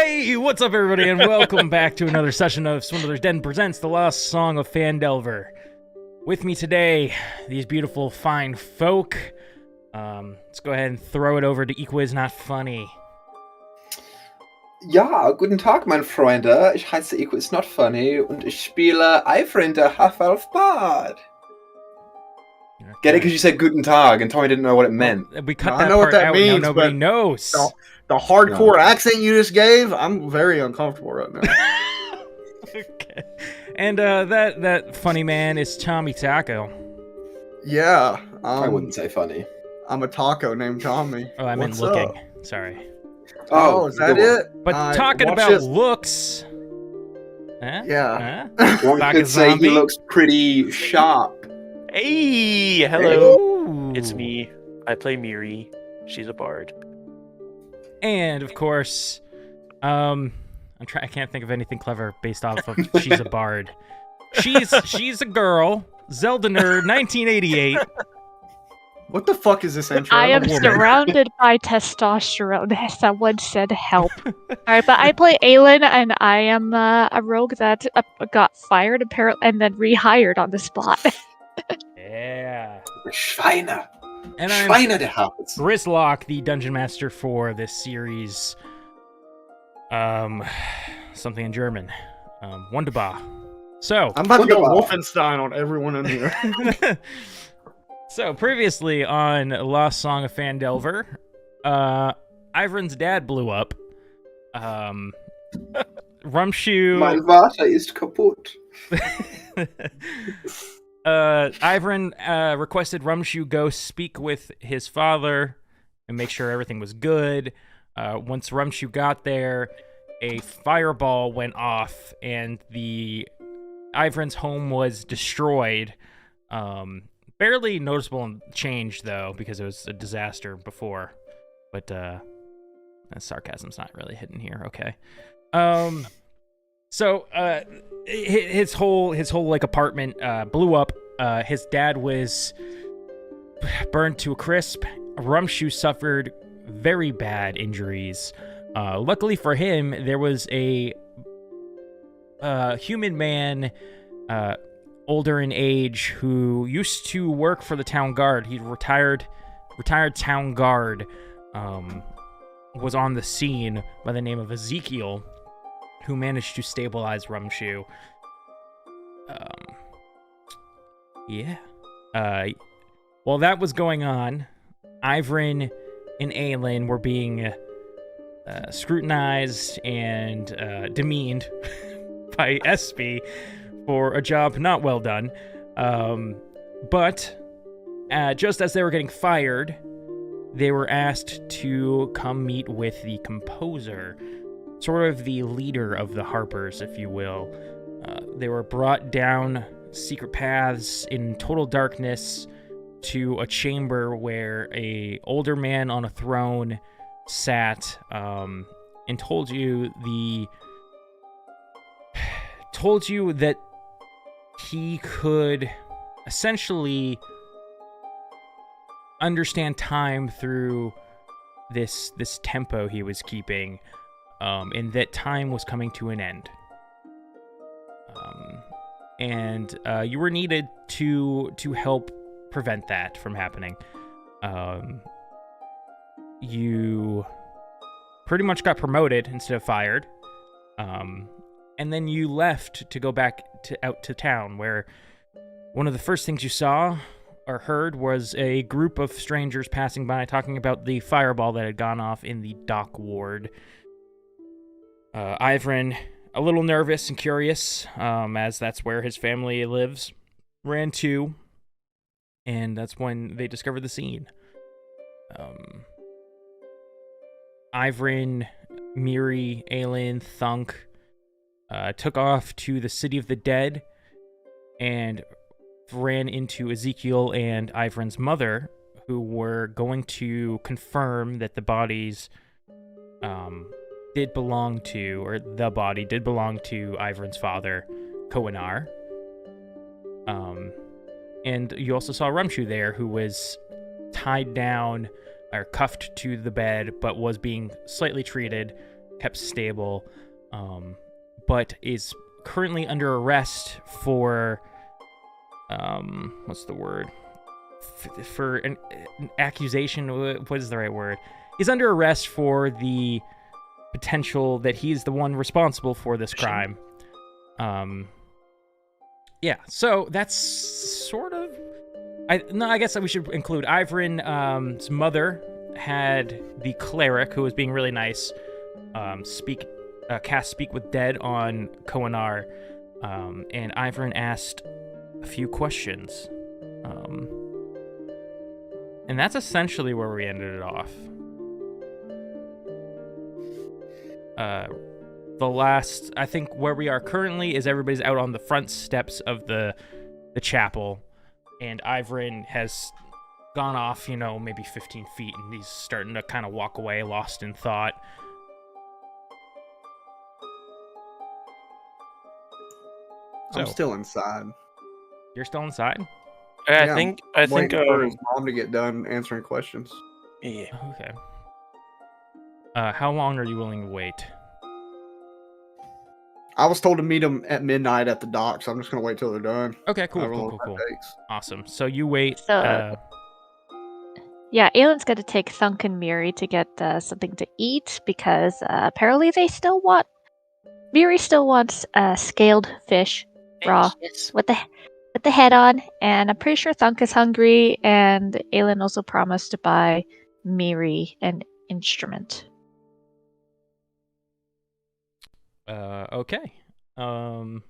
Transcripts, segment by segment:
Hey, what's up, everybody, and welcome back to another session of Swindler's Den Presents The Lost Song of Phandelver. With me today, these beautiful, fine folk. Let's go ahead and throw it over to Equaisnotfunny. Ja, guten Tag, mein Freunde. Ich heiße Equaisnotfunny und ich spiele Eifrin der Half-Elf-Bard. Get it because you said guten Tag and Tommy didn't know what it meant. Well, we cut I that know part what that out, means, now nobody but knows. The hardcore accent you just gave, I'm very uncomfortable right now. Okay. And that funny man is TommieTaco. Yeah. I wouldn't say funny. I'm a taco named Tommy. Oh, I meant What's looking. up? Sorry. Oh, is that it? But talking watch about this. looks... Huh? Yeah. Huh? One could say he BakaZombie? looks pretty sharp. Hey, hello. Ooh. It's me. I play Miri. She's a bard. And of course, I can't think of anything clever based off of she's a bard. She's a girl. Zelda nerd, 1988. What the fuck is this intro? I am woman. surrounded by testosterone. Someone said help. Alright, but I play Aelin, and I am a rogue that got fired apparently, and then rehired on the spot. Yeah. Schweine. And I'm Schweine der Harpers. Grizlocke, the dungeon master for this series. Something in German. Wunderbar. So. I'm about to go Wunderbar. Wolfenstein on everyone in here. So, previously on Lost Song of Phandelver, Ivrin's dad blew up. Rumshoe... Mein Vater ist kaputt. Ivrin requested Rumshoe go speak with his father and make sure everything was good. Once Rumshoe got there, a fireball went off and Ivrin's home was destroyed. Barely noticeable change, though, because it was a disaster before. But, that sarcasm's not really hidden here, okay. So, his whole, like, apartment, blew up. His dad was burned to a crisp. Rumshoe suffered very bad injuries. Luckily for him, there was a, human man, older in age, who used to work for the town guard. He retired town guard, was on the scene by the name of Ezekiel, who managed to stabilize Rumshoe. While that was going on, Ivrin and Aelin were being scrutinized and demeaned by Espy for a job not well done. But just as they were getting fired, they were asked to come meet with the composer, sort of the leader of the Harpers, if you will. They were brought down secret paths in total darkness to a chamber where a older man on a throne sat, and told you that he could essentially understand time through this tempo he was keeping, and that time was coming to an end. And you were needed to help prevent that from happening. You pretty much got promoted instead of fired. And then you left to go back out to town, where one of the first things you saw or heard was a group of strangers passing by talking about the fireball that had gone off in the dock ward. Ivrin, a little nervous and curious, as that's where his family lives, ran to, and that's when they discovered the scene. Ivrin, Miri, Aelin, Thunk took off to the City of the Dead and ran into Ezekiel and Ivrin's mother, who were going to confirm that the bodies did belong to, or the body did belong to Ivrin's father, Koanar. And you also saw Rumshoe there, who was tied down or cuffed to the bed, but was being slightly treated kept stable, but is currently under arrest for what's the word? For an accusation. What is the right word? He's under arrest for the potential that he's the one responsible for this crime. Yeah, so that's sort of... I guess we should include Ivrin's mother had the cleric, who was being really nice, cast Speak with Dead on Koanar, and Ivrin asked a few questions. And that's essentially where we ended it off. The last, I think, where we are currently is everybody's out on the front steps of the chapel, and Ivrin has gone off, maybe 15 feet, and he's starting to kind of walk away, lost in thought. I'm still inside. You're still inside? I think waiting for his mom to get done answering questions. Yeah. Okay. How long are you willing to wait? I was told to meet them at midnight at the dock, so I'm just gonna wait till they're done. Okay, cool. Awesome. So you wait. So, yeah, Aylin's gonna take Thunk and Miri to get something to eat because apparently Miri still wants scaled fish, raw, with the head on, and I'm pretty sure Thunk is hungry, and Aylin also promised to buy Miri an instrument. Okay. So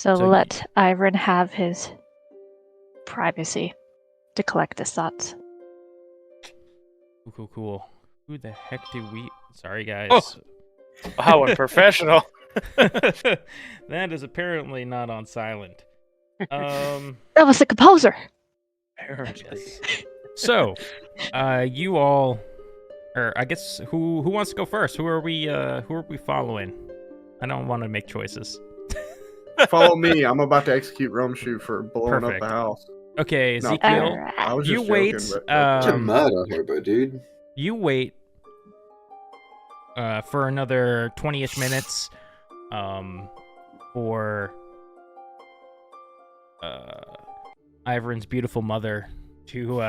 let Ivrin have his privacy to collect his thoughts. Cool. Who the heck do we... Sorry, guys. Oh. How unprofessional. That is apparently not on silent. That was the composer. Yes. So, you all... Or I guess who wants to go first? Who are we following? I don't want to make choices. Follow me. I'm about to execute Rumshoe for blowing Perfect. up the house. Okay, No, Ezekiel, I was you just wait. joking, but It's a murder here, but dude. You wait for another 20-ish minutes for Ivrin's beautiful mother to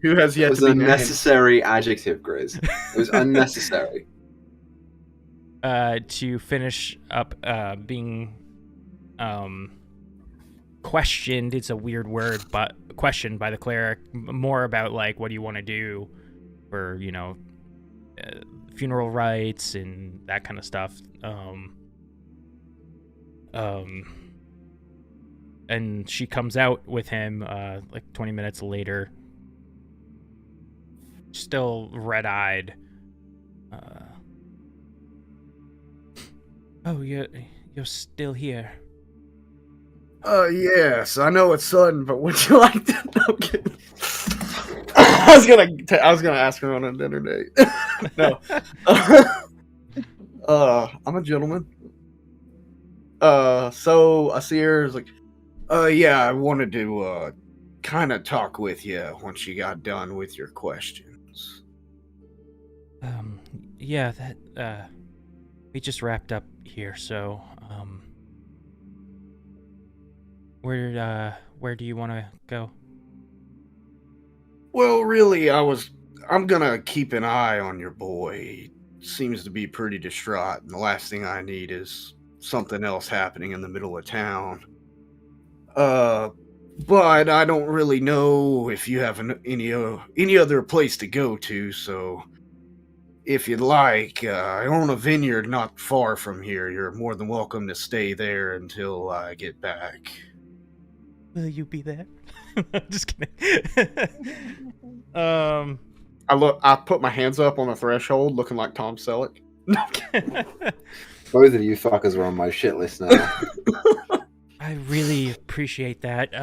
who has It yet was to be a named? necessary adjective, Grizz. It was unnecessary. to finish up being questioned. It's a weird word, but questioned by the cleric more about like what do you want to do for funeral rites and that kind of stuff. And she comes out with him like 20 minutes later, still red-eyed. Oh, you're still here. Yes, I know it's sudden, but would you like to? No, I'm kidding. I was gonna ask her on a dinner date. No. I'm a gentleman. So Asir is like, yeah, I wanted to kind of talk with you once you got done with your questions. Yeah, that we just wrapped up here, so where do you want to go? Well, really, I'm gonna keep an eye on your boy. He seems to be pretty distraught, and the last thing I need is something else happening in the middle of town. But I don't really know if you have any other place to go to, so if you'd like, I own a vineyard not far from here. You're more than welcome to stay there until I get back. Will you be there? Just kidding. I put my hands up on the threshold, looking like Tom Selleck. Both of you fuckers are on my shit list now. I really appreciate that.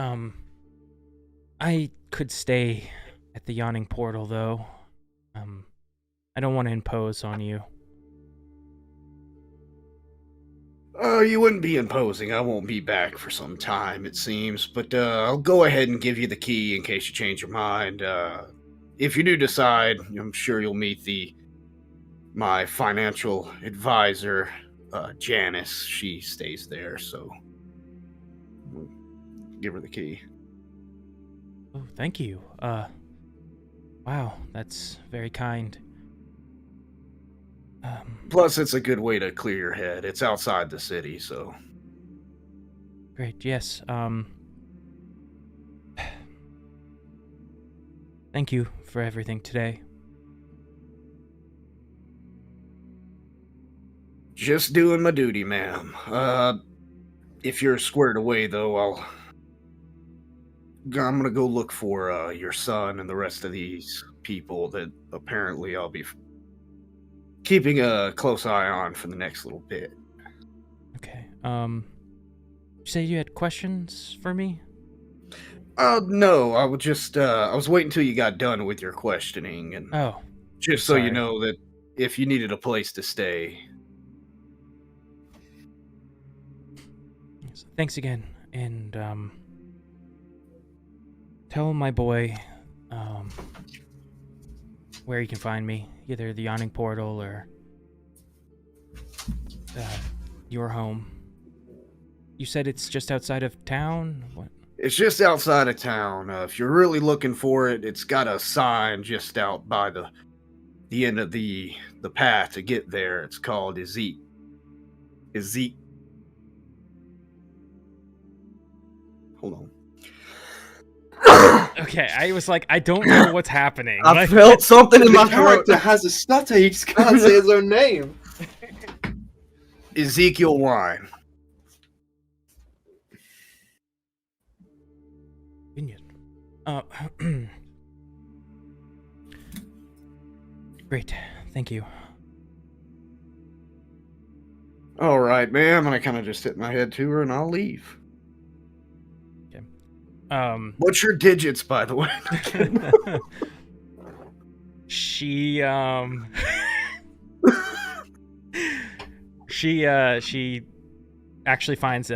I could stay at the Yawning Portal, though. I don't want to impose on you. You wouldn't be imposing. I won't be back for some time, it seems. But I'll go ahead and give you the key in case you change your mind. If you do decide, I'm sure you'll meet my financial advisor, Janice, she stays there, so we'll give her the key. Oh, thank you. Wow, that's very kind. Plus, it's a good way to clear your head. It's outside the city, so... Great, yes, thank you for everything today. Just doing my duty, ma'am. If you're squared away, though, I'm gonna go look for your son and the rest of these people that apparently I'll be keeping a close eye on for the next little bit. Okay, you say you had questions for me? No, I was just, I was waiting until you got done with your questioning, and Oh, just so you sorry. know that if you needed a place to stay... Thanks again, and, tell my boy, where he can find me, either the Yawning Portal or, your home. You said it's just outside of town? What? It's just outside of town. If you're really looking for it, it's got a sign just out by the end of the path to get there. It's called Ezek. Hold on. Okay, I was like, I don't know what's happening. I Like, felt something in The my throat. character has a stutter, he just can't say his own name. Ezekiel Wine. Great, thank you. All right, ma'am. And I kind of just hit my head to her, and I'll leave. Okay. What's your digits, by the way? She she actually finds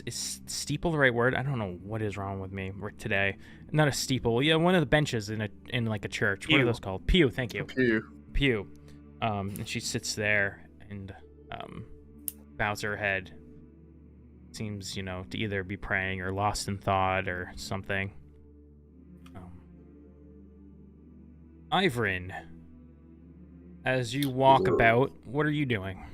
is steeple the right word? I don't know what is wrong with me today. Not a steeple. Yeah, one of the benches in like a church. What are those called? Pew. Thank you. Pew. And she sits there and bows her head. Seems, to either be praying or lost in thought or something. Ivrin, as you walk about, what are you doing?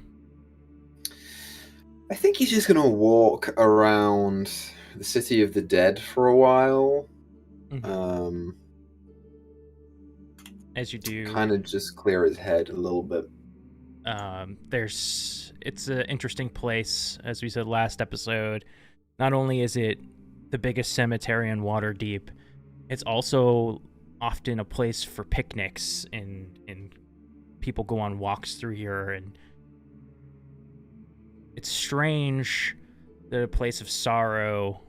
I think he's just gonna walk around the City of the Dead for a while. Mm-hmm. As you do, kind of just clear his head a little bit. It's an interesting place, as we said last episode. Not only is it the biggest cemetery in Waterdeep, it's also often a place for picnics and people go on walks through here, and it's strange that a place of sorrow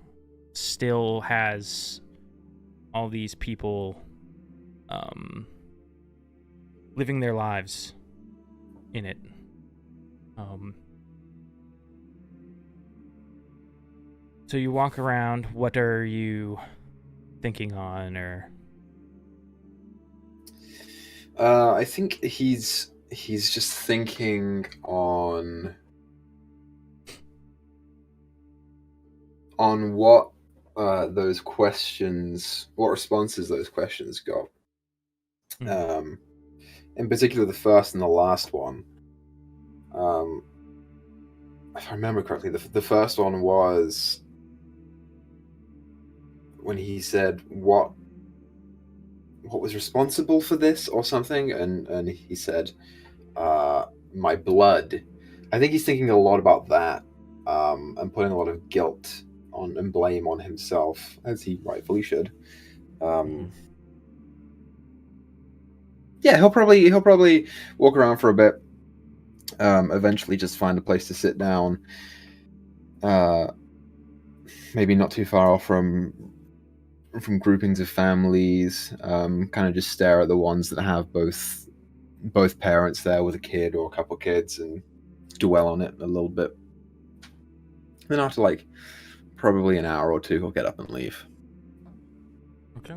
still has all these people living their lives in it. So you walk around. What are you thinking on, or? I think he's just thinking on what those questions, what responses those questions got. In particular, the first and the last one. If I remember correctly, the first one was when he said what was responsible for this or something, and he said my blood. I think he's thinking a lot about that, and putting a lot of guilt on and blame on himself, as he rightfully should. Yeah, he'll probably walk around for a bit. Eventually, just find a place to sit down. Maybe not too far off from groupings of families. Kind of just stare at the ones that have both parents there with a kid or a couple kids, and dwell on it a little bit. Then after probably an hour or two, he'll get up and leave. Okay.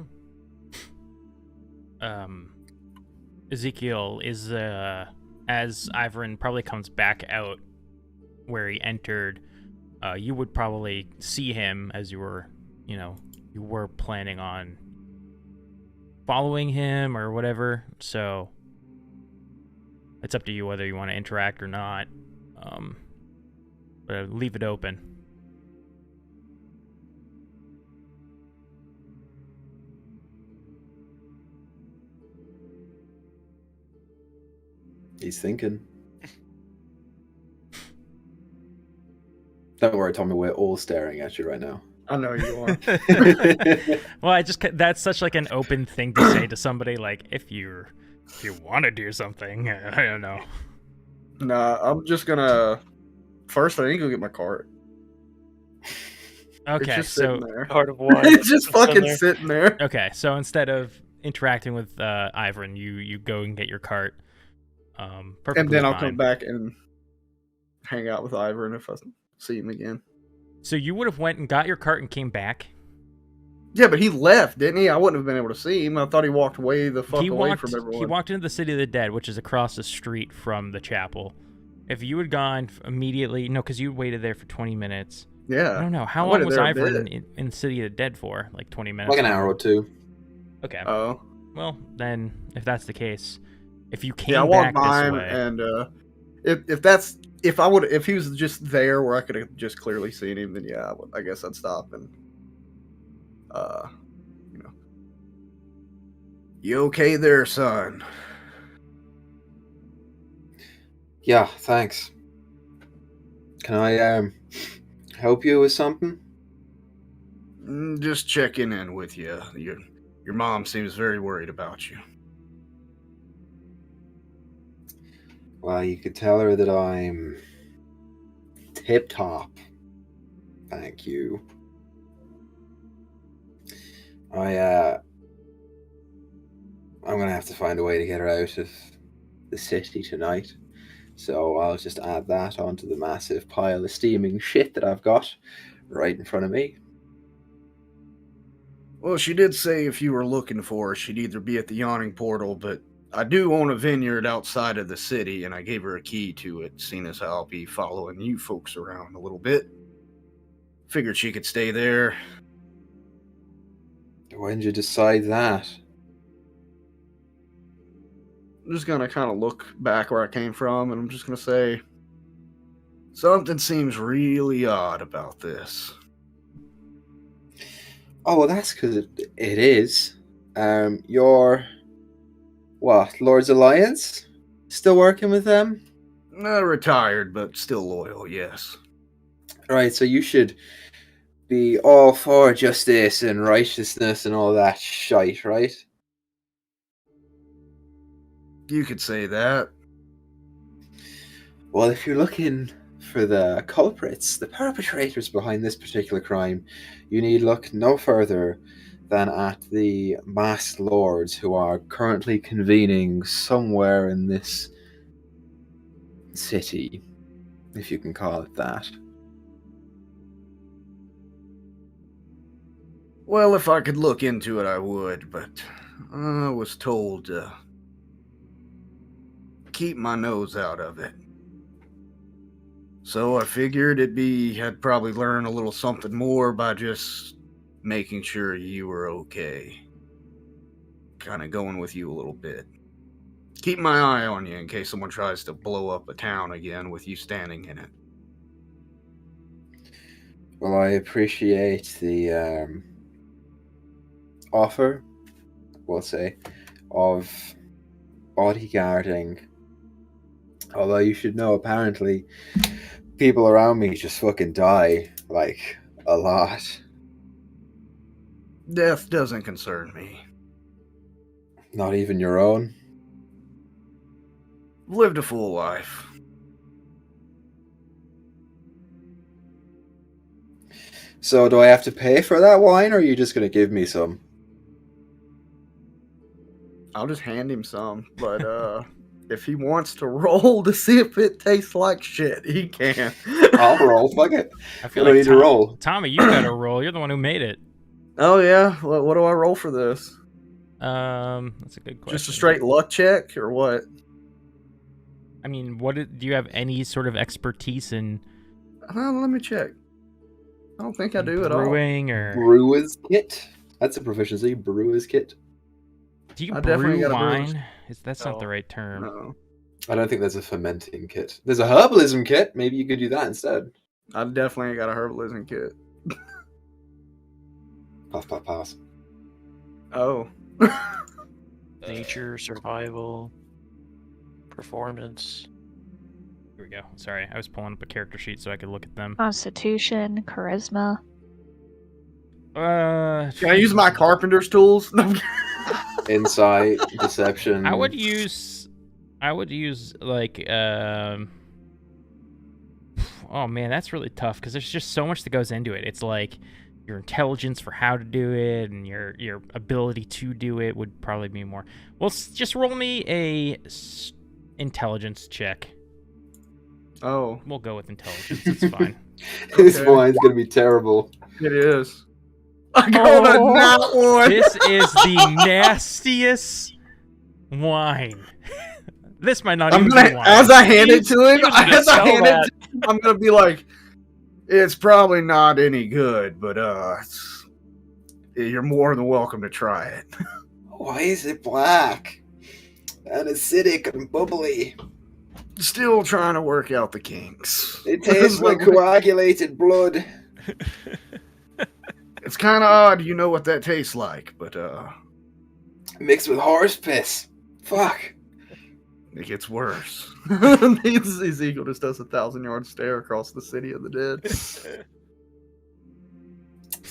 Ezekiel is as Ivorin probably comes back out where he entered, you would probably see him as you were planning on following him or whatever. So it's up to you whether you want to interact or not. But leave it open. He's thinking. Don't worry, Tommy, we're all staring at you right now. I know you are. Well, that's such like an open thing to say to somebody, like if you want to do something. I don't know. Nah, I'm just gonna first I need to go get my cart. Okay, it's just so sitting there. Heart of Wine. It's just It's in fucking there. sitting there. okay, so instead of interacting with Ivorin, you go and get your cart. Perfectly And then I'll fine. come back and hang out with Ivorin if I see him again. So you would have went and got your cart and came back. Yeah, but he left, didn't he? I wouldn't have been able to see him. I thought he walked way the fuck away from everyone. He walked into the City of the Dead, which is across the street from the chapel. If you had gone immediately, no, because you waited there for 20 minutes. Yeah. I don't know. How I long waited was there a Ivorin in the City of the Dead for? Like 20 minutes? Like an hour or two. Okay. Oh. Well, then, if that's the case, if you came Yeah, I back walked by this him, way... and if he was just there where I could have just clearly seen him, then yeah, I guess I'd stop and you okay there, son? Yeah, thanks. Can I help you with something? Just checking in with you. Your mom seems very worried about you. Well, you could tell her that I'm tip-top. Thank you. I'm gonna have to find a way to get her out of the city tonight. So I'll just add that onto the massive pile of steaming shit that I've got right in front of me. Well, she did say if you were looking for her, she'd either be at the Yawning Portal, but I do own a vineyard outside of the city, and I gave her a key to it, seeing as how I'll be following you folks around a little bit. Figured she could stay there. When did you decide that? I'm just gonna kind of look back where I came from, and I'm just gonna say, something seems really odd about this. Oh, well, that's because it is. You're... what, Lord's Alliance? Still working with them? Retired, but still loyal, yes. Right, so you should be all for justice and righteousness and all that shite, right? You could say that. Well, if you're looking for the culprits, the perpetrators behind this particular crime, you need look no further than at the masked lords who are currently convening somewhere in this city, if you can call it that. Well, if I could look into it, I would, but I was told to keep my nose out of it. So I figured I'd probably learn a little something more by just making sure you were okay. Kind of going with you a little bit. Keep my eye on you in case someone tries to blow up a town again with you standing in it. Well, I appreciate the offer, we'll say, of bodyguarding. Although you should know, apparently, people around me just fucking die, like, a lot. Death doesn't concern me. Not even your own? I've lived a full life. So do I have to pay for that wine, or are you just going to give me some? I'll just hand him some, but if he wants to roll to see if it tastes like shit, he can. I'll roll, fuck it. I feel don't like need to roll. Tommy, you got to roll. You're the one who made it. Oh yeah? What do I roll for this? That's a good question. Just a straight luck check, or what? I mean, do you have any sort of expertise in Let me check. I don't think I do at all. brewing or Brewer's kit. That's a proficiency. Brewer's kit. do you I definitely brew got a brewer's- wine? That's not the right term. No. I don't think there's a fermenting kit. There's a herbalism kit. Maybe you could do that instead. I definitely ain't got a herbalism kit. Pass, pass, pass. Oh. Nature, survival, performance. Here we go. Sorry, I was pulling up a character sheet so I could look at them. Constitution, charisma. Can I use my carpenter's tools? No. Insight, deception. I would use like oh man, that's really tough because there's just so much that goes into it. It's like your intelligence for how to do it and your ability to do it would probably be more. Well, just roll me a intelligence check. Oh, We'll go with intelligence. It's fine. This Okay. wine's gonna be terrible. it is. I got a not one. This is the nastiest wine. This might not I'm even gonna, be wine. as I hand it to him, he was gonna as I sell hand that. it to him, I'm gonna be like, it's probably not any good, but you're more than welcome to try it. Why is it black and acidic and bubbly? Still trying to work out the kinks. It tastes like coagulated blood. It's kind of odd, you know what that tastes like, but Mixed with horse piss. Fuck. it gets worse. Ezekiel just does a 1,000-yard stare across the city of the dead. It's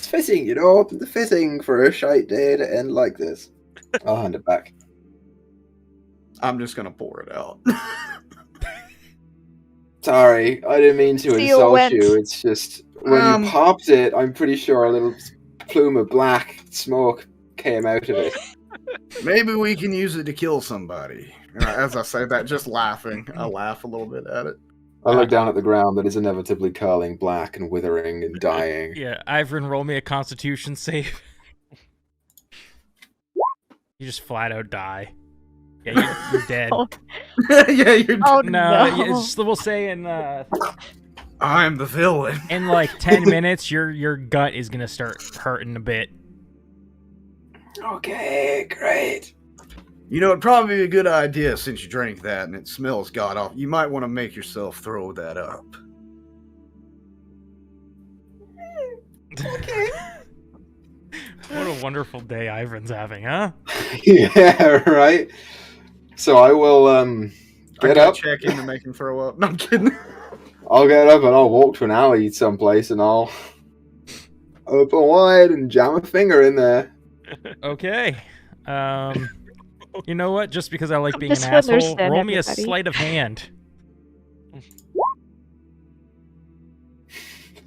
fitting, you know. The fitting for a shite day to end like this. I'll hand it back. I'm just gonna pour it out. Sorry, I didn't mean to See, you insult went. you. It's just when you popped it, I'm pretty sure a little plume of black smoke came out of it. Maybe we can use it to kill somebody. And as I say that, just laughing, I laugh a little bit at it. I look down at the ground that is inevitably curling black and withering and dying. Yeah, Ivrin, roll me a Constitution save. You just flat out die. Yeah, you're dead. Oh. Yeah, you're. Oh No, no! yeah, we'll say in I'm the villain. like 10 minutes, your gut is gonna start hurting a bit. Okay, great. You know, it'd probably be a good idea since you drank that and it smells god awful. You might want to make yourself throw that up. Okay. What a wonderful day Ivrin's having, huh? Yeah, right. So I will get up. Check in to make him throw up. No, I'm kidding. I'll get up and I'll walk to an alley someplace and I'll open wide and jam a finger in there. Okay. You know what? Just because I like being Just an when there's asshole, then, roll me a everybody. sleight of hand.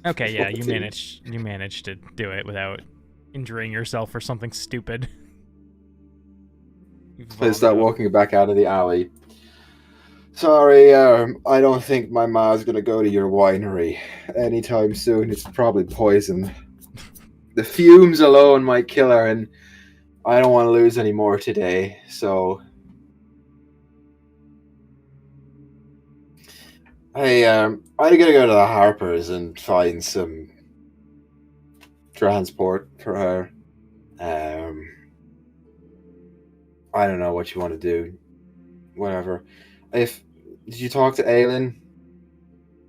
Okay, yeah, you 14. managed to do it without injuring yourself or something stupid. You I start vomited. walking back out of the alley. Sorry, I don't think my ma's gonna go to your winery anytime soon. It's probably poison. The fumes alone might kill her, and I don't want to lose any more today, so... I gotta go to the Harpers and find some transport for her. I don't know what you want to do. Whatever. Did you talk to Aelin?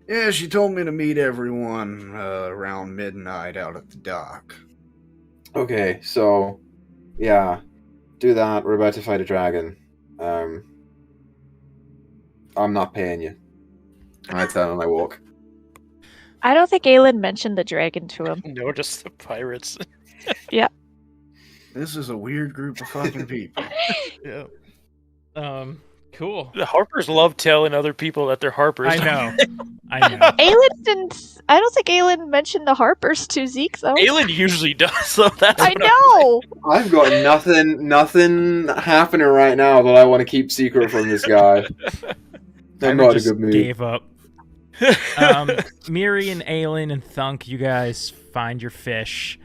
Yeah, she told me to meet everyone around midnight out at the dock. Okay, so yeah, do that. We're about to fight a dragon. I'm not paying you. I tell him I walk. I don't think Aelin mentioned the dragon to him. No, just the pirates. This is a weird group of fucking people. Yeah. Cool. The Harpers love telling other people that they're Harpers. I know. Aelin didn't. I don't think Aelin mentioned the Harpers to Zeke though. Aelin usually does, so that's I what know. I've got nothing happening right now that I want to keep secret from this guy. I'm not in a just good mood. gave up. Miri and Aelin and Thunk, you guys find your fish.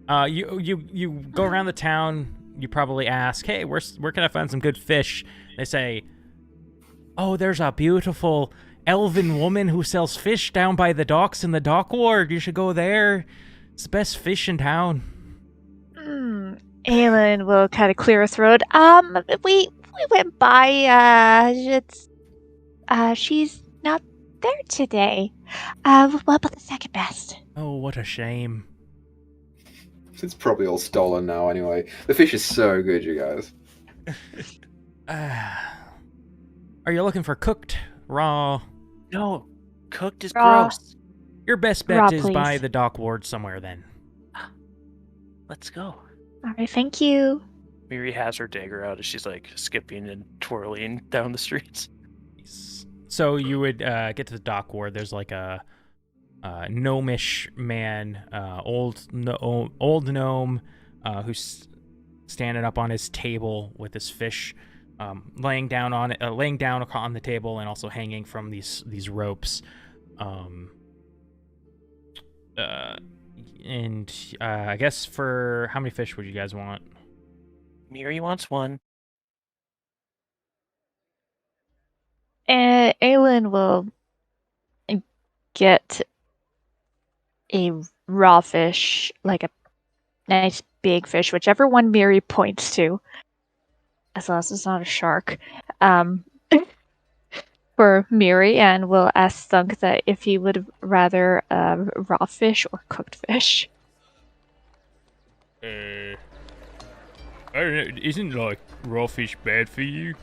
You go around the town you probably ask, hey, where can I find some good fish? They say, oh, there's a beautiful elven woman who sells fish down by the docks in the dock ward. You should go there. It's the best fish in town. Aelin will kind of clear her throat. We went by. She's not there today. What about the second best? Oh, what a shame. It's probably all stolen now anyway. The fish is so good, you guys. Are you looking for cooked, raw? No, cooked is Raw. gross. Your best Raw, bet is please. by the dock ward somewhere then. Let's go. Alright, thank you. Miri has her dagger out as she's like skipping and twirling down the streets. So you would get to the dock ward. There's like a gnomish man, old gnome, who's standing up on his table with his fish, laying down on the table and also hanging from these ropes. And I guess for how many fish would you guys want? Miri wants one. Aelin will get a raw fish, like a nice big fish, whichever one Miri points to, as long as it's not a shark, for Miri, and will ask Thunk that if he would rather raw fish or cooked fish. I don't know. Isn't like raw fish bad for you?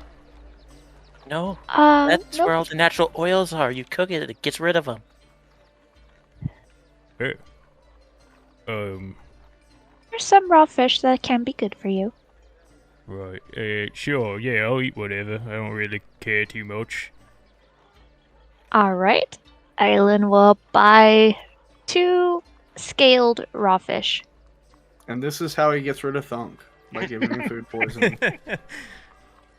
No, that's Nope. where all the natural oils are. You cook it, it gets rid of them. There's some raw fish that can be good for you. Right. Sure. Yeah, I'll eat whatever. I don't really care too much. Alright. Aelin will buy 2 scaled raw fish. And this is how he gets rid of Thunk, by giving him food poisoning.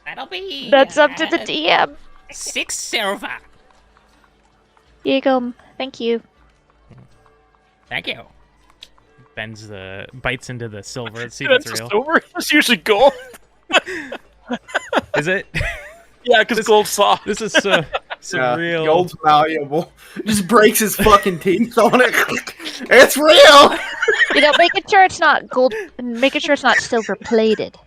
That'll be. That's up to the DM. 6 silver. Here you go. Thank you. Thank you. Bites into the silver. Let's see if That's it's real. silver. It's usually gold. Is it? Yeah, because gold's soft. This is some Yeah, real. gold's valuable. Just breaks his fucking teeth on it. It's real! You know, making sure it's not gold, making sure it's not silver plated.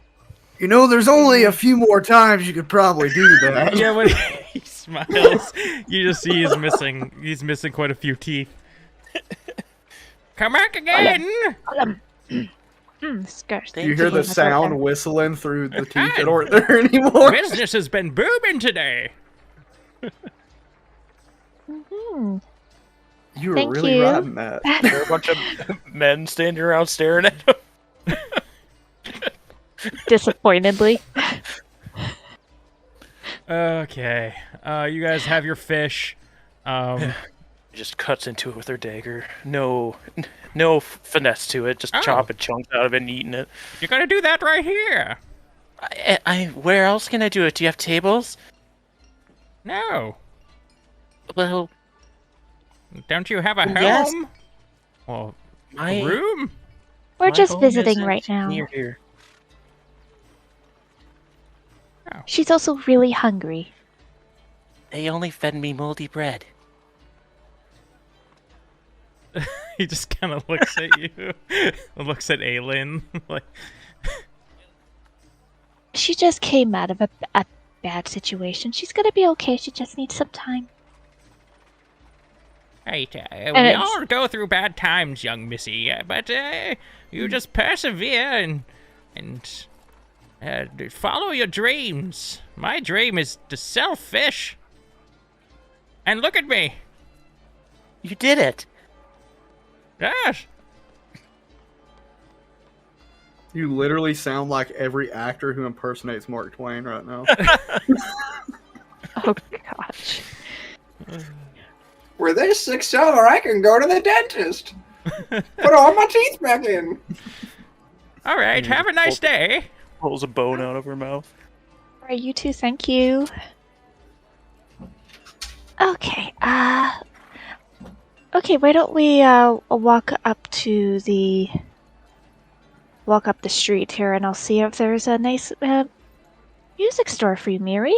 You know, there's only a few more times you could probably do that. Yeah, when he smiles, you just see he's missing quite a few teeth. Come back again! Scarce. You hear the sound whistling through the teeth that aren't there anymore. Business has been booming today. Mhm. You were Thank really you. riding that. There are a bunch of men standing around staring at him. Disappointedly. Okay. You guys have your fish. He just cuts into it with her dagger. No finesse to it. Just Oh. chopping chunks out of it and eating it. You're gonna do that right here. Where else can I do it? Do you have tables? No. Well, Don't you have a home? Yes. Well, my a room? We're my just home visiting isn't right now. near here. She's also really hungry. They only fed me moldy bread. He just kind of looks at you. Looks at Aelin. Like, She just came out of a bad situation. She's gonna be okay. She just needs some time. hey, we it's- all go through bad times, young missy, but you just persevere and follow your dreams. My dream is to sell fish. And look at me. You did it. Yes. You literally sound like every actor who impersonates Mark Twain right now. Oh gosh. With this $6, I can go to the dentist. Put all my teeth back in. All right. Have a nice day. Pulls a bone out of her mouth. Alright, you two, thank you. Okay, okay, why don't we walk up to the walk up the street here and I'll see if there's a nice music store for you, Miri.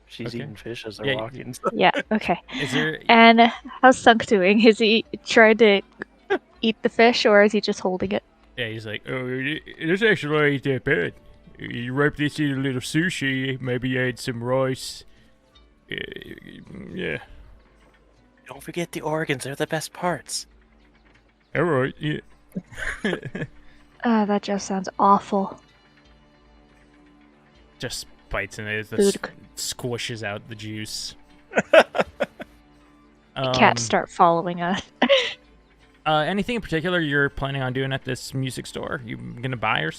She's Okay. eating fish as they're Yeah, walking. Yeah, okay. Is there? And how's Sunk doing? Is he trying to eat the fish or is he just holding it? Yeah, he's like, oh, this actually ain't that bad. You wrap this in a little sushi, maybe add some rice. Yeah. Don't forget the organs; they're the best parts. All right. Yeah. That just sounds awful. Just bites in it. Food. Squishes out the juice. Cats start following us. Anything in particular you're planning on doing at this music store? You gonna buy or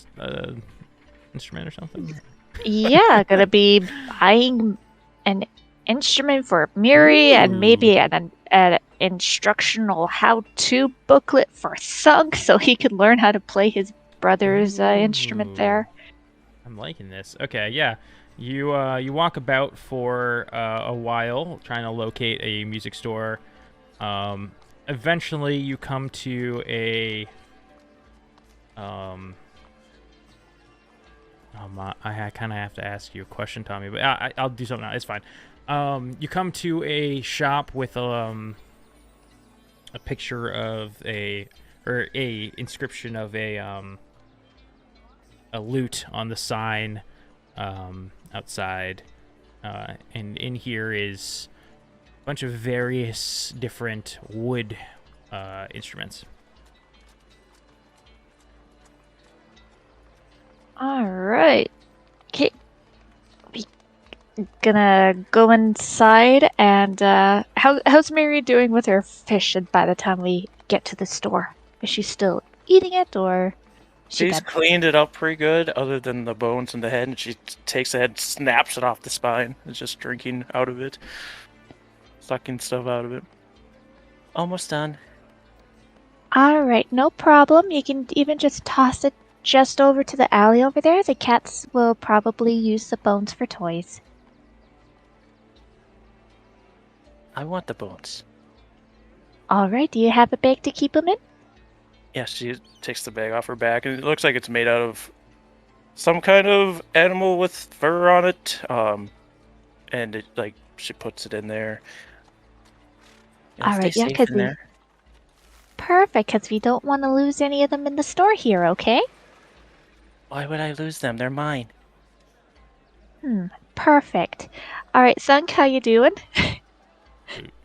instrument or something? Yeah, gonna be buying an instrument for Miri and maybe an instructional how-to booklet for Sunk so he could learn how to play his brother's instrument there. I'm liking this. Okay, yeah. You walk about for a while trying to locate a music store. Eventually you come to a I kind of have to ask you a question, Tommy, but I'll do something now. It's fine. You come to a shop with a picture of a inscription of a lute on the sign outside, and in here is a bunch of various different wood instruments. All right. Okay. We gonna go inside and how's Mary doing with her fish by the time we get to the store? Is she still eating it or She's cleaned it up pretty good, other than the bones and the head, and she takes the head, snaps it off the spine, and just drinking out of it. Sucking stuff out of it. Almost done. All right, no problem. You can even just toss it just over to the alley over there. The cats will probably use the bones for toys. I want the bones. All right, do you have a bag to keep them in? Yeah, she takes the bag off her back, and it looks like it's made out of some kind of animal with fur on it. And it, like, she puts it in there. All right, yeah, because perfect, because we don't want to lose any of them in the store here, okay? Why would I lose them? They're mine. Perfect. All right, Sunk, how you doing?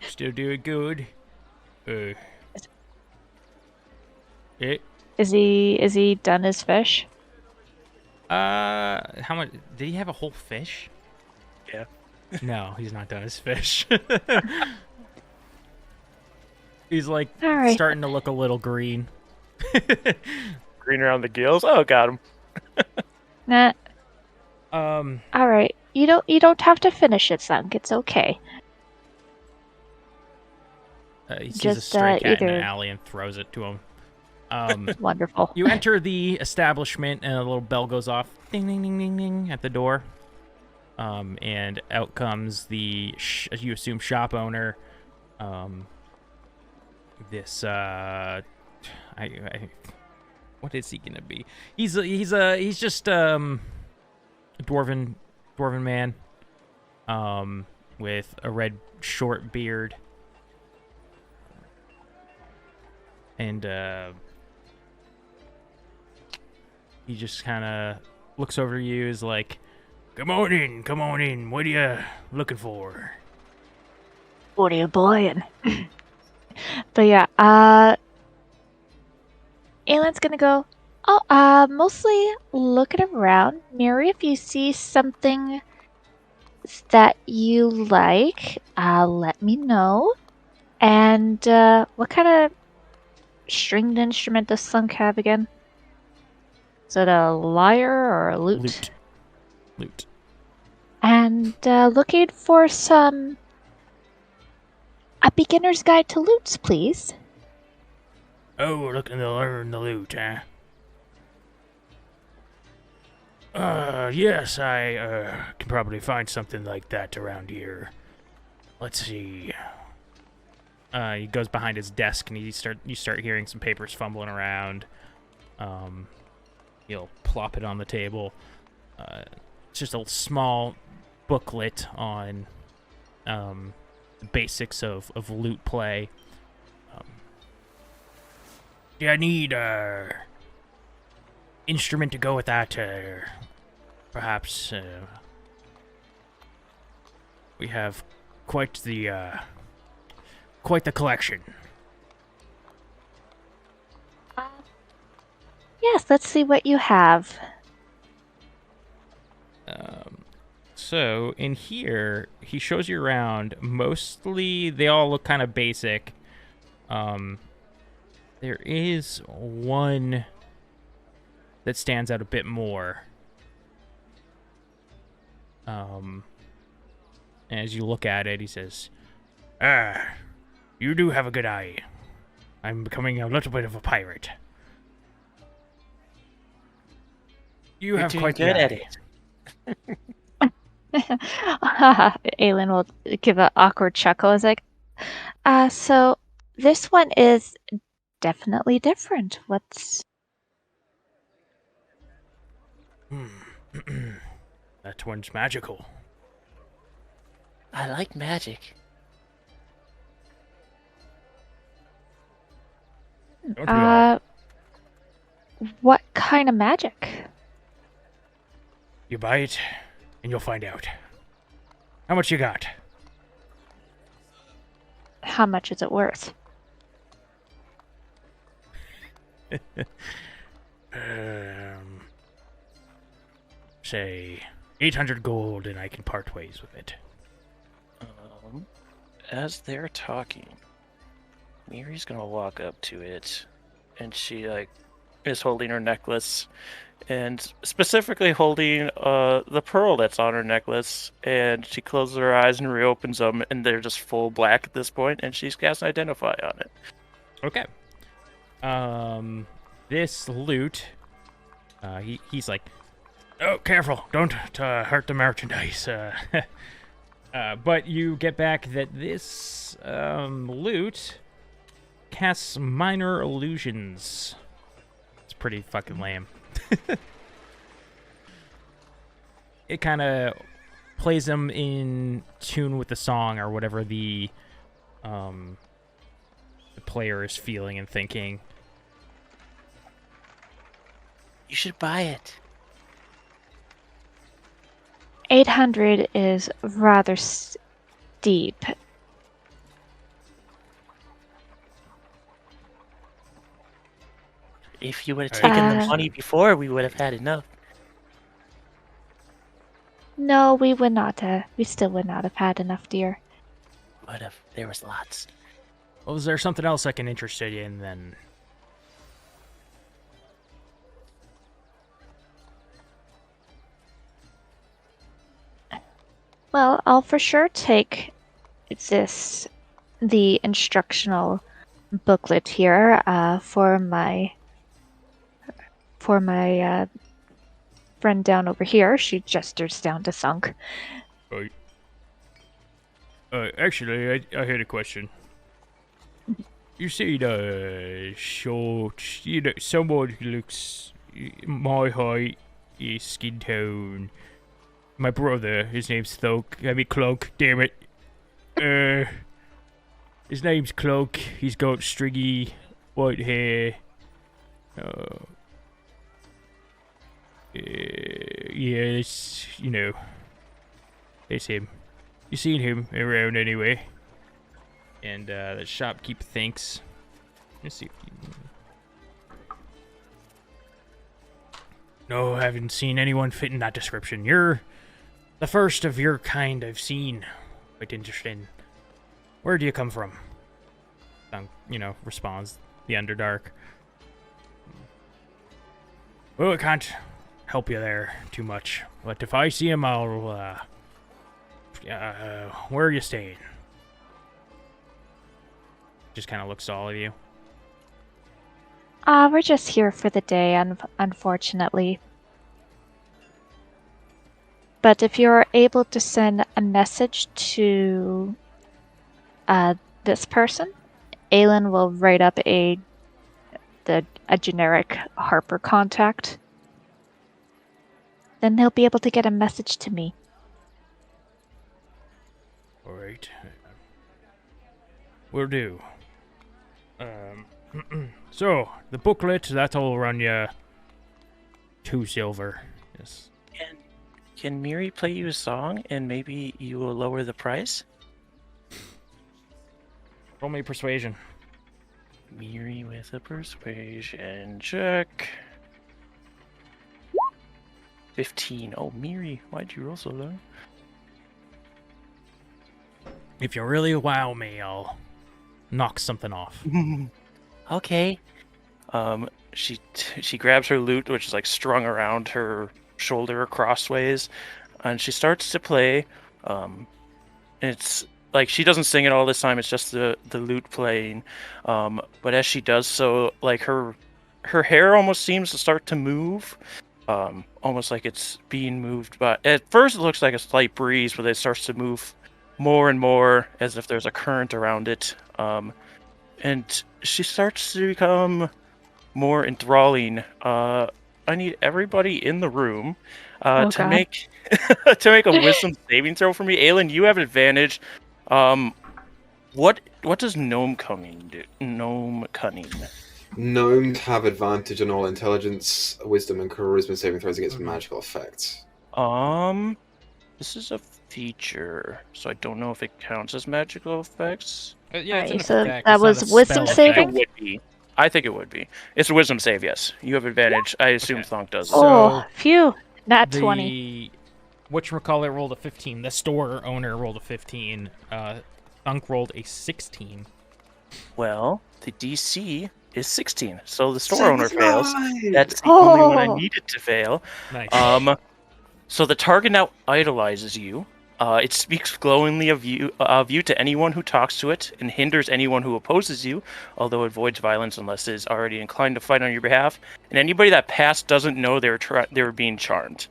Still doing good. Is he done his fish? How much? Did he have a whole fish? Yeah. No, he's not done his fish. He's like All right. starting to look a little green. Green around the gills? Oh, got him. Nah. All right. You don't have to finish it, Sunk. It's okay. He sees Just, a stray cat in either- an alley and throws it to him. Wonderful. You enter the establishment and a little bell goes off, ding ding ding ding ding, at the door. And out comes the you assume shop owner. This what is he gonna be? He's just a dwarven man, with a red short beard, and he just kind of looks over you, is like, come on in, what are you looking for? What are you buying? But yeah, Aylan's gonna go, mostly looking around. Mary, if you see something that you like, let me know. And, what kind of stringed instrument does Sunk have again? Is it a lyre or a lute? Lute. And, looking for a beginner's guide to lutes, please. Oh, we're looking to learn the lute, huh? Yes, I can probably find something like that around here. Let's see. He goes behind his desk, and you start hearing some papers fumbling around. He'll plop it on the table. It's just a small booklet on the basics of lute play. Do I need instrument to go with that? Perhaps we have quite the collection. Yes, let's see what you have. So in here, he shows you around. Mostly, they all look kind of basic. There is one that stands out a bit more. As you look at it, he says, you do have a good eye. I'm becoming a little bit of a pirate. You have quite good the at eye. it. Aelin will give an awkward chuckle. It's like, so this one is definitely different. What's... That one's magical. I like magic. Don't we all? What kind of magic? You buy it, and you'll find out. How much you got? How much is it worth? Say 800 gold, and I can part ways with it. As they're talking, Miri's gonna walk up to it, and she is holding her necklace, and specifically holding the pearl that's on her necklace, and she closes her eyes and reopens them, and they're just full black at this point, and she's casting Identify on it. Okay. This lute, he's like, oh, careful, don't hurt the merchandise. But you get back that this lute casts minor illusions. It's pretty fucking lame. It kind of plays them in tune with the song or whatever the player is feeling and thinking. You should buy it. 800 is rather steep. If you would have taken the money before, we would have had enough. No, we would not. We still would not have had enough, dear. Would have. There was lots. Well, is there something else I can interest you in then? Well, I'll for sure take the instructional booklet here, for my friend down over here. She gestures down to Thunk. Right. Actually, I had a question. You see the short, someone who looks my height, is skin tone. My brother, his name's Cloak, damn it. His name's Cloak. He's got stringy white hair. Yeah, it's, it's him. You seen him around anyway. And the shopkeep thinks. Let's see if you... No, I haven't seen anyone fitting that description. You're the first of your kind I've seen. Quite interesting. Where do you come from? Responds the Underdark. Well, I can't help you there too much. But if I see him, I'll, where are you staying? Just kind of looks at all of you. We're just here for the day, unfortunately. But if you're able to send a message to this person, Aelin will write up a generic Harper contact. Then they'll be able to get a message to me. All right. Will do. So, the booklet, that'll run you 2 silver. Yes. Can Miri play you a song and maybe you will lower the price? Roll me persuasion. Miri with a persuasion check. 15. Oh, Miri, why'd you roll so low? If you really wow me, I'll knock something off. Okay. She grabs her lute, which is like strung around her shoulder crossways, and she starts to play. It's like she doesn't sing it all this time. It's just the lute playing. But as she does so, like her hair almost seems to start to move. Almost like it's being moved. But at first, it looks like a slight breeze, but it starts to move more and more as if there's a current around it. And she starts to become more enthralling. I need everybody in the room to God. make to make a wisdom saving throw for me. Aelin, you have advantage. What does gnome cunning do? Gnome cunning. Gnomes have advantage on all intelligence, wisdom, and charisma saving throws against magical effects. This is a feature, so I don't know if it counts as magical effects. Yeah, it's an so effect, that it's not was a wisdom spell saving? It would be. I think it would be. It's a wisdom save, yes. You have advantage. I assume Okay. Thonk does. Oh, phew. Nat The 20. whatchamacallit rolled a 15. The store owner rolled a 15. Thunk rolled a 16. Well, the DC is 16, so the store owner fails. Nice. That's the only one I Oh. needed to fail. Nice. So the target now idolizes you. It speaks glowingly of you to anyone who talks to it, and hinders anyone who opposes you, although it avoids violence unless it is already inclined to fight on your behalf. And anybody that passed doesn't know they were being charmed.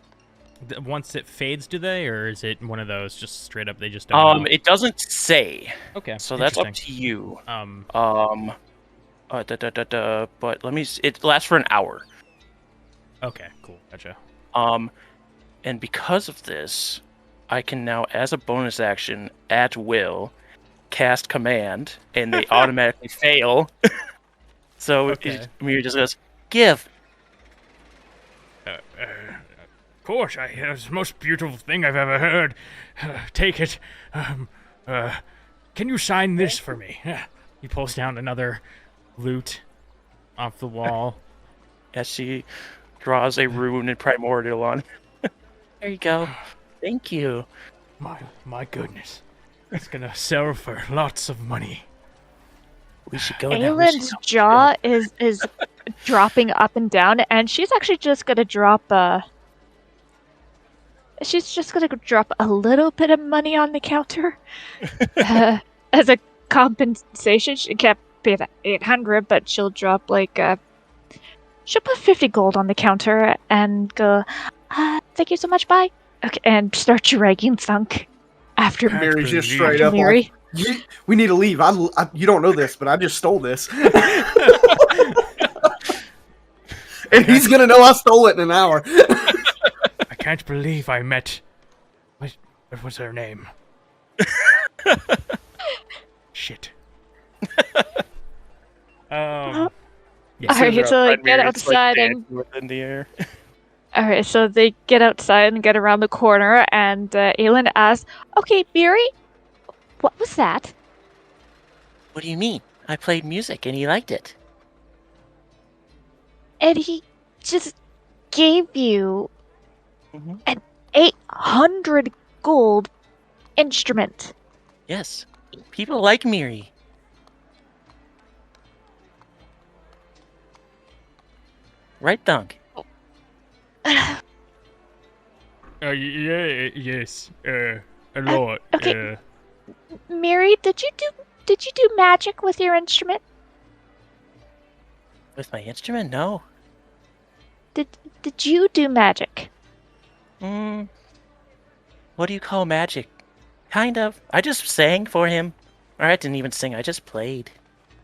Once it fades, do they, or is it one of those just straight up they just don't know? It doesn't say. Okay. So that's up interesting. to you. But let me. It lasts for an hour. Okay, cool. Gotcha. And because of this, I can now, as a bonus action, at will, cast command, and they automatically fail. So Okay. Miri just goes, give. Of course, it's the most beautiful thing I've ever heard. Take it. Can you sign this for me? He pulls down another lute off the wall. As she draws a rune and primordial on. There you go. Thank you. My goodness. It's gonna sell for lots of money. We should go now. Aelin's jaw is dropping up and down, and she's actually just gonna drop she's just gonna drop a little bit of money on the counter as a compensation. She can't pay that 800, but she'll drop she'll put 50 gold on the counter and go, thank you so much, bye. Okay, and start dragging Thunk after Mary's just believe straight it. up Mary. like, we need to leave. You don't know this, but I just stole this. And he's gonna know I stole it in an hour. I can't believe I met... What was her name? Shit. Yeah. Alright, so they get outside and... within the air. Alright, so they get outside and get around the corner, and Aelin asks, okay, Miri, what was that? What do you mean? I played music and he liked it. And he just gave you Mhm. an 800 gold instrument. Yes. People like Miri. Right, Dunk? Yes. A lot. okay. Miri, did you do magic with your instrument? With my instrument? No. Did you do magic? What do you call magic? Kind of. I just sang for him. Or I didn't even sing, I just played.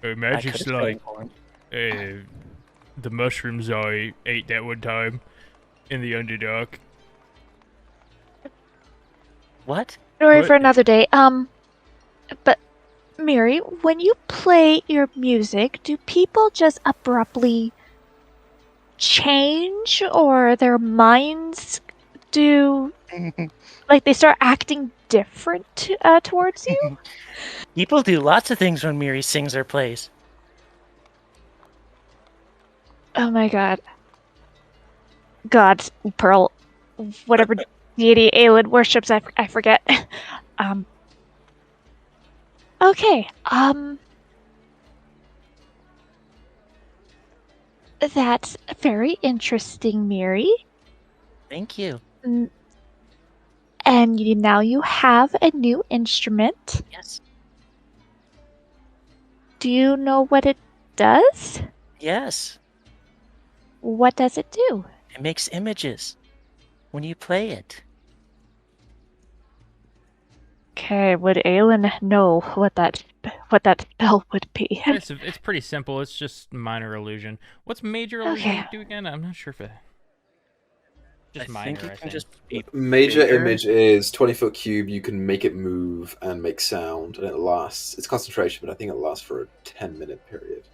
Imagine could've like tried corn. the mushrooms I ate that one time in the Underdark. What? Story What? for another day. But Miri, when you play your music, do people just abruptly change, or their minds do like they start acting different towards you? People do lots of things when Miri sings or plays. Oh my god. God, Pearl, whatever deity Aelin worships, I forget. Okay, that's very interesting, Miri. Thank you. And now you have a new instrument. Yes. Do you know what it does? Yes. What does it do? It makes images when you play it. Okay, would Aelin know what that spell would be? It's pretty simple. It's just minor illusion. What's major illusion Okay. do again? I'm not sure if it. Just I minor, think it I can think. just be Major bigger. image is 20-foot cube. You can make it move and make sound, and it lasts. It's concentration, but I think it lasts for a 10-minute period.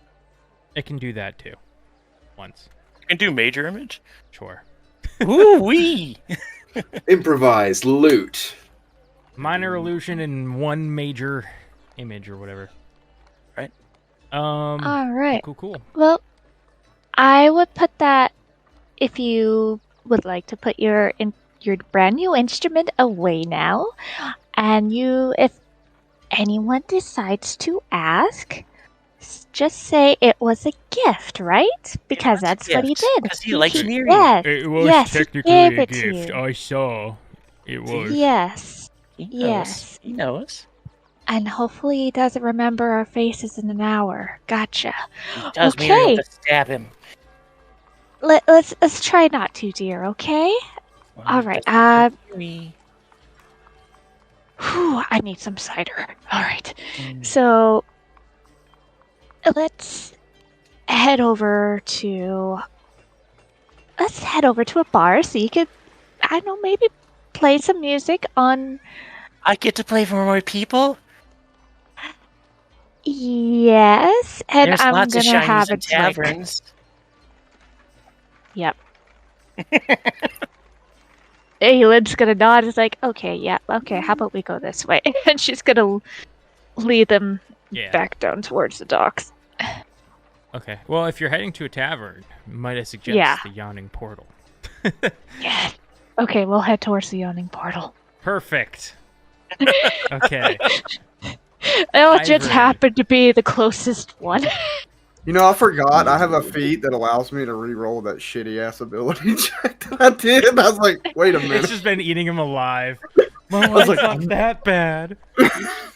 It can do that too. Once. You can do major image. Sure. Ooh wee! Improvise, loot. Minor illusion and one major image or whatever. Right. All right. Cool. Well, I would put that if you would like to put your brand new instrument away now, and if anyone decides to ask, just say it was a gift, right? Because that's what he did. Because he likes Miri. Yes. It was yes, he technically gave a it to gift. you. I saw. It was. Yes. He knows. Yes. He knows. And hopefully he doesn't remember our faces in an hour. Gotcha. He does. Okay. Miri will just stab him. Let's try not to, dear. Okay. Well, All he right. doesn't like Miri. Whew, I need some cider. All right. Mm. So let's head over to a bar so you could, I don't know, maybe play some music on. I get to play for more people. Yes, and There's I'm lots of gonna shinies have a in drink. taverns. Yep. Aylin's gonna nod. Is like, okay, yeah, okay. How about we go this way? And she's gonna lead them back down towards the docks. Okay. Well, if you're heading to a tavern, might I suggest the Yawning Portal? Yeah. Okay, we'll head towards the Yawning Portal. Perfect. Okay. It'll just Ivory. happen to be the closest one. You know, I forgot. I have a feat that allows me to re-roll that shitty ass ability check that I did. And I was like, wait a It's minute. just been eating him alive. My life's not that bad.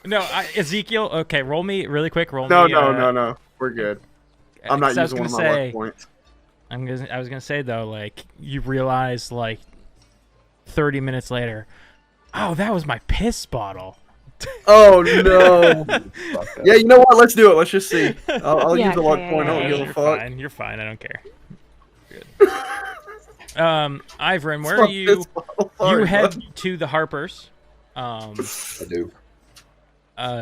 No, Ezekiel. Okay, roll me really quick. Roll No, me. no. We're good. I'm not 'cause I was using one of gonna my say- luck points. I was gonna say though, like you realize like 30 minutes later, oh, that was my piss bottle. Oh no. Yeah, you know what? Let's do it. Let's just see. I'll use a luck point. I don't give a You're fuck. fine. You're fine. I don't care. Good. Ivrin, where are you? You head to the Harpers. I do.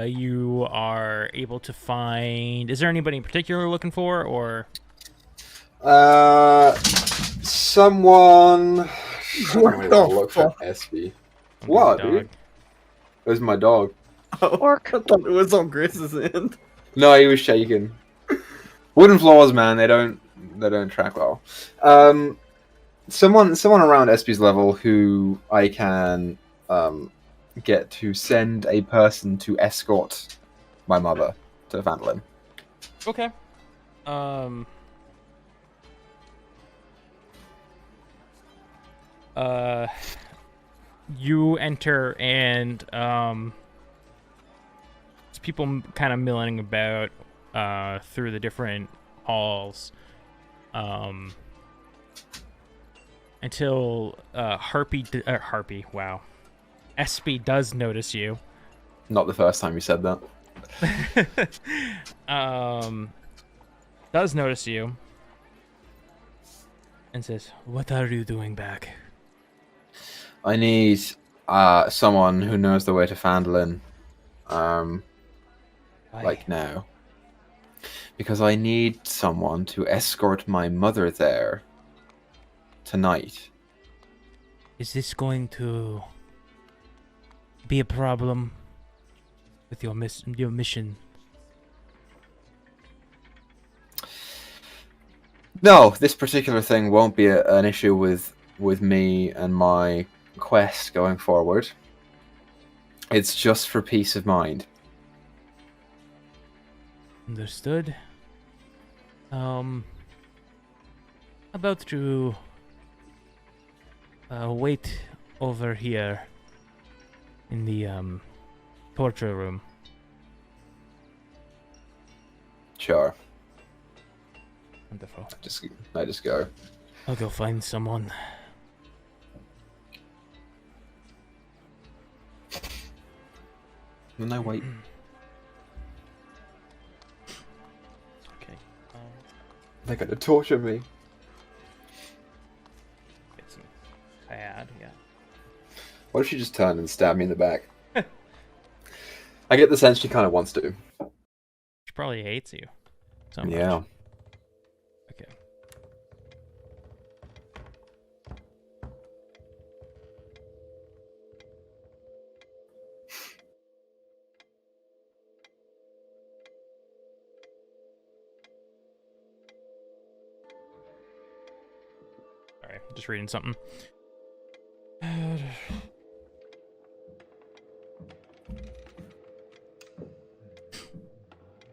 You are able to find. Is there anybody in particular you're looking for, or? Someone. What the Look for fuck? SB. What, dude? It was my dog. Orc. I thought it was on Griz's end. No, he was shaking. Wooden floors, man. They don't track well. Someone around SB's level who I can get to send a person to escort my mother to Phandalin. Okay. You enter and there's people kind of milling about through the different halls until Harpy, wow. SB does notice you. Not the first time you said that. does notice you and says, "What are you doing back?" I need someone who knows the way to Phandalin, Why? like now. Because I need someone to escort my mother there tonight. Is this going to be a problem with your mission? No, this particular thing won't be an issue with me and my quest going forward. It's just for peace of mind. Understood. About to wait over here in the torture room. Sure. Wonderful. I just go. I'll go find someone. And I wait. Okay. They're gonna torture me. Get some bad, yeah. What if she just turned and stabbed me in the back? I get the sense she kind of wants to. She probably hates you. So much. Yeah. Okay. Sorry, just reading something.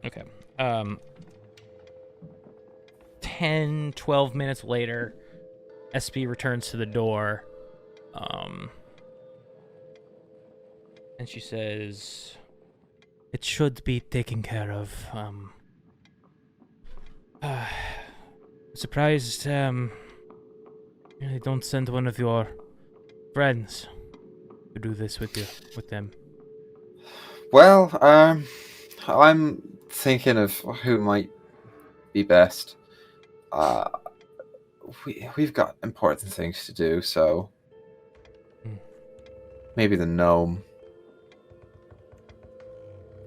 Okay. 10, 12 minutes later, SP returns to the door. And she says, "It should be taken care of. Surprised, you don't send one of your friends to do this with them." Well, I'm thinking of who might be best. We've got important things to do, so maybe the gnome.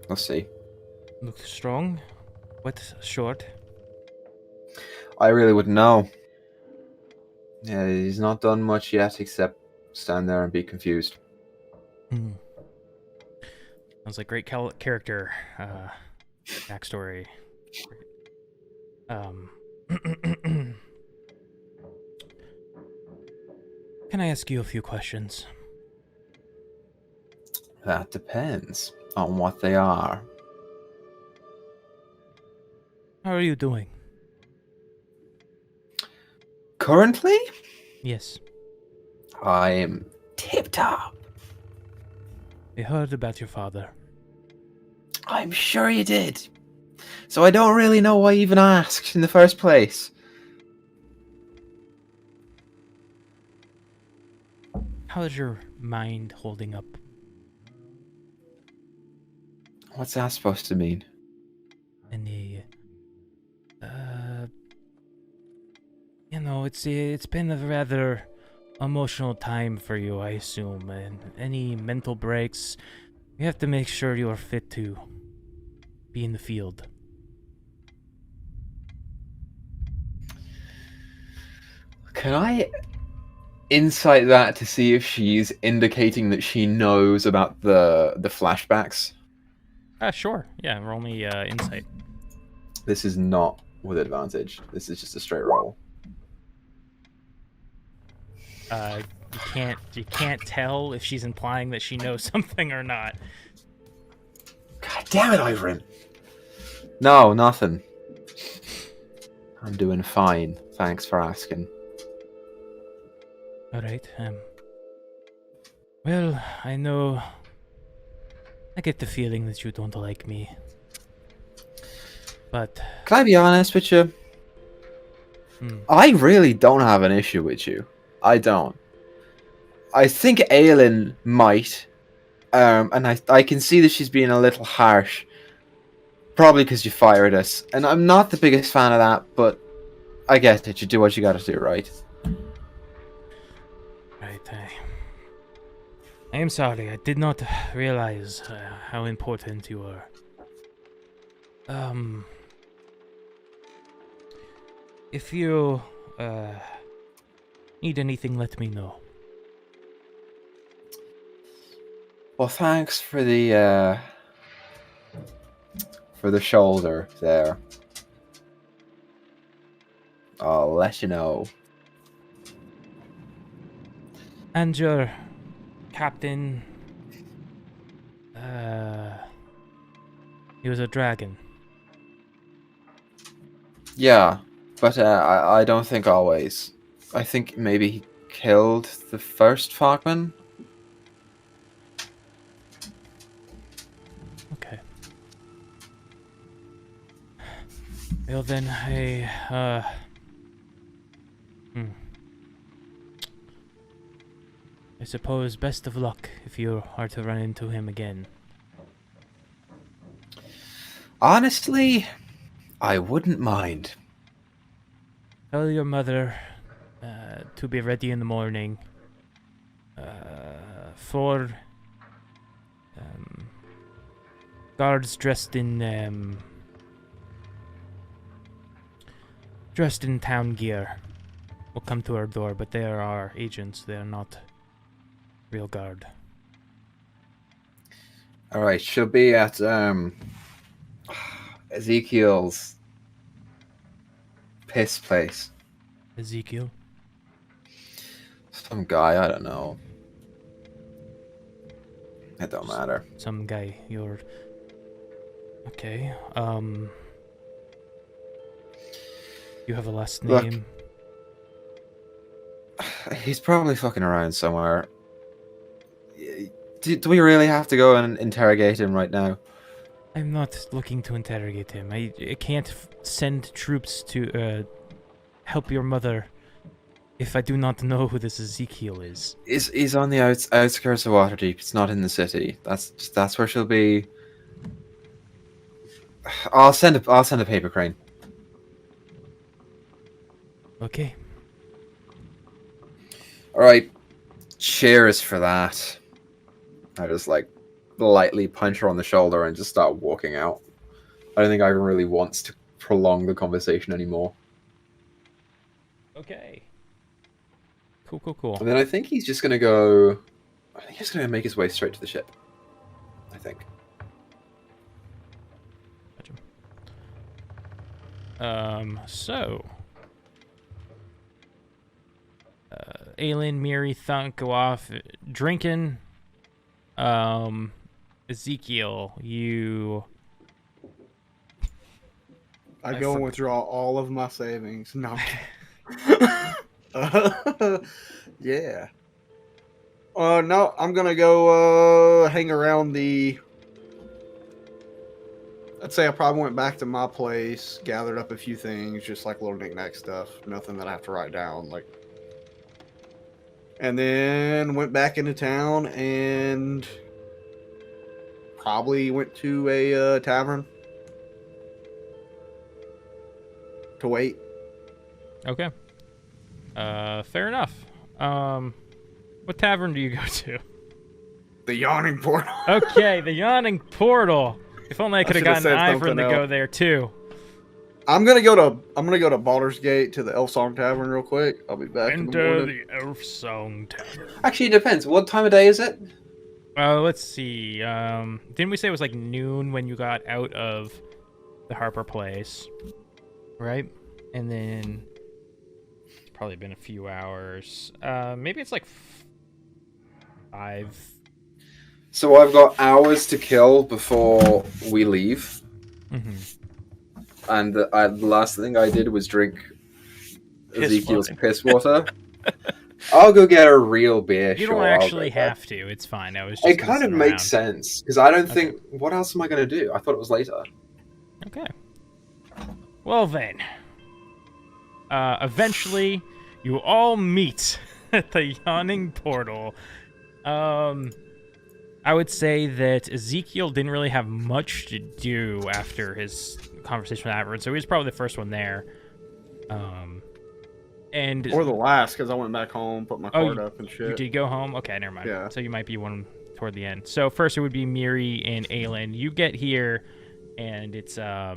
We'll see. Looks strong. What short? I really wouldn't know. Yeah, he's not done much yet except stand there and be confused. Sounds like great character backstory. Can I ask you a few questions? That depends on what they are. How are you doing? Currently, Yes. I am tip-top. I heard about your father. I'm sure you did. So I don't really know why you even asked in the first place. How is your mind holding up? What's that supposed to mean? Any, it's been a rather emotional time for you, I assume, and any mental breaks, you have to make sure you are fit to be in the field. Can I insight that to see if she's indicating that she knows about the flashbacks? Sure. Yeah, roll me insight. This is not with advantage. This is just a straight roll. You can't tell if she's implying that she knows something or not. God damn it, Ivan. No, nothing. I'm doing fine. Thanks for asking. All right. Well, I know. I get the feeling that you don't like me. But Can I be honest with you? I really don't have an issue with you. I don't. I think Aelin might. And I can see that she's being a little harsh. Probably because you fired us, and I'm not the biggest fan of that, but I get it. You do what you gotta do, right? Right, I am sorry. I did not realize how important you were. If you need anything, let me know. Well, thanks for the shoulder there. I'll let you know. And your captain, he was a dragon. Yeah, but I don't think always. I think maybe he killed the first Fogman. Okay. Well then, I suppose best of luck if you are to run into him again. Honestly, I wouldn't mind. Tell your mother to be ready in the morning for guards dressed in town gear will come to our door, but they are our agents. They are not real guard. All right, she'll be at Ezekiel's piss place. Ezekiel? Some guy, I don't know. It don't matter. Some guy, you're... Okay, you have a last Look. name? He's probably fucking around somewhere. Do we really have to go and interrogate him right now? I'm not looking to interrogate him. I can't send troops to help your mother if I do not know who this Ezekiel is. He's on the outskirts of Waterdeep. It's not in the city. That's where she'll be. I'll send a paper crane. Okay. All right. Cheers for that. I just like lightly punch her on the shoulder and just start walking out. I don't think Ivan really wants to prolong the conversation anymore. Okay. Cool. And then I think he's just gonna go. I think he's gonna make his way straight to the ship. I think. So... Aelin, Miri, Thunk go off drinking. Ezekiel, you... I go and withdraw all of my savings. No. Yeah. No, I'm gonna go hang around the... I'd say I probably went back to my place, gathered up a few things, just like little knick-knack stuff. Nothing that I have to write down, like... And then went back into town and probably went to a tavern to wait. Okay. Fair enough. What tavern do you go to? The Yawning Portal. Okay, the Yawning Portal. If only I could have should've gotten said Ivern something to else. go there too. I'm gonna go to Baldur's Gate to the Elf Song Tavern real quick. I'll be back in the Enter morning. the Elf Song Tavern. Actually, it depends. What time of day is it? Let's see. Didn't we say it was like noon when you got out of the Harper place? Right? And then it's probably been a few hours. Maybe it's like 5. So I've got hours to kill before we leave. Mm-hmm. And the last thing I did was drink Ezekiel's piss water. I'll go get a real beer. You sure, don't I'll actually go there. have to. It's fine. I was just It kind of messing makes around. sense because I don't think. What else am I going to do? I thought it was later. Okay. Well then. Eventually, you all meet at the Yawning Portal. I would say that Ezekiel didn't really have much to do after his conversation with Avern, so he was probably the first one there. And Or the last, because I went back home, put my card up and shit. you did go home? Okay, never mind. Yeah. So you might be one toward the end. So first it would be Miri and Aelin. You get here, and it's a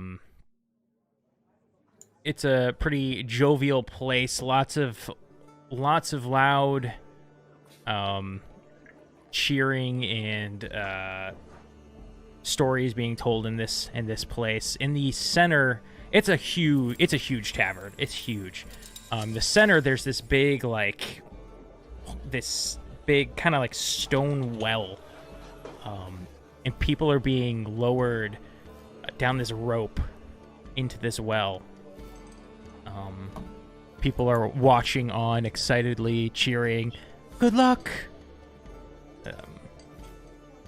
pretty jovial place. Lots of loud cheering and stories being told in this place. In the center, it's a huge tavern. It's huge. The center, there's this big kind of like stone well, and people are being lowered down this rope into this well. People are watching on excitedly, cheering, "Good luck!"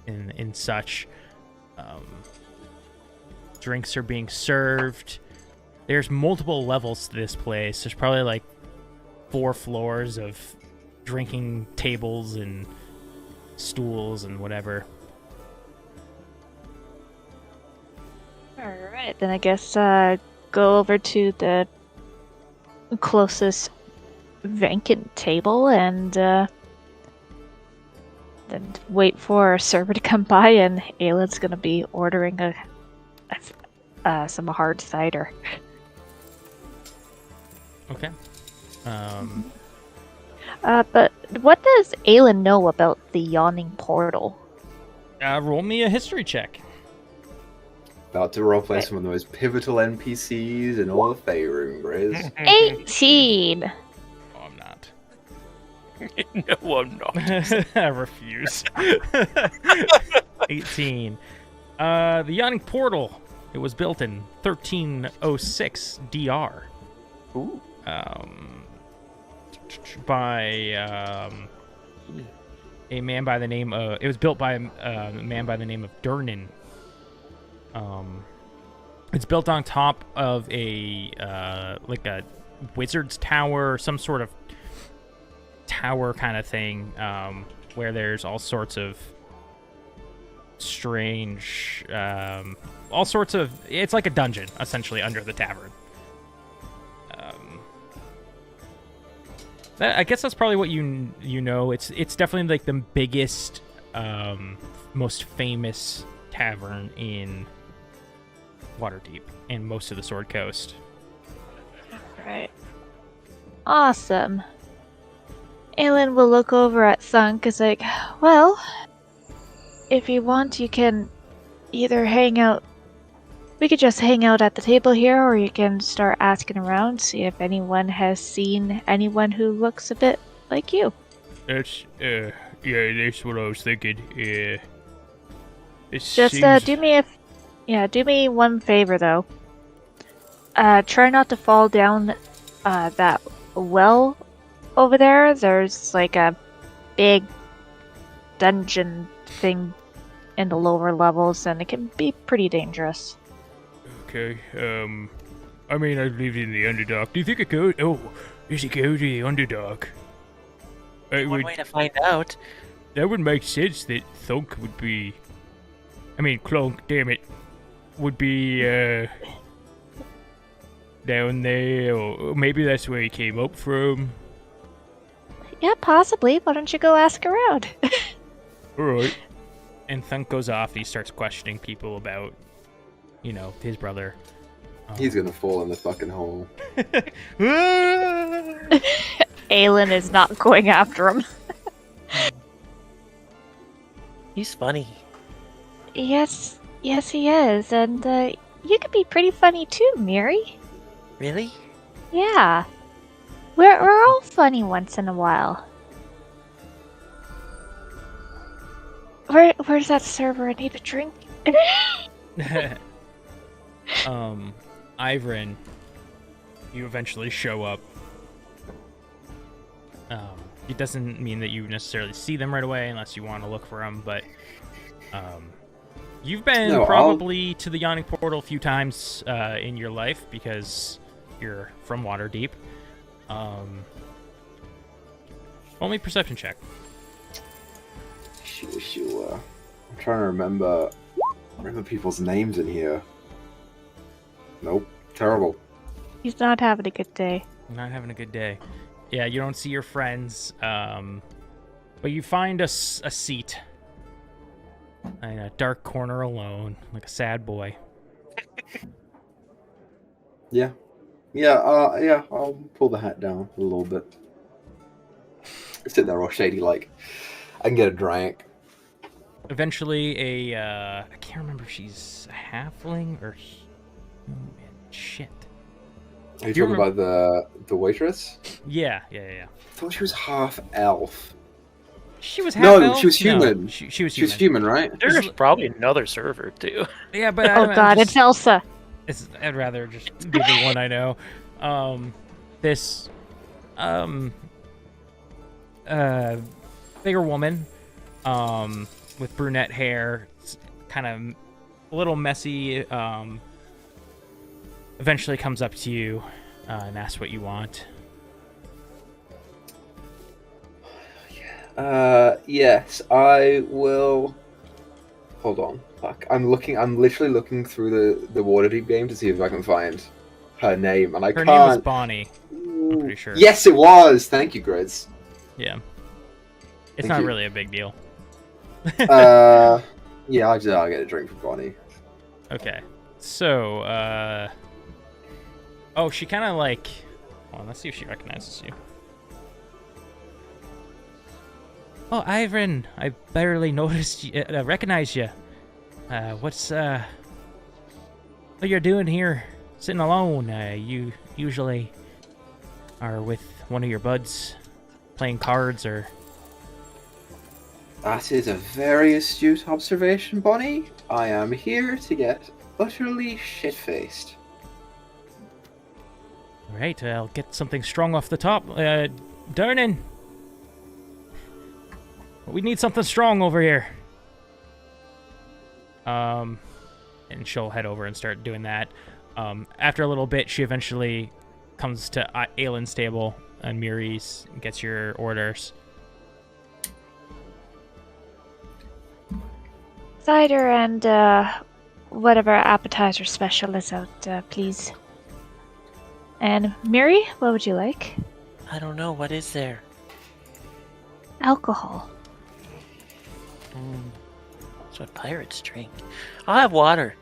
and such. Drinks are being served. There's multiple levels to this place. There's probably like 4 floors of drinking tables and stools and whatever. Alright, then I guess go over to the closest vacant table and then wait for a server to come by, and Aelin's gonna be ordering some hard cider. Okay. But what does Aelin know about the Yawning Portal? Roll me a history check. About to roleplay some of the most pivotal NPCs in all of Faerun, Grizz. 18! Oh, I'm not. No, I'm not. I refuse. 18. The Yawning Portal. It was built in 1306 DR. Ooh. By a man by the name of... It was built by a man by the name of Durnan. It's built on top of a wizard's tower, or some sort of tower kind of thing, where there's all sorts of strange, it's like a dungeon, essentially, under the tavern. I guess that's probably what you know. It's definitely like the biggest, most famous tavern in Waterdeep and most of the Sword Coast. Right. Awesome. Aelin will look over at Thunk. Is like, well, if you want, you can either hang out. We could just hang out at the table here, or you can start asking around, see if anyone has seen anyone who looks a bit like you. That's yeah, that's what I was thinking. Yeah. Just do me one favor though. Try not to fall down that well over there. There's like a big dungeon thing in the lower levels, and it can be pretty dangerous. Okay. I mean, I lived in the Underdark. Do you think I could? Oh, does it go to the Underdark? One way to find out. That would make sense that Thunk would be... Clunk, damn it. Would be, down there, or maybe that's where he came up from. Yeah, possibly. Why don't you go ask around? Alright. And Thunk goes off and he starts questioning people about, his brother. He's gonna fall in the fucking hole. Aelin is not going after him. He's funny. Yes, he is, and you could be pretty funny too, Miri. Really? Yeah, we're all funny once in a while. Where's that server? I need a drink. Ivrin, you eventually show up. It doesn't mean that you necessarily see them right away unless you want to look for them, but you've been probably to the Yawning Portal a few times in your life because you're from Waterdeep. Only perception check. Sure. I'm trying to remember people's names in here. Nope. Terrible. He's not having a good day. Not having a good day. Yeah, you don't see your friends, but you find a seat in a dark corner alone, like a sad boy. Yeah, I'll pull the hat down a little bit. Sit there all shady like. I can get a drink. Eventually, I can't remember if she's a halfling or human. Shit. Are you talking about the waitress? Yeah. I thought she was half elf. She was half No, elf? she was human. No, she was She was human. human, right? There's probably another server too. Yeah, but Oh god, it's Elsa. I'd rather just give the one I know. This bigger woman, with brunette hair, kind of a little messy. Eventually comes up to you and asks what you want. Yes, I will. Hold on. Fuck. I'm literally looking through the Waterdeep game to see if I can find her name, and I Her can't. name was Bonnie. I'm pretty sure. Yes, it was. Thank you, Grizz. Yeah. It's Thank not you. really a big deal. Yeah, I'll get a drink for Bonnie. Okay. So, oh, she kind of like... Hold on, let's see if she recognizes you. Oh, Ivan, I barely noticed you, recognized you. What you're doing here, sitting alone? You usually are with one of your buds, playing cards, or... That is a very astute observation, Bonnie. I am here to get utterly shit-faced. All right, I'll get something strong off the top. Darnin, we need something strong over here. And she'll head over and start doing that. After a little bit, she eventually comes to Aylin's table and Miri's, gets your orders. Cider and whatever appetizer special is out, please. And Miri, what would you like? I don't know, what is there? Alcohol. That's what pirates drink. I'll have water.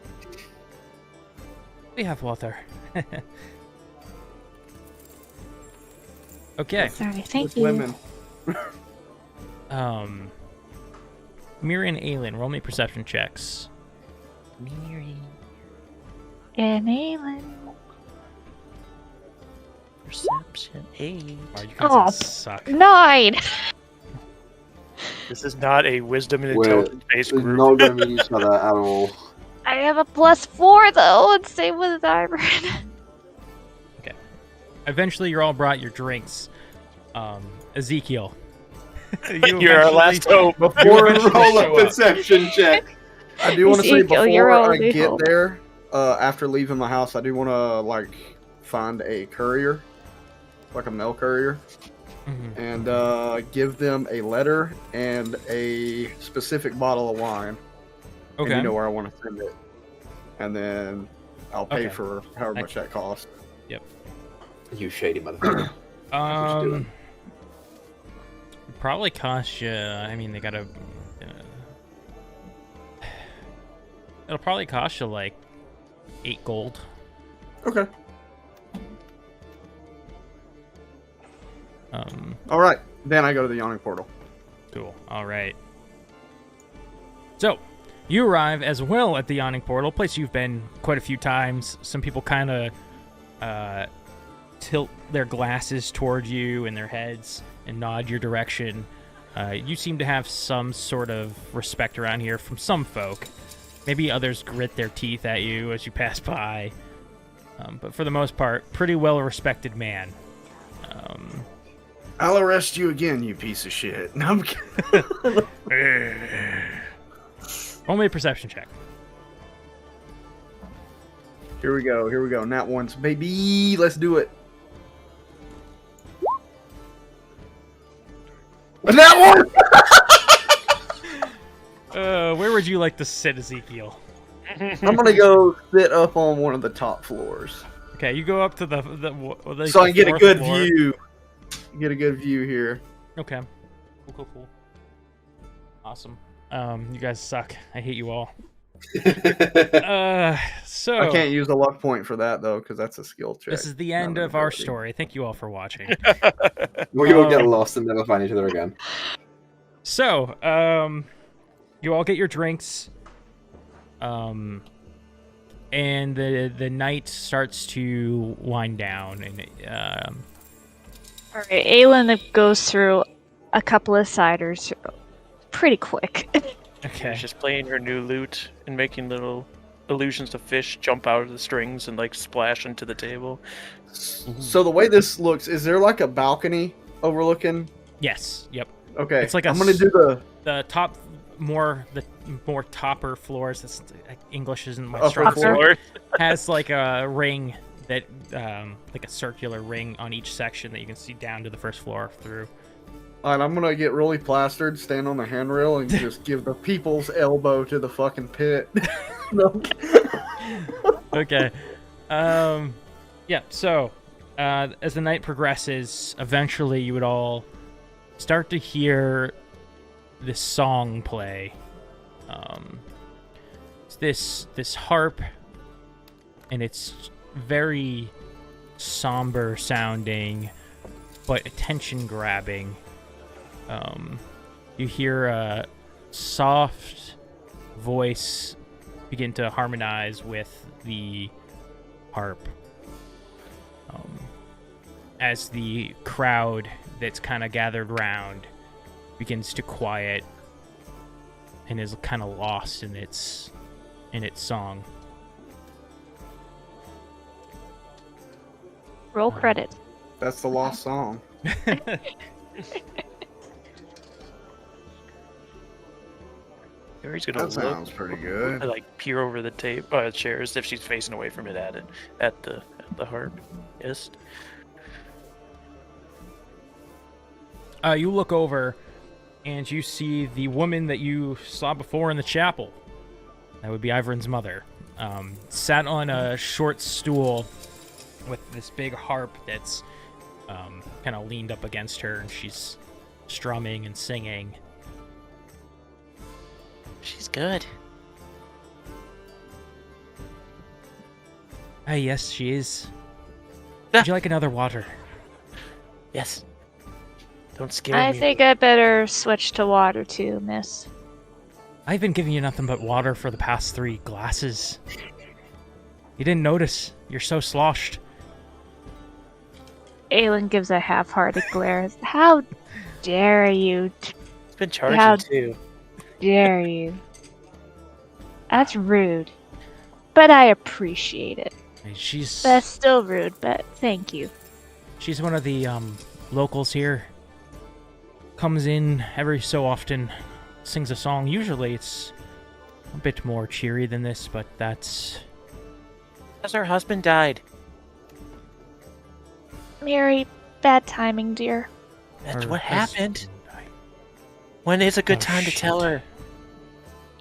We have water. Okay. Sorry, thank With you. women. Miri and Aylin, roll me perception checks. Miri. And Aylin. Perception 8. Wow, you guys Oh, suck. 9! This is not a wisdom and We're intelligence-based We're group. not going to meet each other at all. I have a +4 though, and same with Iron. Eventually, you're all brought your drinks. Ezekiel. You're our last hope. Before I eventually roll show a up. perception check. I do want to say Ezekiel, you're before I only get hope. there, after leaving my house, I do want to find a courier, like a mail courier, Mhm. and give them a letter and a specific bottle of wine. Okay. And you know where I want to send it, and then I'll pay Okay. for however much that costs. You shady motherfucker. what you doing. Probably cost you. I mean, they gotta. It'll probably cost you like 8 gold. Okay. All All right. Then I go to the Yawning Portal. Cool. All right. So, you arrive as well at the Yawning Portal, place you've been quite a few times. Some people kind of tilt their glasses toward you in their heads and nod your direction. You seem to have some sort of respect around here from some folk. Maybe others grit their teeth at you as you pass by. But for the most part, pretty well-respected man. I'll arrest you again, you piece of shit. No, I'm kidding. Only a perception check. Here we go. Here we go. Nat once, baby. Let's do it. Nat one. Where would like to sit, Ezekiel? I'm gonna go sit up on one of the top floors. Okay, you go up to the So I can get a fourth good floor. view. Get a good view here. Okay. Cool. Awesome. You guys suck. I hate you all. So I can't use a luck point for that though, because that's a skill check. this is the end not an of our ability. story. Thank you all for watching. We all get lost and never find each other again. So, you all get your drinks. And the night starts to wind down, and All right, Aelin goes through a couple of ciders pretty quick. okay. She's just playing her new lute and making little illusions of fish jump out of the strings and like splash into the table. So the way this looks, is there like a balcony overlooking? Yes. Yep. Okay, It's like I'm gonna do the top more topper floors. That's, English isn't my Upper strong floor. suit. Has like a ring that like a circular ring on each section that you can see down to the first floor through. Alright, I'm gonna get really plastered, stand on the handrail, and just give the people's elbow to the fucking pit. No. Okay. Yeah, so as the night progresses, eventually you would all start to hear this song play. It's this harp, and it's very somber sounding, but attention grabbing. You hear a soft voice begin to harmonize with the harp. As the crowd that's kind of gathered round begins to quiet and is kind of lost in its song. Roll credit. That's the lost song. Mary's gonna That sounds pretty good. like peer over the chairs if she's facing away from it at the harp. Yes. You look over, and you see the woman that you saw before in the chapel. That would be Ivern's mother. Sat on a short stool with this big harp that's kind of leaned up against her, and she's strumming and singing. She's good. Yes, she is. Would you like another water? Yes. Don't scare I me. think I better switch to water too, miss. I've been giving you nothing but water for the past 3 glasses. You didn't notice. You're so sloshed. Aelin gives a half-hearted glare. How dare you? It's been charging How- too. Dare you? That's rude. But I appreciate it. She's That's still rude, but thank you. she's one of the locals here. Comes in every so often, sings a song. Usually it's a bit more cheery than this, but that's... Because her husband died. Mary, bad timing, dear. That's her what happened. husband died. When is a good Oh, time to shit. tell her?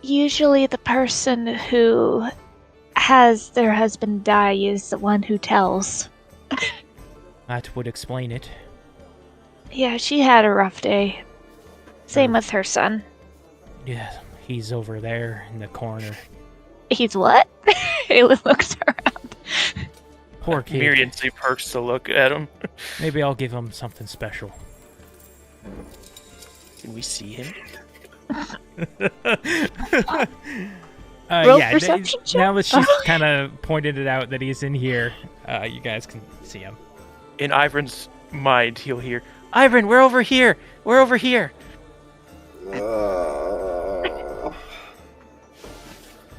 Usually the person who has their husband die is the one who tells. That would explain it. Yeah, she had a rough day. Same with her son. Yeah, he's over there in the corner. He's what? Aelin looks around. Poor kid. Miriam see perks to look at him. Maybe I'll give him something special. Can we see him? Roll Yeah, perception check? now that she's kind of pointed it out that he's in here, you guys can see him. In Ivern's mind, he'll hear, Ivern, we're over here! We're over here!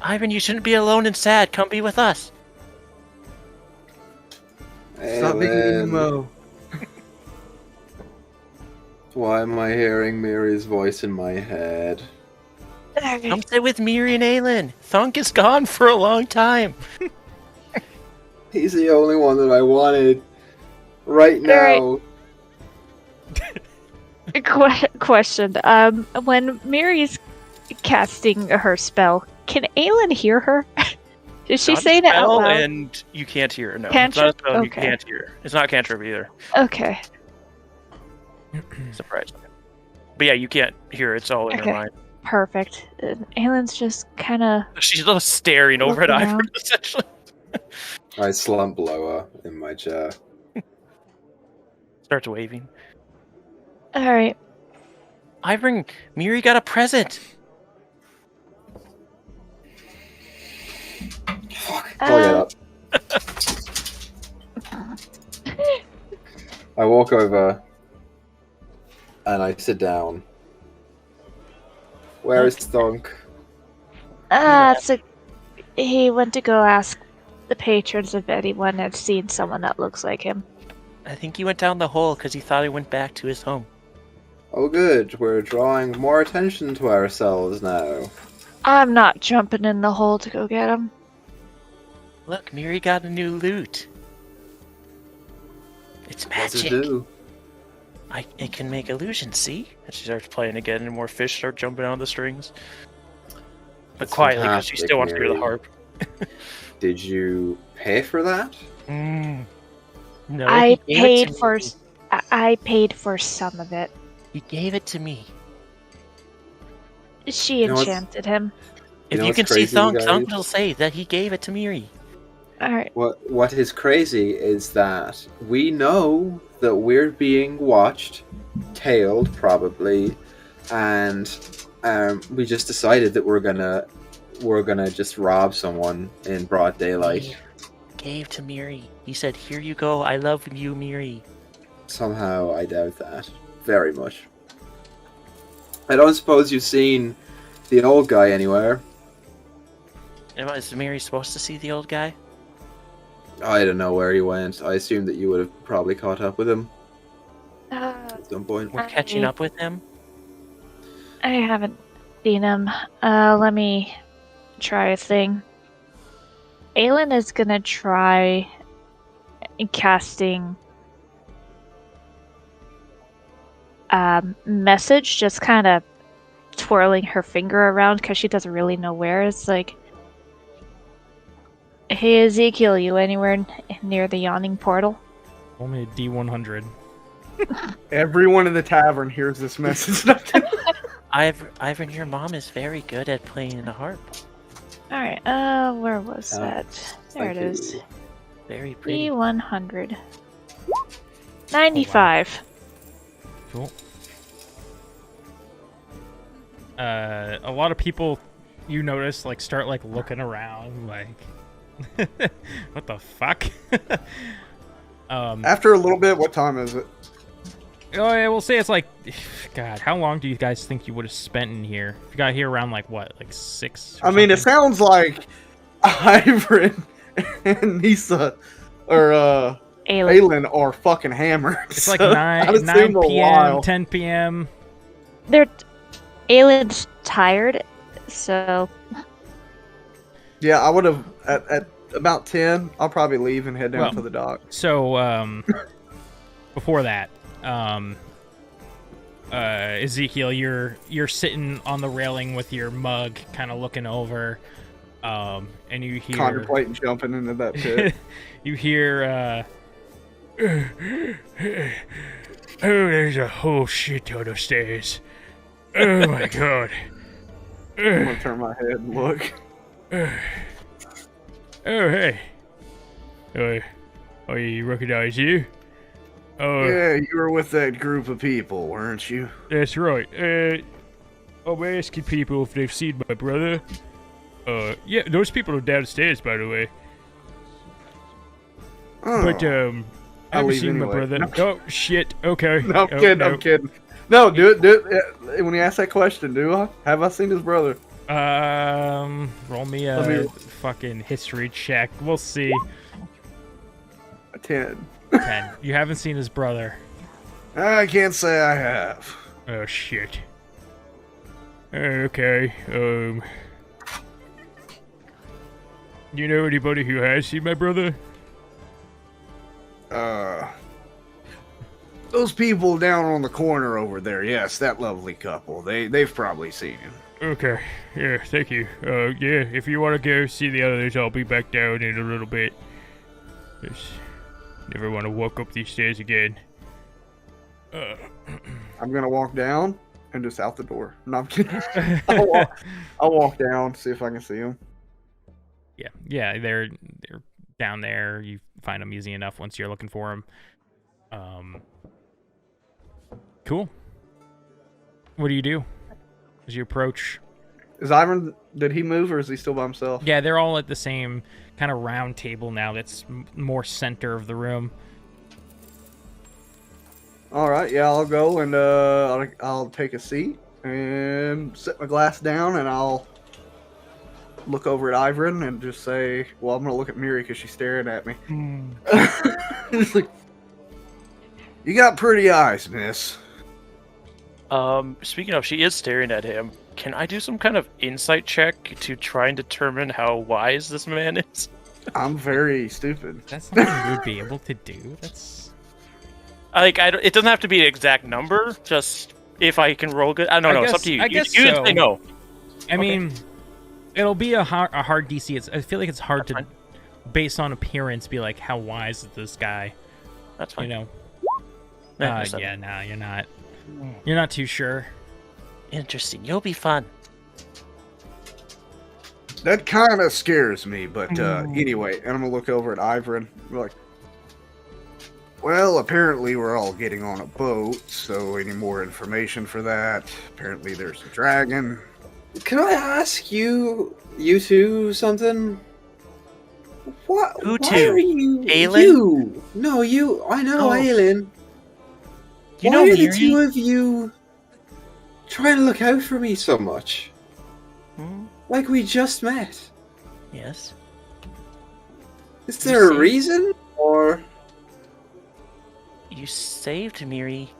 Ivern, you shouldn't be alone and sad. Come be with us. Stop making Aelin, emo. why am I hearing Miri's voice in my head? Come sit with Miri and Aelin. Thunk is gone for a long time. He's the only one that I wanted right now. Alright. Question. When Mary's casting her spell. Can Aelin hear her? Is she Not a saying it out spell, loud? and you can't hear. No, Cantrip? it's not a spell. You Okay. can't hear. It's not cantrip either. Okay. Surprising. But yeah, you can't hear. It's all in her Okay. mind. Perfect. Aelin's just kind of... She's just staring over at Looking Ivor, around. essentially. I slump lower in my chair. Starts waving. Alright. Ivor, Miri got a present. Fuck. I'll get up. I walk over and I sit down. Where is Thunk? So he went to go ask the patrons if anyone had seen someone that looks like him. I think he went down the hole because he thought he went back to his home. Oh good, we're drawing more attention to ourselves now. I'm not jumping in the hole to go get him. Look, Miri got a new loot. It's What's it magic. do? It can make illusions, see? And she starts playing again, and more fish start jumping on the strings. But That's quietly, because she fantastic, still wants to hear the Miri. harp. Did you pay for that? No, I he gave it paid to for me. I paid for some of it. He gave it to me. She You know what's- enchanted him. If know you what's can see crazy, Thunk, guys? Thunk will say that he gave it to Miri. Alright. What is crazy is that we know that we're being watched, tailed probably, and we just decided that we're gonna just rob someone in broad daylight. Gave to Miri. He said, "Here you go. I love you, Miri." Somehow I doubt that very much. I don't suppose you've seen the old guy anywhere. And was Miri supposed to see the old guy? I don't know where he went. I assume that you would have probably caught up with him Uh, at some point. We're catching up with him. I haven't seen him. Let me try a thing. Aelin is gonna try casting message, just kind of twirling her finger around because she doesn't really know where. It's like, hey Ezekiel, you anywhere near the Yawning Portal? Only a D100. Everyone in the tavern hears this message. Ivor, your mom is very good at playing the harp. Alright, where was that? There it Thank is. you. Very pretty. D100. 95. Cool. A lot of people, you notice, like, start, like, looking around, like, what the fuck? After a little bit, what time is it? Oh, yeah, we'll say it's like, God, how long do you guys think you would have spent in here? You got here around, like, what, like 6? or I mean, it something? sounds like Ivor and Nyssa or Aelin. Aelin are fucking hammered. It's like so 9 I'd assume a p.m., while. 10 p.m. Aelin's tired, so Yeah, I would have at about 10. I'll probably leave and head down Well, to the dock. So, before that, Ezekiel, you're sitting on the railing with your mug, kind of looking over, and you hear Contemplating jumping into that pit. you hear oh, there's a whole shit ton of stairs. Oh my god. I'm gonna turn my head and look. Oh hey. Oh, you recognize you? Oh, Yeah, you were with that group of people, weren't you? that's right. I'm asking people if they've seen my brother. Yeah, those people are downstairs, by the way. Oh, But, I haven't leave seen my anyway. brother. No. Oh, shit. Okay. no, I'm Oh, kidding. no. I'm kidding. No, do it. When you ask that question, do I? Have I seen his brother? Roll me Let a me- fucking history check. We'll see. A 10. 10. You haven't seen his brother. I can't say I have. Oh, shit. Okay, you know anybody who has seen my brother? Those people down on the corner over there. Yes, that lovely couple. They've probably seen him. Okay. Yeah, thank you. Yeah, if you want to go see the others, I'll be back down in a little bit. Just never want to walk up these stairs again. I'm gonna walk down and just out the door. No, I'm kidding. I'll walk down, see if I can see him. Yeah, they're down there. You find them easy enough once you're looking for them. Cool. What do you do as you approach? Is Ivan? Did he move, or is he still by himself? Yeah, they're all at the same kind of round table now. That's more center of the room. All right. Yeah, I'll go and I'll take a seat and set my glass down, and I'll look over at Ivern and just say, "Well, I'm gonna look at Miri because she's staring at me." It's like, you got pretty eyes, miss. Speaking of, she is staring at him. Can I do some kind of insight check to try and determine how wise this man is? I'm very stupid. That's something you would be able to do. That's it doesn't have to be an exact number. Just if I can roll good. I don't know. It's up to you. I guess you so. say no. I mean, it'll be a hard DC. I feel like it's hard to, based on appearance, be like, how wise is this guy? That's fine. You know. Yeah, no, you're not. You're not too sure. Interesting. You'll be fun. That kind of scares me, but anyway, and I'm gonna look over at Ivern. We're like, well, apparently we're all getting on a boat, so any more information for that? Apparently there's a dragon. Can I ask you two something? What? Who why two? are you? Aelin? You? No, you. I know, Oh. Aelin. You Why know are the Miri? two of you trying to look out for me so much? Hmm? Like we just met. Yes. Is there a see? reason, or? You saved Miri.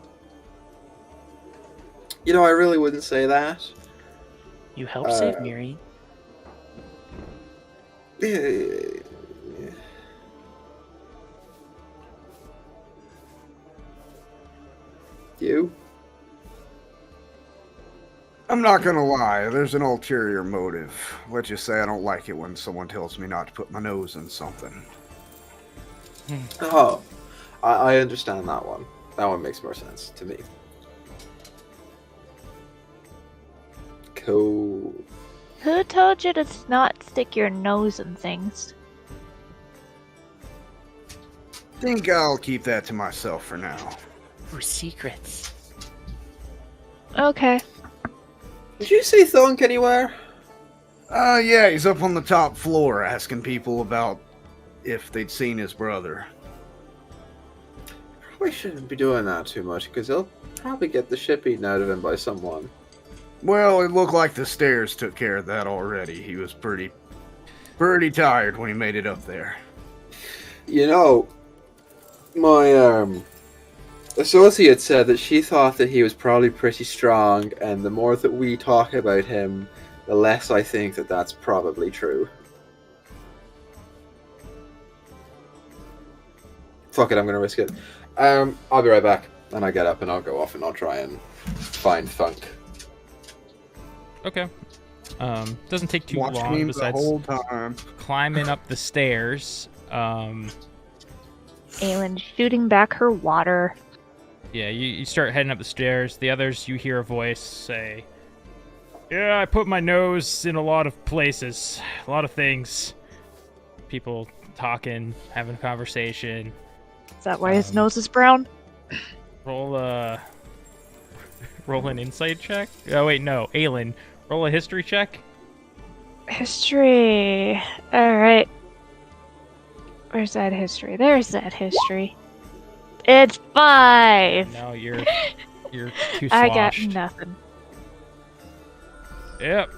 You know, I really wouldn't say that. You helped save Miri. You? I'm not gonna lie, there's an ulterior motive. Let's just say I don't like it when someone tells me not to put my nose in something. Oh, I understand that one. That one makes more sense to me. Cool. Who told you to not stick your nose in things? Think I'll keep that to myself for now. For secrets. Okay. Did you see Thunk anywhere? Yeah, he's up on the top floor asking people about if they'd seen his brother. Probably shouldn't be doing that too much, because he'll probably get the shit beaten out of him by someone. Well, it looked like the stairs took care of that already. He was pretty tired when he made it up there. You know, my associate said that she thought that he was probably pretty strong, and the more that we talk about him, the less I think that that's probably true. Fuck it, I'm gonna risk it. I'll be right back. And I get up and I'll go off and I'll try and find Thunk. Okay. Doesn't take too Watch long me the besides whole time. climbing up the stairs. Aelin shooting back her water. Yeah, you start heading up the stairs. The others, you hear a voice say, "Yeah, I put my nose in a lot of places, a lot of things." People talking, having a conversation. Is that why his nose is brown? Roll an insight check. Oh wait, no, Aelin. Roll a history check. History. Alright. Where's that history? There's that history. It's 5! No, you're too sloshed. I got nothing. Yep.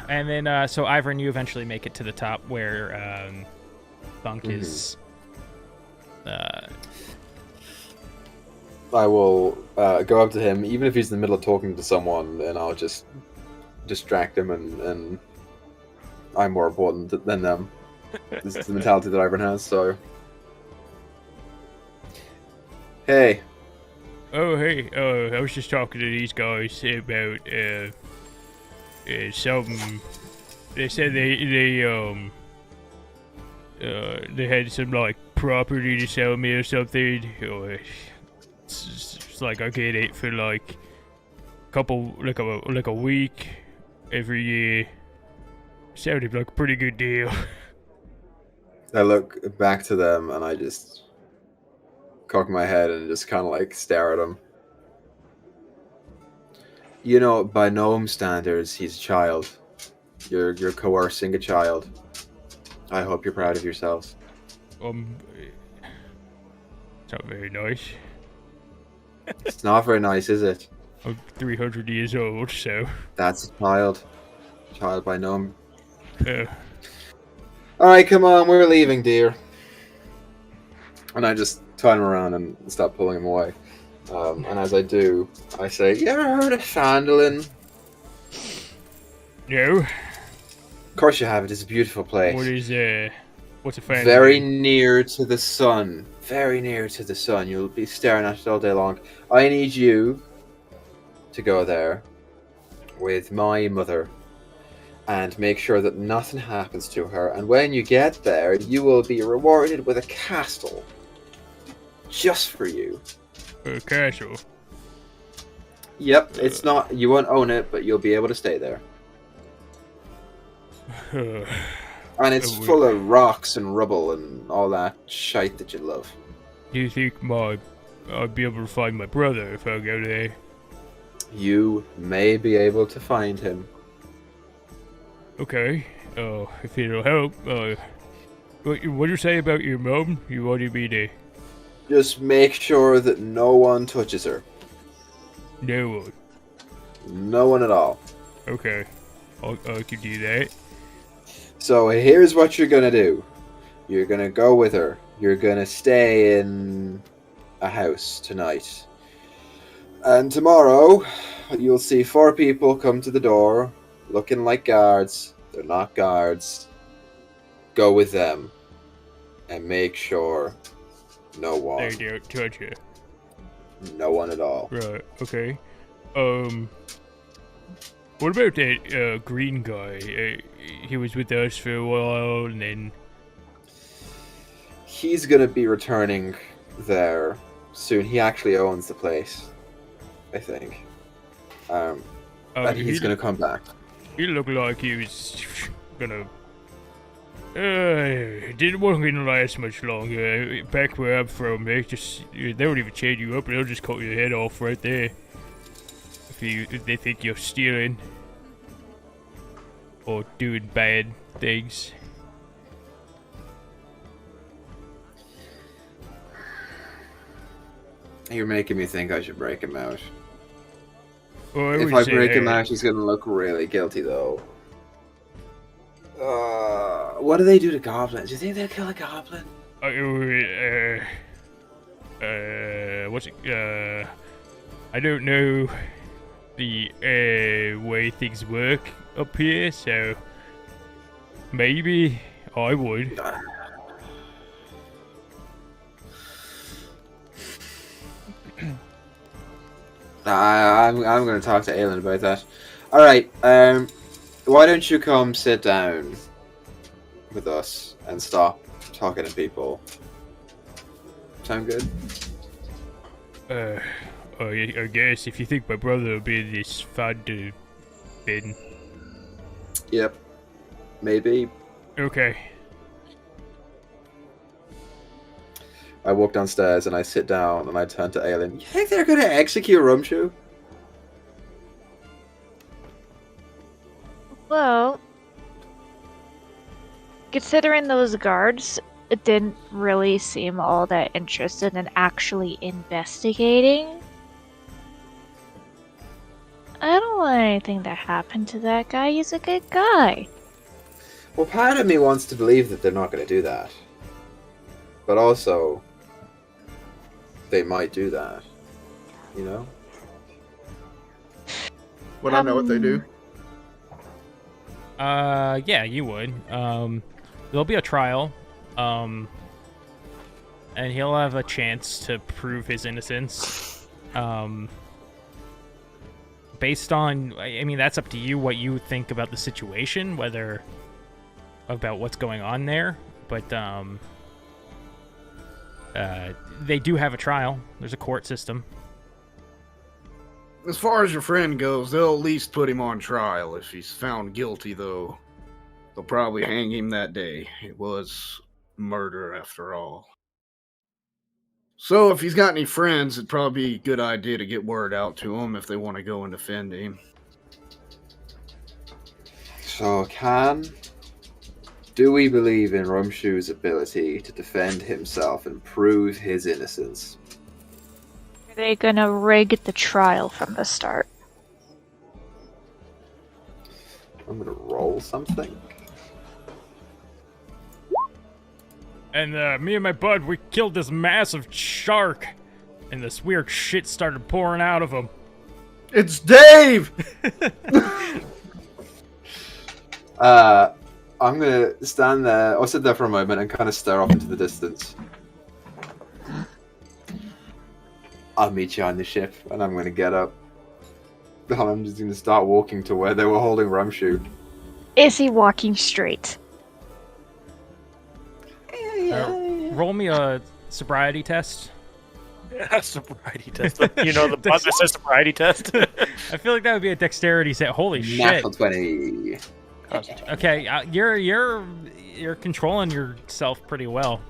And then, so Ivern, you eventually make it to the top where Thunk is. I will go up to him, even if he's in the middle of talking to someone, and I'll just distract him, and I'm more important than them. This is the mentality that Ivern has, so... Hey. Oh, hey. I was just talking to these guys about something. They said they had some like property to sell me or something. Or it's like I get it for like a week every year. Sounded like a pretty good deal. I look back to them and I just cock my head and just kind of like stare at him. You know, by gnome standards, he's a child. You're coercing a child. I hope you're proud of yourselves. It's not very nice. It's not very nice, is it? I'm 300 years old, so. That's a child. Child by gnome. Uh, Alright, come on, we're leaving, dear. And I just turn him around and stop pulling him away. And as I do, I say, "You ever heard of Phandalin?" No. Of course you have. It is a beautiful place. What's a fan? Very near to the sun. Very near to the sun. You'll be staring at it all day long. I need you to go there with my mother and make sure that nothing happens to her. And when you get there, you will be rewarded with a castle. Just for you. A castle? Yep, it's not... You won't own it, but you'll be able to stay there. And it's full of rocks and rubble and all that shite that you love. Do you think I'd be able to find my brother if I go there? You may be able to find him. Okay. If it'll help. What did you say about your mom? You wanted me to... Just make sure that no one touches her. No one. No one at all. Okay. I can do that. So here's what you're gonna do. You're gonna go with her. You're gonna stay in a house tonight. And tomorrow, you'll see 4 people come to the door, looking like guards. They're not guards. Go with them. And make sure no one. They don't touch her. No one at all. Right, okay. What about that green guy? He was with us for a while, and then... He's gonna be returning there soon. He actually owns the place, I think. And he's gonna come back. He looked like he was gonna... didn't want to last much longer. Back where I'm from, they don't even chain you up, they'll just cut your head off right there. If they think you're stealing. Or doing bad things. You're making me think I should break him out. Well, If I break him out, he's gonna look really guilty, though. What do they do to goblins? Do you think they'll kill a goblin? What's it? I don't know the way things work up here, so maybe I would. I'm going to talk to Aelin about that. Alright, why don't you come sit down with us and stop talking to people? Sound good? I guess if you think my brother would be this fun to bin. Yep. Maybe. Okay. I walk downstairs and I sit down and I turn to Aelin. You think they're going to execute Rumshu? Well, considering those guards didn't really seem all that interested in actually investigating, I don't want anything to happen to that guy. He's a good guy. Well, part of me wants to believe that they're not going to do that. But also, they might do that. You know? Would I know what they do? Yeah, you would. There'll be a trial. And he'll have a chance to prove his innocence. based on, I mean, that's up to you what you think about the situation, about what's going on there. But they do have a trial. There's a court system. As far as your friend goes, they'll at least put him on trial. If he's found guilty, though, they'll probably hang him that day. It was murder, after all. So if he's got any friends, it'd probably be a good idea to get word out to them if they want to go and defend him. So, do we believe in Rumshu's ability to defend himself and prove his innocence? Are they gonna rig the trial from the start? I'm gonna roll something. And me and my bud, we killed this massive shark, and this weird shit started pouring out of him. It's Dave! I'm gonna stand there, or sit there for a moment and kind of stare off into the distance. I'll meet you on the ship, and I'm gonna get up. And I'm just gonna start walking to where they were holding Rumshu. Is he walking straight? Roll me a sobriety test. Yeah, sobriety test. You know the button that says sobriety test? I feel like that would be a dexterity set. Holy shit. Natural 20. Okay, you're controlling yourself pretty well.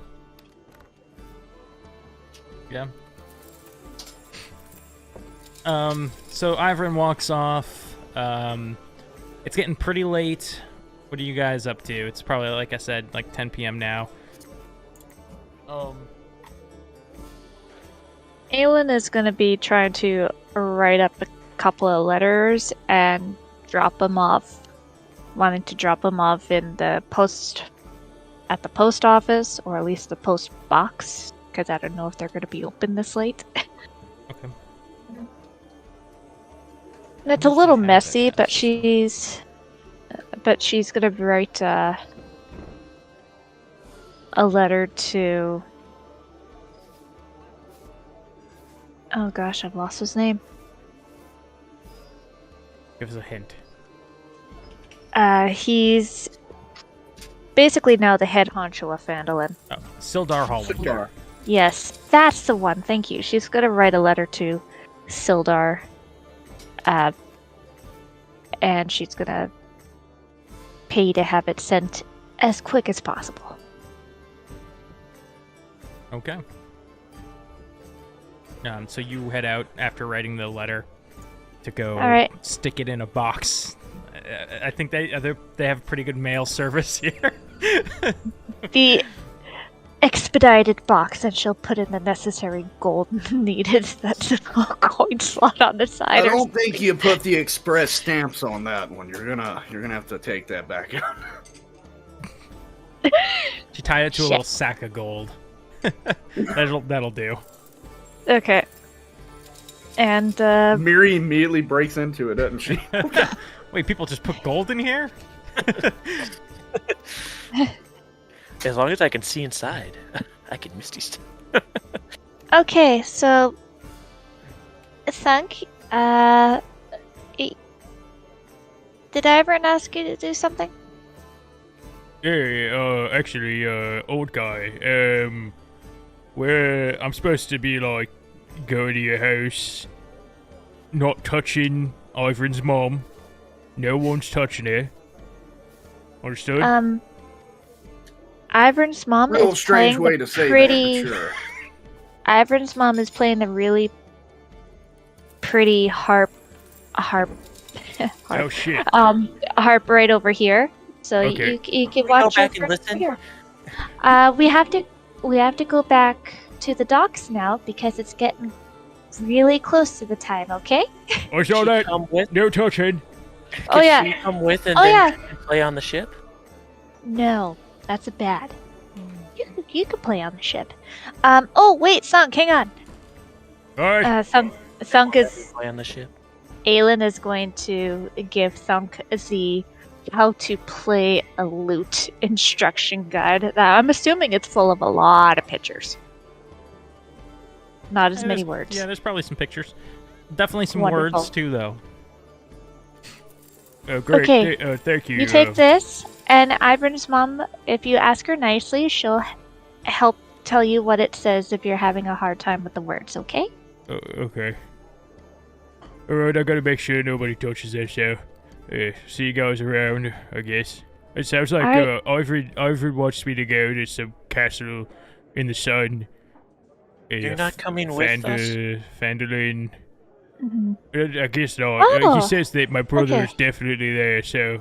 Yeah. So Ivrin walks off. It's getting pretty late. What are you guys up to? It's probably, like I said, like 10 p.m. now. Aelin is going to be trying to write up a couple of letters and drop them off. Wanting to drop them off in the post at the post office, or at least the post box, because I don't know if they're going to be open this late. Okay. And it's a little messy, but she's going to write a letter to. Oh gosh, I've lost his name. Give us a hint. He's basically now the head honcho of Phandalin. Oh, Sildar Holland. Sildar. Yes, that's the one. Thank you. She's going to write a letter to Sildar. And she's going to pay to have it sent as quick as possible. Okay. So you head out after writing the letter to go stick it in a box. I think they have pretty good mail service here. The expedited box, and she'll put in the necessary gold needed. That's a coin slot on the side. I don't think you put the express stamps on that one. You're gonna have to take that back out. She tied it to a little sack of gold. That'll do. Okay. And Miri immediately breaks into it, doesn't she? Wait, people just put gold in here? As long as I can see inside, I can misty stuff. okay, so Thunk, did I ever ask you to do something? Yeah, actually, old guy, where I'm supposed to be like going to your house, not touching Ivrin's mom. No one's touching her. Understood? Ivrin's mom Real is strange playing way to say pretty. that, for sure. Ivrin's mom is playing the really pretty harp. Oh shit. Harp right over here. So Okay. you can watch Go back over and listen. here. We have to go back to the docks now because it's getting really close to the time. Okay? I saw that. Come with? No touching. Oh yeah. She come with and Oh, then yeah. play on the ship? No, that's a bad. You could play on the ship. Oh wait, Thunk, hang on. Alright. Thunk is. Play on the ship. Aelin is going to give Thunk the how to play a lute instruction guide. That I'm assuming it's full of a lot of pictures. Not as many words. Yeah, there's probably some pictures. Definitely some Wonderful. words too, though. Great. Okay. Thank you. You take this, and Ivan's mom, if you ask her nicely, she'll help tell you what it says if you're having a hard time with the words, okay? Okay. Alright, I gotta make sure nobody touches this, so... see you guys around, I guess. It sounds like Ivan wants me to go to some castle in the sun. You're not coming with us? Phandalin. Mm-hmm. I guess not. Oh, He says that my brother okay. is definitely there, so...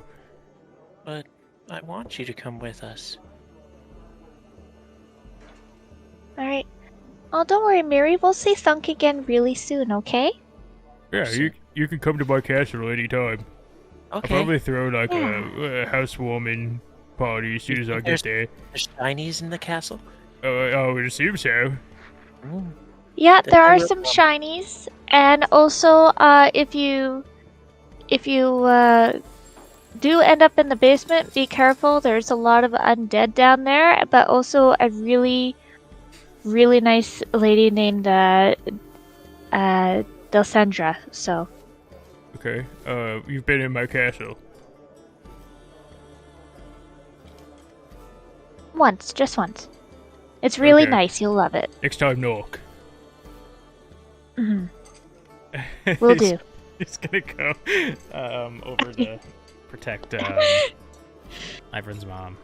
But I want you to come with us. Alright. Oh, don't worry, Miri. We'll see Thunk again really soon, okay? Yeah, you can come to my castle anytime. I'll Okay. probably throw like Yeah. a housewarming party as soon as I get there. There's shinies in the castle? I would assume so. Mm. Yeah, Then there I are will some come. shinies, and also, if you do end up in the basement, be careful. There's a lot of undead down there, but also a really, really nice lady named Delsandra. So Okay. You've been in my castle. just once. It's really Okay. nice. You'll love it. Next time, knock. Hmm. Will do. He's gonna go over to protect Ivan's mom.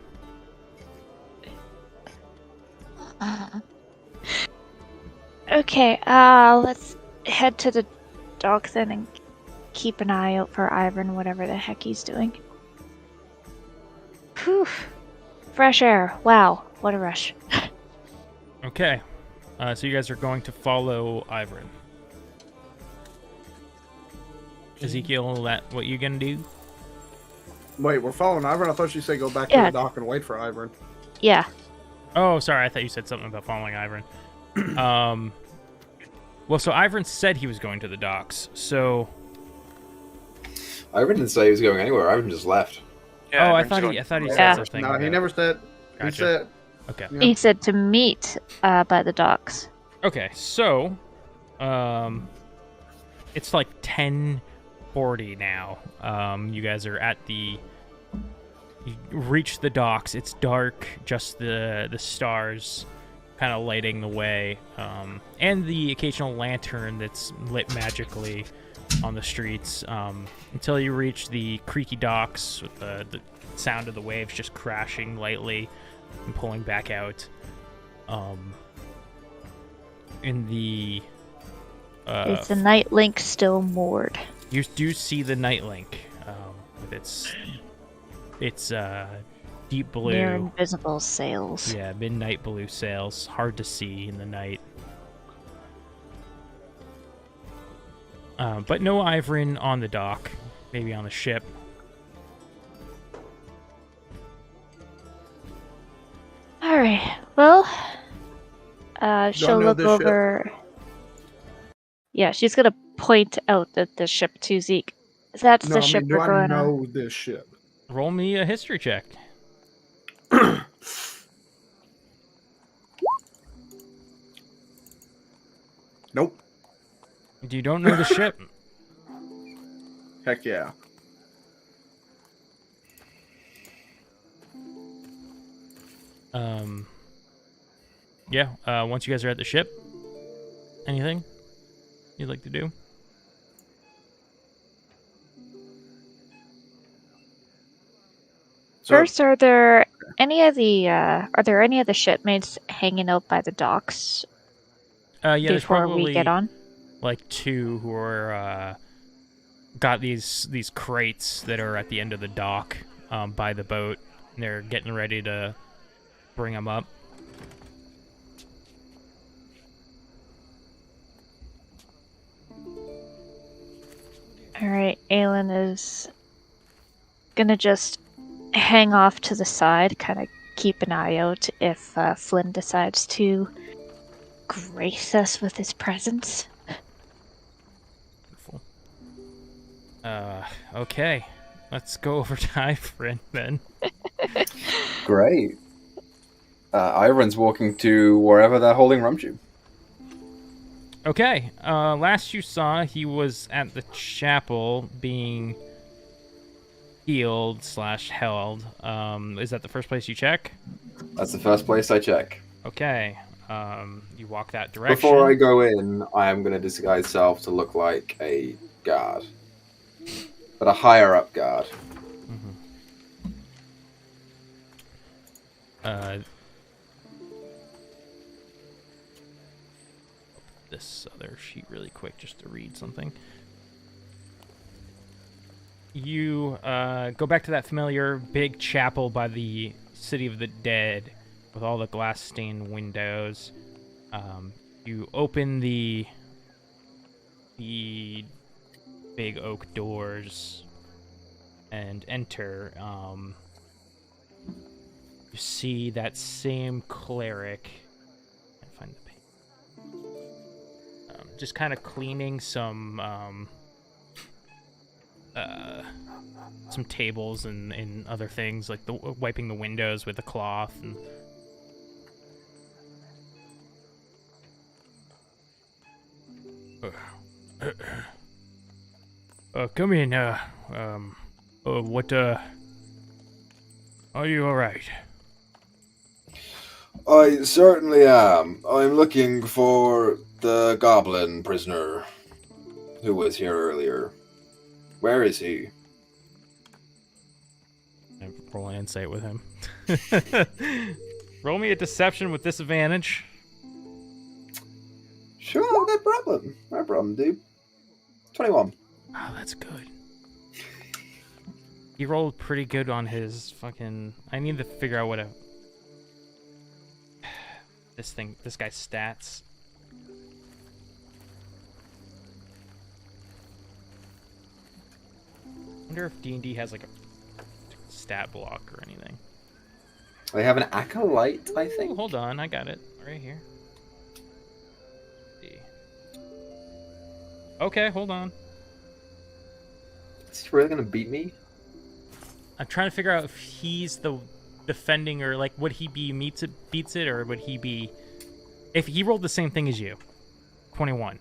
Okay, let's head to the dock then and keep an eye out for Ivan, whatever the heck he's doing. Whew. Fresh air. Wow, what a rush. Okay. So you guys are going to follow Ivan. Ezekiel, what you gonna do? Wait, we're following Ivern? I thought you said go back Yeah. to the dock and wait for Ivern. Yeah. Oh, sorry. I thought you said something about following Ivan. Well, so Ivan said he was going to the docks. So, Ivan didn't say he was going anywhere. Ivan just left. Yeah, I Ivan's thought going he to said Yeah. something. No, he about- never said. He Gotcha. said. Okay. Yeah. He said to meet by the docks. Okay. So, it's like 10:40 now. You guys are at the. You reach the docks. It's dark. Just the stars, kind of lighting the way, and the occasional lantern that's lit magically on the streets. Until you reach the creaky docks with the sound of the waves just crashing lightly and pulling back out. In the Is the Night Link still moored? you do see the Night Link with its deep blue, Near invisible sails. yeah, midnight blue sails, hard to see in the night. But no Ivan on the dock, maybe on the ship. Alright, well, she'll know look this ship? over. Yeah, she's gonna point out that the ship to Zeke. That's No, the I ship mean, do we're I going on. know this ship? Roll me a history check. Nope. You don't know the ship. Heck yeah. Yeah. Once you guys are at the ship, anything you'd like to do? So, First, are there any of the shipmates hanging out by the docks Yeah, there's before probably we get on? like two who are got these crates that are at the end of the dock by the boat. And they're getting ready to bring them up. Alright, Aelin is gonna just hang off to the side, kind of keep an eye out if Flynn decides to grace us with his presence. Beautiful. Okay. Let's go over to Ivan then. Great. Ivan's walking to wherever they're holding Rumtube. Okay. Last you saw, he was at the chapel being healed / held. Is that the first place you check? That's the first place I check. Okay. You walk that direction. Before I go in, I am going to disguise self to look like a guard. But a higher up guard. This other sheet really quick just to read something. You go back to that familiar big chapel by the City of the Dead with all the glass-stained windows. You open the big oak doors and enter. You see that same cleric. Can't find the page. Just kind of cleaning some tables and other things, like wiping the windows with a cloth. And come in. What? Are you all right? I certainly am. I'm looking for the goblin prisoner who was here earlier. Where is he? Roll an insight with him. Roll me a deception with disadvantage. Sure, no problem. No problem, dude. 21. Oh, that's good. He rolled pretty good on his fucking... I need to figure out what this guy's stats. I wonder if D&D has like a stat block or anything. They have an acolyte, I Oh, think. hold on, I got it right here. Let's see. Okay, hold on. Is he really gonna beat me? I'm trying to figure out if he's the defending, or like would he be beats it, or would he be if he rolled the same thing as you. 21.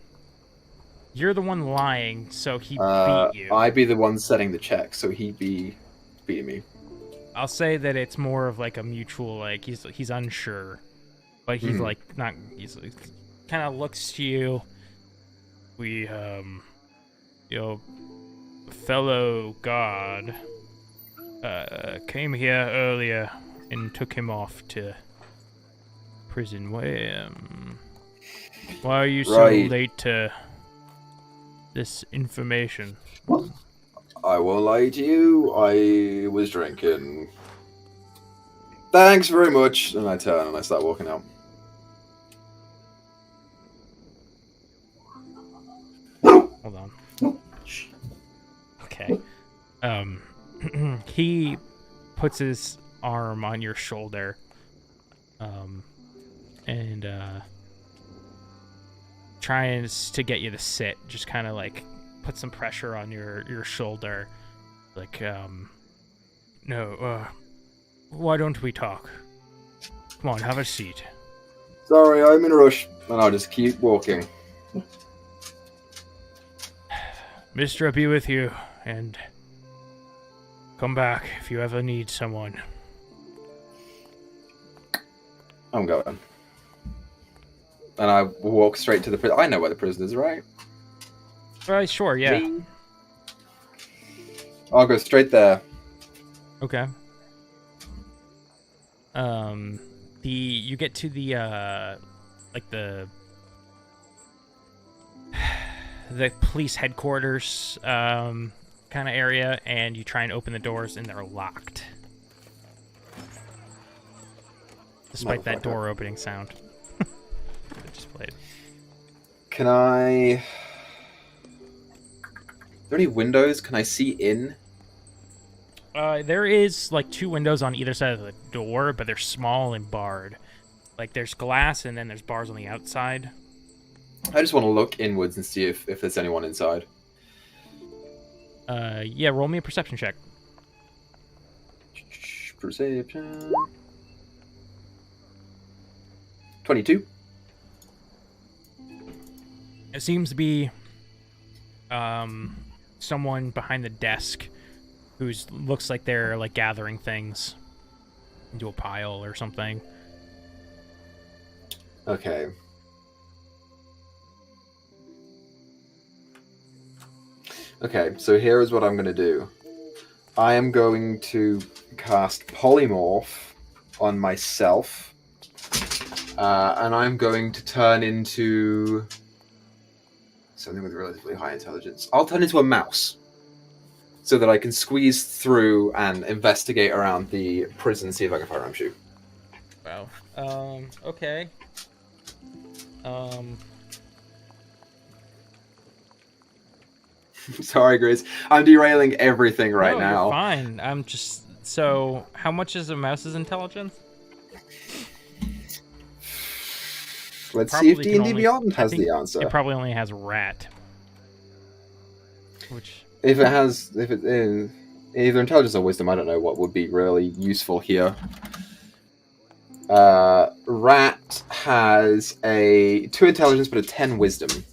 You're the one lying, so he beat you. I'd be the one setting the check, so he'd be beating me. I'll say that it's more of like a mutual, like he's unsure, but he's like not. He's kind of looks to you. We your fellow god came here earlier and took him off to prison. Why are you so late to this information? I won't lie to you, I was drinking. Thanks very much. And I turn and I start walking out. Hold on. Okay. He puts his arm on your shoulder. And tries to get you to sit, just kind of like put some pressure on your shoulder. Like, no, why don't we talk? Come on, have a seat. Sorry, I'm in a rush. And I'll just keep walking. Mister be with you, and come back if you ever need someone. I'm going. And I walk straight to the prison. I know where the prison is, right? Right, sure, yeah. Me? I'll go straight there. Okay. You get to the like the police headquarters kind of area, and you try and open the doors, and they're locked. Despite that door opening sound. I just played. Can I... Are there any windows? Can I see in? There is like 2 windows on either side of the door, but they're small and barred. Like there's glass and then there's bars on the outside. I just want to look inwards and see if there's anyone inside. Yeah, roll me a perception check. Perception. 22. It seems to be someone behind the desk who's looks like they're like gathering things into a pile or something. Okay. Okay, so here is what I'm going to do. I am going to cast Polymorph on myself, and I'm going to turn into something with relatively high intelligence. I'll turn into a mouse, so that I can squeeze through and investigate around the prison, see if I can find Ramshu. Wow. Okay. Sorry, Grizz. I'm derailing everything right No, now. you're fine. I'm just... So, how much is a mouse's intelligence? Let's see if Probably can D&D only- Beyond I has think the answer. It probably only has rat. Which... If it is either intelligence or wisdom, I don't know what would be really useful here. Rat has a 2 intelligence but a 10 wisdom.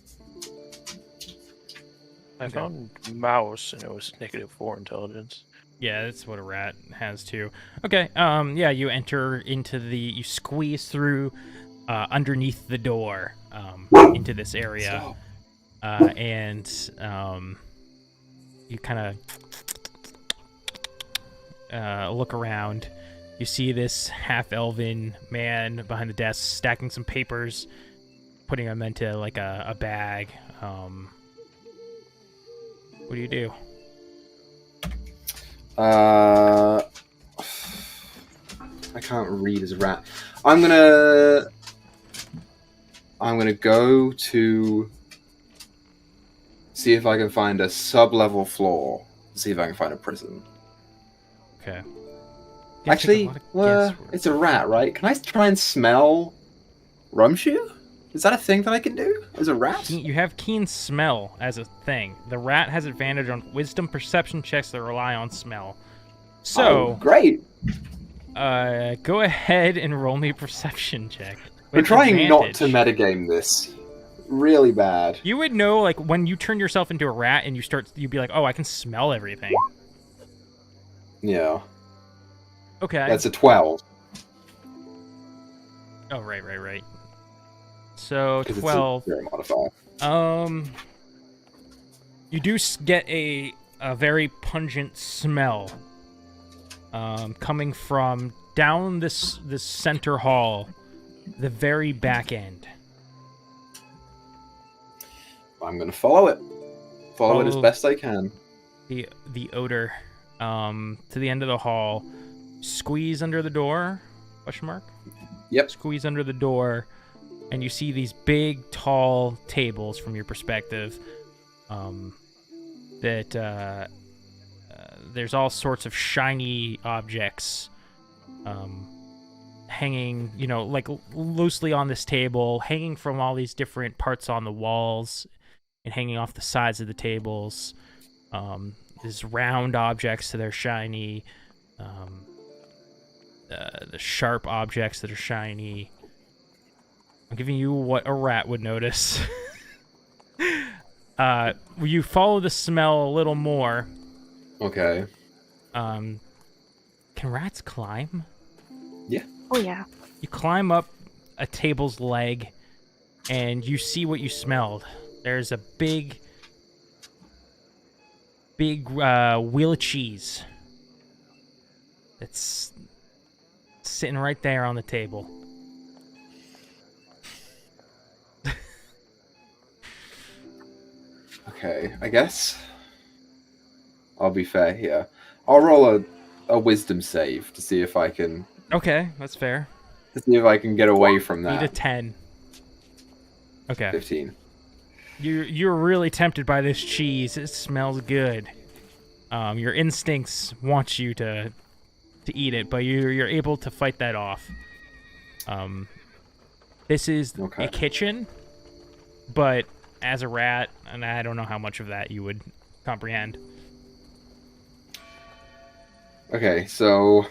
I found mouse and it was -4 intelligence. Yeah, that's what a rat has too. Okay, yeah, you enter into you squeeze through underneath the door into this area. And you kind of look around. You see this half-elven man behind the desk stacking some papers, putting them into like a bag. What do you do? I can't read as a rat. I'm gonna go to see if I can find a sub-level floor. See if I can find a prison. Okay. Actually, it's a rat, right? Can I try and smell Rumshoe? Is that a thing that I can do as a rat? You have keen smell as a thing. The rat has advantage on wisdom perception checks that rely on smell. So, great. Go ahead and roll me a perception check. We're with trying not advantage. to metagame this. Really bad. You would know, like, when you turn yourself into a rat and you'd be like, oh, I can smell everything. Yeah. Okay. That's a 12. Oh, right. So, 'Cause 12. It's a zero modifier. You do get a very pungent smell coming from down this center hall, the very back end. I'm going to follow it. Follow it as Follow best I can. The odor to the end of the hall. Squeeze under the door? Question mark? Yep. Squeeze under the door, and you see these big, tall tables from your perspective. That there's all sorts of shiny objects hanging, like loosely on this table, hanging from all these different parts on the walls and hanging off the sides of the tables. There's round objects that are shiny. The sharp objects that are shiny. I'm giving you what a rat would notice. You follow the smell a little more. Okay. Can rats climb? Yeah. Oh, yeah. You climb up a table's leg, and you see what you smelled. There's a big wheel of cheese that's sitting right there on the table. Okay, I guess I'll be fair here. I'll roll a wisdom save to see if I can Okay, that's fair. get away from Need a that. 10. Okay. 15. You're really tempted by this cheese. It smells good. Your instincts want you to eat it, but you're able to fight that off. This is Okay. a kitchen, but as a rat, and I don't know how much of that you would comprehend. Okay, so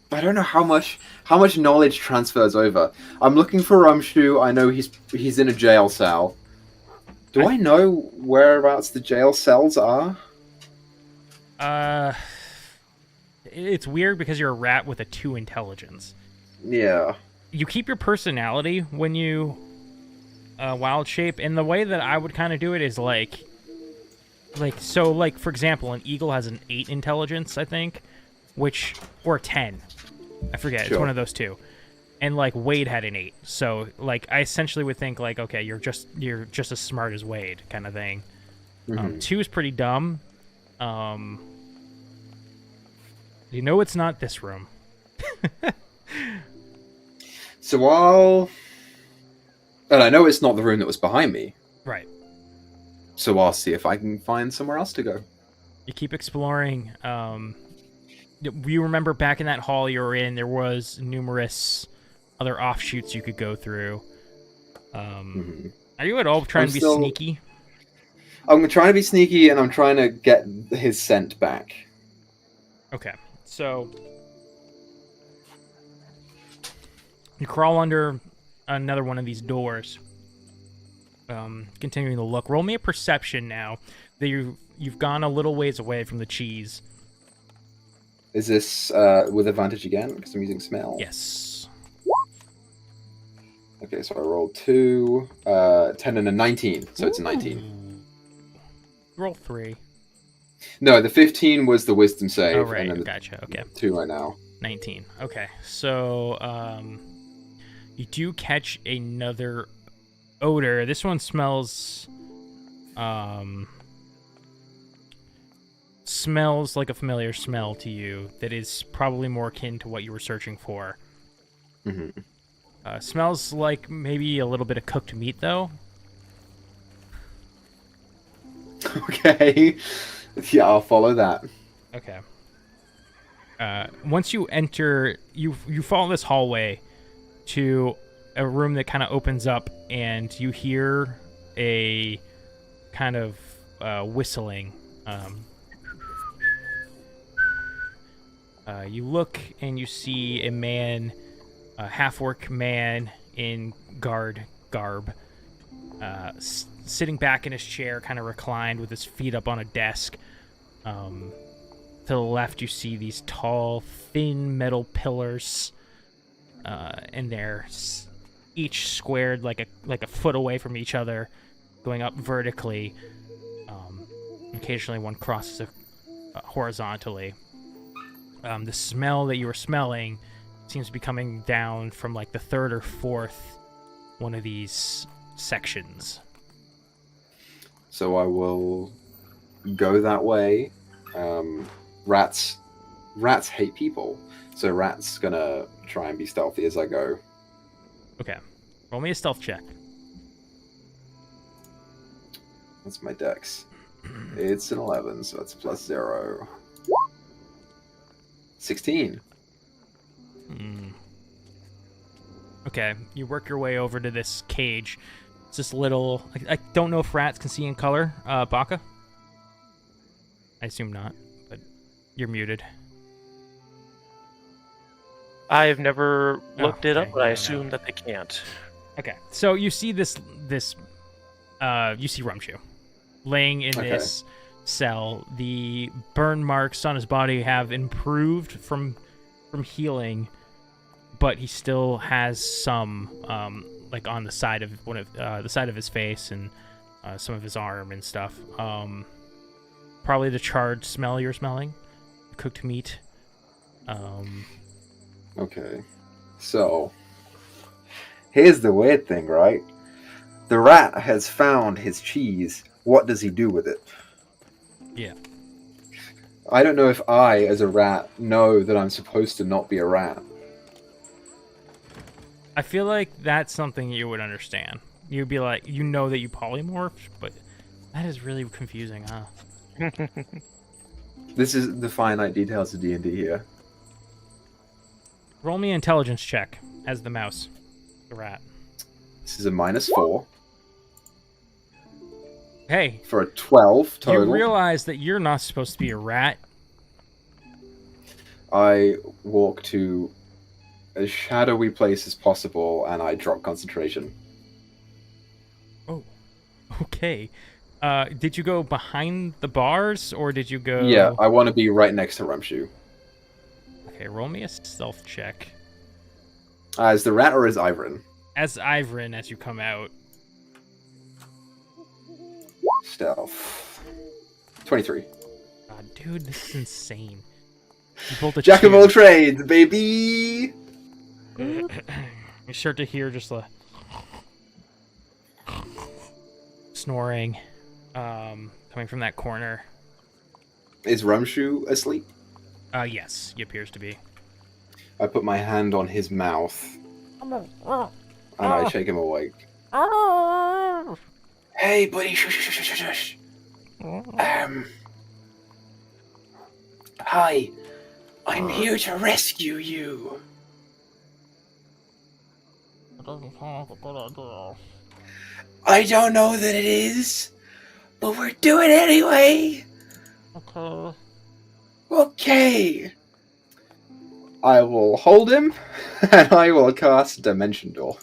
I don't know how much knowledge transfers over. I'm looking for Rumshoe. I know he's in a jail cell. Do I know whereabouts the jail cells are? It's weird because you're a rat with a 2 intelligence. Yeah. You keep your personality when you wild shape, and the way that I would kind of do it is like for example, an eagle has an 8 intelligence, I think, or 10. I forget. Sure. It's one of those two. And like Wade had an 8, so like I essentially would think like, okay, you're just as smart as Wade, kind of thing. 2 is pretty dumb. You know, it's not this room. So and I know it's not the room that was behind me. Right. So I'll see if I can find somewhere else to go. You keep exploring. You remember back in that hall you were in, there was numerous other offshoots you could go through. Are you at all trying to be sneaky? I'm trying to be sneaky, and I'm trying to get his scent back. Okay, so you crawl under another one of these doors. Continuing to look. Roll me a perception now that you've gone a little ways away from the cheese. Is this with advantage again? Because I'm using smell. Yes. Okay, so I rolled 2, 10 and a 19, so it's a 19. Roll 3. No, the 15 was the wisdom save. Oh, right, and then gotcha, okay. 2 right now. 19. Okay, so you do catch another odor. This one smells like a familiar smell to you that is probably more akin to what you were searching for. Smells like maybe a little bit of cooked meat, though. Okay. Yeah, I'll follow that. Okay. Once you enter, you follow this hallway to a room that kind of opens up, and you hear a kind of whistling. You look and you see a man, a half-orc man in garb, sitting back in his chair, kind of reclined with his feet up on a desk. To the left, you see these tall, thin metal pillars, and they're each squared like a foot away from each other, going up vertically. Occasionally, one crosses horizontally. The smell that you were smelling seems to be coming down from like the 3rd or 4th one of these sections. So I will go that way. Rats hate people, so Rat's gonna try and be stealthy as I go. Okay, roll me a stealth check. That's my dex. It's an 11, so that's +0. 16. Okay, you work your way over to this cage. It's this little... I don't know if rats can see in color. Baka? I assume not, but you're muted. I've never looked it up, okay. but I assume that they can't. Okay, so you see you see Rumshu laying in this cell. The burn marks on his body have improved from healing, but he still has some like on the side of the side of his face and some of his arm and stuff. Probably the charred smell you're smelling, cooked meat. Okay, so here's the weird thing, right? The rat has found his cheese. What does he do with it? Yeah. I don't know if I, as a rat, know that I'm supposed to not be a rat. I feel like that's something you would understand. You'd be like, you know that you polymorphed, but that is really confusing, huh? This is the finite details of D&D here. Roll me an intelligence check as the mouse, the rat. This is a -4. Hey, for a 12 total. You realize that you're not supposed to be a rat. I walk to as shadowy place as possible, and I drop concentration. Oh. Okay. Did you go behind the bars, or did you go... Yeah, I want to be right next to Rumshoe. Okay, roll me a stealth check. As the rat or as Ivrin? As Ivrin, as you come out. Stealth. 23. God, dude, this is insane. You both a Jack of two. all trades, baby! You start to hear just a snoring coming from that corner. Is Rumshoe asleep? Yes, he appears to be. I put my hand on his mouth. And I shake him awake. Hey, buddy, shush, shush, shush, shush, shush. Hi. I'm here to rescue you. I don't know that it is, but we're doing it anyway. Okay. I will hold him, and I will cast Dimension Door.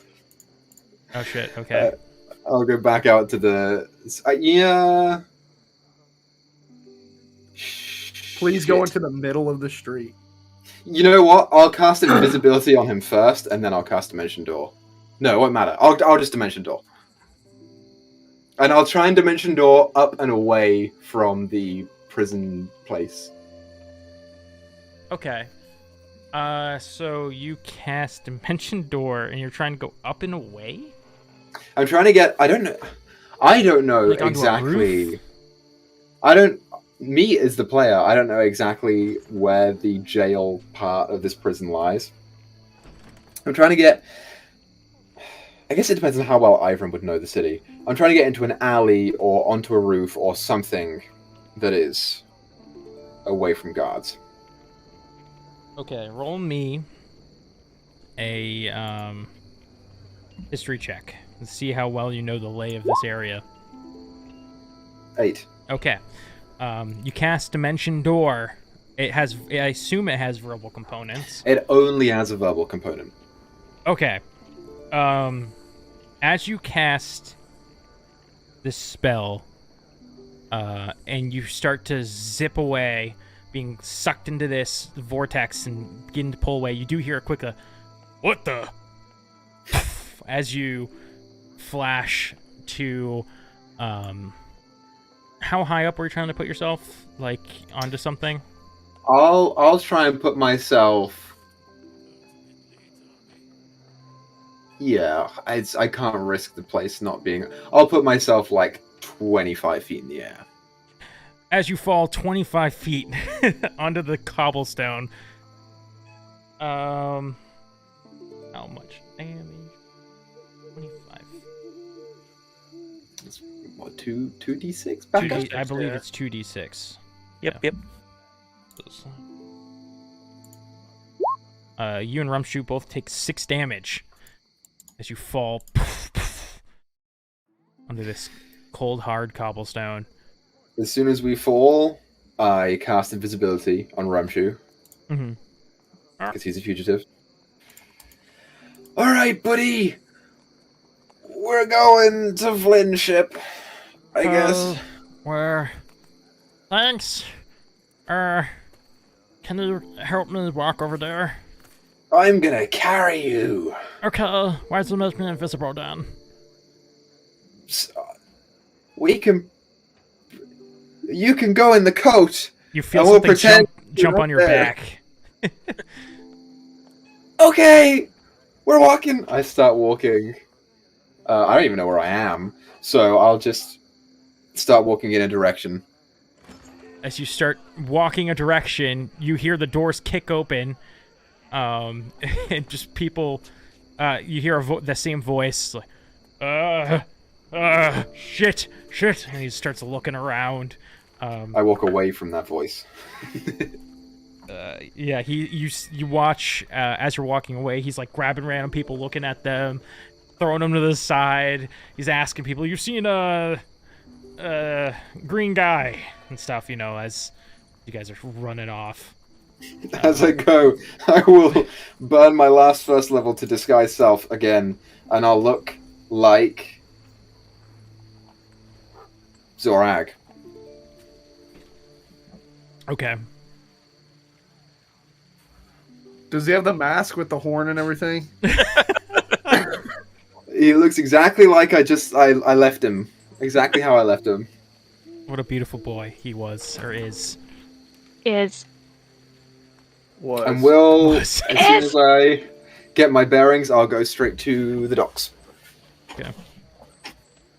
Oh shit, okay. I'll go back out to the... yeah... Please go into the middle of the street. You know what? I'll cast Invisibility on him first, and then I'll cast Dimension Door. No, it won't matter. I'll just Dimension Door. And I'll try and Dimension Door up and away from the prison place. Okay. So you cast Dimension Door, and you're trying to go up and away? I'm trying to get... I don't know Like onto a exactly... roof? Me as the player, I don't know exactly where the jail part of this prison lies. I'm trying to get... I guess it depends on how well Ivrin would know the city. I'm trying to get into an alley or onto a roof or something that is away from guards. Okay, roll me a history check and see how well you know the lay of this area. 8. Okay. You cast Dimension Door. I assume it has verbal components. It only has a verbal component. Okay. As you cast this spell, and you start to zip away, being sucked into this vortex and begin to pull away, you do hear a quick, what the? As you flash to, how high up were you trying to put yourself? Like, onto something? I'll try and put myself... Yeah, I can't risk the place not being... I'll put myself, like, 25 feet in the air. As you fall 25 feet onto the cobblestone. How much damage? 25. It's, what, 2d6 back up? I believe it's 2d6. Yep. You and Rumshoe both take 6 damage as you fall under this cold, hard cobblestone. As soon as we fall, I cast Invisibility on Rumshoe. Mm-hmm. Because he's a fugitive. Alright, buddy! We're going to Flynship, I guess. Where? Thanks. Can you help me walk over there? I'm gonna carry you. Okay, why does it make me invisible then? We can... You can go in the coat. You feel and we'll something pretend jump you're on your there. back. Okay! We're walking. I start walking. I don't even know where I am. So I'll just start walking in a direction. As you start walking a direction, you hear the doors kick open. And just people... you hear the same voice. Like, shit. And he starts looking around. I walk away from that voice. Yeah, you watch as you're walking away. He's like grabbing random people, looking at them, throwing them to the side. He's asking people, "You've seen a green guy?" and stuff. You know, as you guys are running off. As I go, I will burn my last first level to disguise self again, and I'll look like Zorag. Okay. Does he have the mask with the horn and everything? He looks exactly like I left him. Exactly how I left him. What a beautiful boy he was, or is. Is Was. And will, Was. as soon as I get my bearings, I'll go straight to the docks. Okay.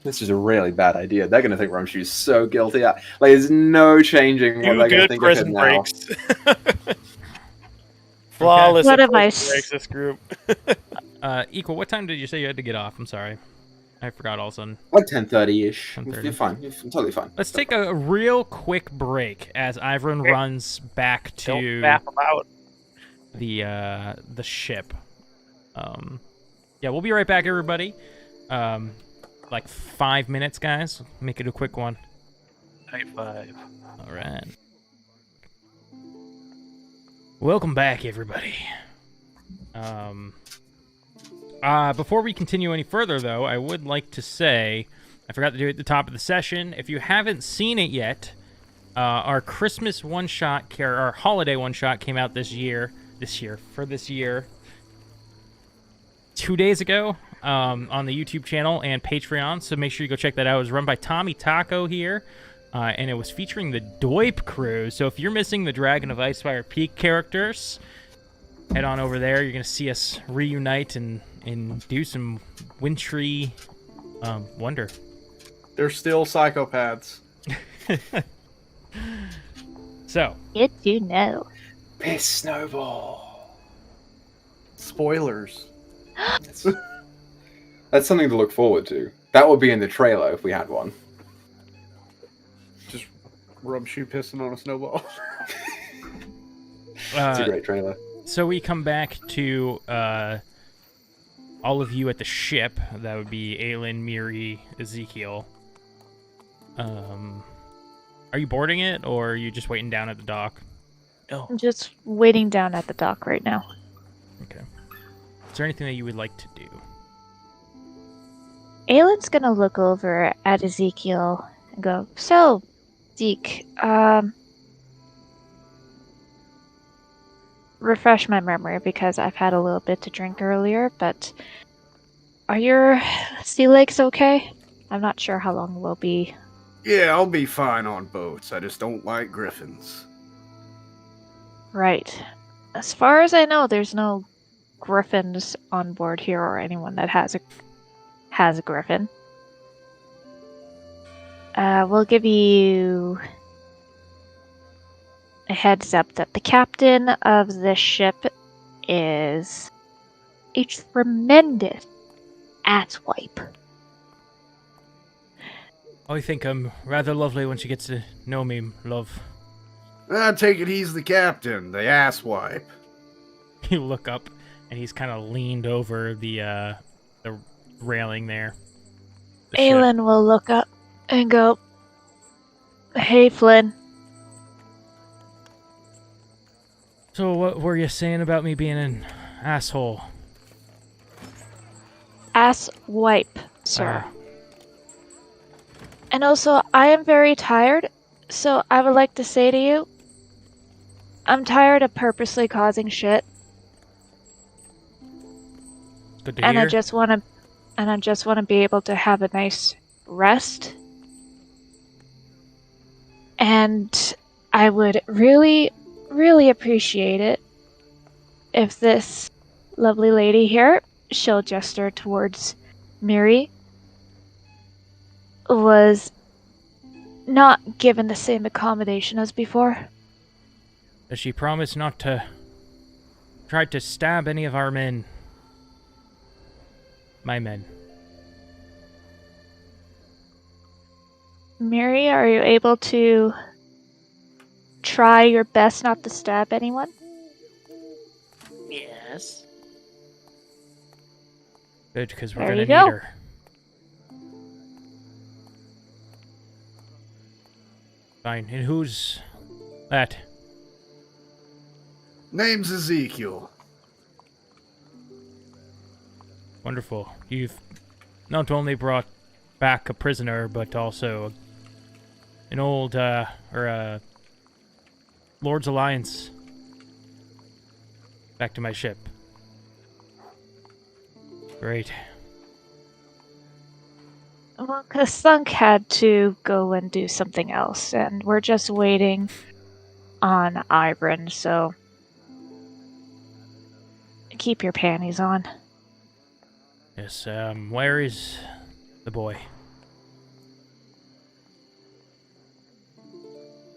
This is a really bad idea. They're going to think Rumshoe's so guilty. Like, there's no changing what they're going to think of him now. Flawless. What at am I prison breaks, this group. Equal, what time did you say you had to get off? I'm sorry. I forgot all of a sudden. Like 10:30-ish. 10:30. You're fine. You're totally fine. Let's take a real quick break as Ivrin runs back Don't to faff them out. the ship. Yeah, we'll be right back, everybody. Like 5 minutes, guys. Make it a quick one. High five. All right. Welcome back, everybody. Before we continue any further, though, I would like to say, I forgot to do it at the top of the session. If you haven't seen it yet, our Christmas one-shot, our holiday one-shot came out this year, 2 days ago, on the YouTube channel and Patreon, so make sure you go check that out. It was run by TommieTaco here, and it was featuring the Doip crew, so if you're missing the Dragon of Icefire Peak characters, head on over there. You're going to see us reunite and do some wintry wonder. They're still psychopaths. So, Good to know. Piss Snowball. Spoilers. That's something to look forward to. That would be in the trailer if we had one. Just Rumshoe pissing on a snowball. It's a great trailer. so we come back to all of you at the ship. That would be Aelin, Miri, Ezekiel. Are you boarding it, or are you just waiting down at the dock? No. I'm just waiting down at the dock right now. Okay. Is there anything that you would like to do? Aylin's gonna look over at Ezekiel and go, "So, Zeke, refresh my memory because I've had a little bit to drink earlier, but are your sea legs okay? I'm not sure how long we'll be." Yeah, I'll be fine on boats. I just don't like griffins. Right. As far as I know, there's no griffins on board here or anyone that has a griffin. We'll give you a heads up that the captain of this ship is a tremendous asswipe. I think I'm rather lovely when she gets to know me, love. I take it he's the captain, the asswipe. You look up, and he's kind of leaned over the railing there. The ship. Aelin will look up and go, "Hey, Flynn. So what were you saying about me being an asshole? Asswipe, sir. And also, I am very tired, so I would like to say to you, I'm tired of purposely causing shit, Good to and hear. I just want to be able to have a nice rest. And I would really, really appreciate it if this lovely lady here, she'll gesture towards Miri, was not given the same accommodation as before. Does she promise not to try to stab any of our men? My men. Miri, are you able to try your best not to stab anyone? Yes. Good, because we're There gonna you need go. her. Fine. And who's that? Name's Ezekiel. Wonderful. You've not only brought back a prisoner, but also an old, Lord's Alliance. Back to my ship. Great. Well, because Thunk had to go and do something else, and we're just waiting on Ibrin, so keep your panties on. Yes, where is the boy?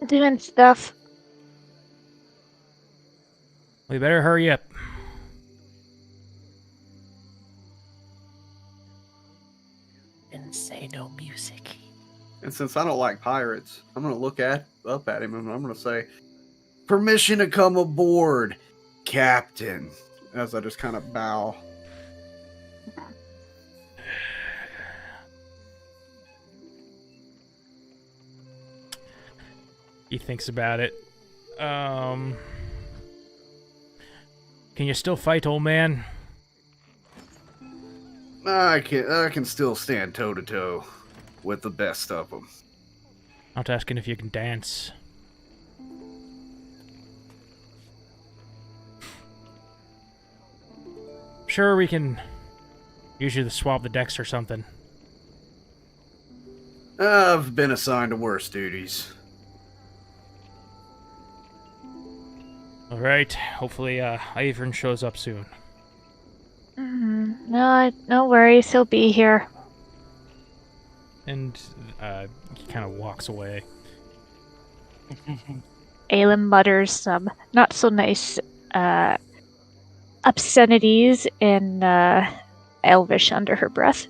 Doing stuff. We better hurry up. Didn't say no music. And since I don't like pirates, I'm gonna look up at him and I'm gonna say, "Permission to come aboard, Captain." As I just kind of bow. He thinks about it. Can you still fight, old man? I can still stand toe to toe with the best of them. Not asking if you can dance. Sure, we can use you to swab the decks or something. I've been assigned to worse duties. All right. Hopefully, Ivern shows up soon. No worries. He'll be here. And he kind of walks away. Aelin mutters some not so nice obscenities in Elvish under her breath.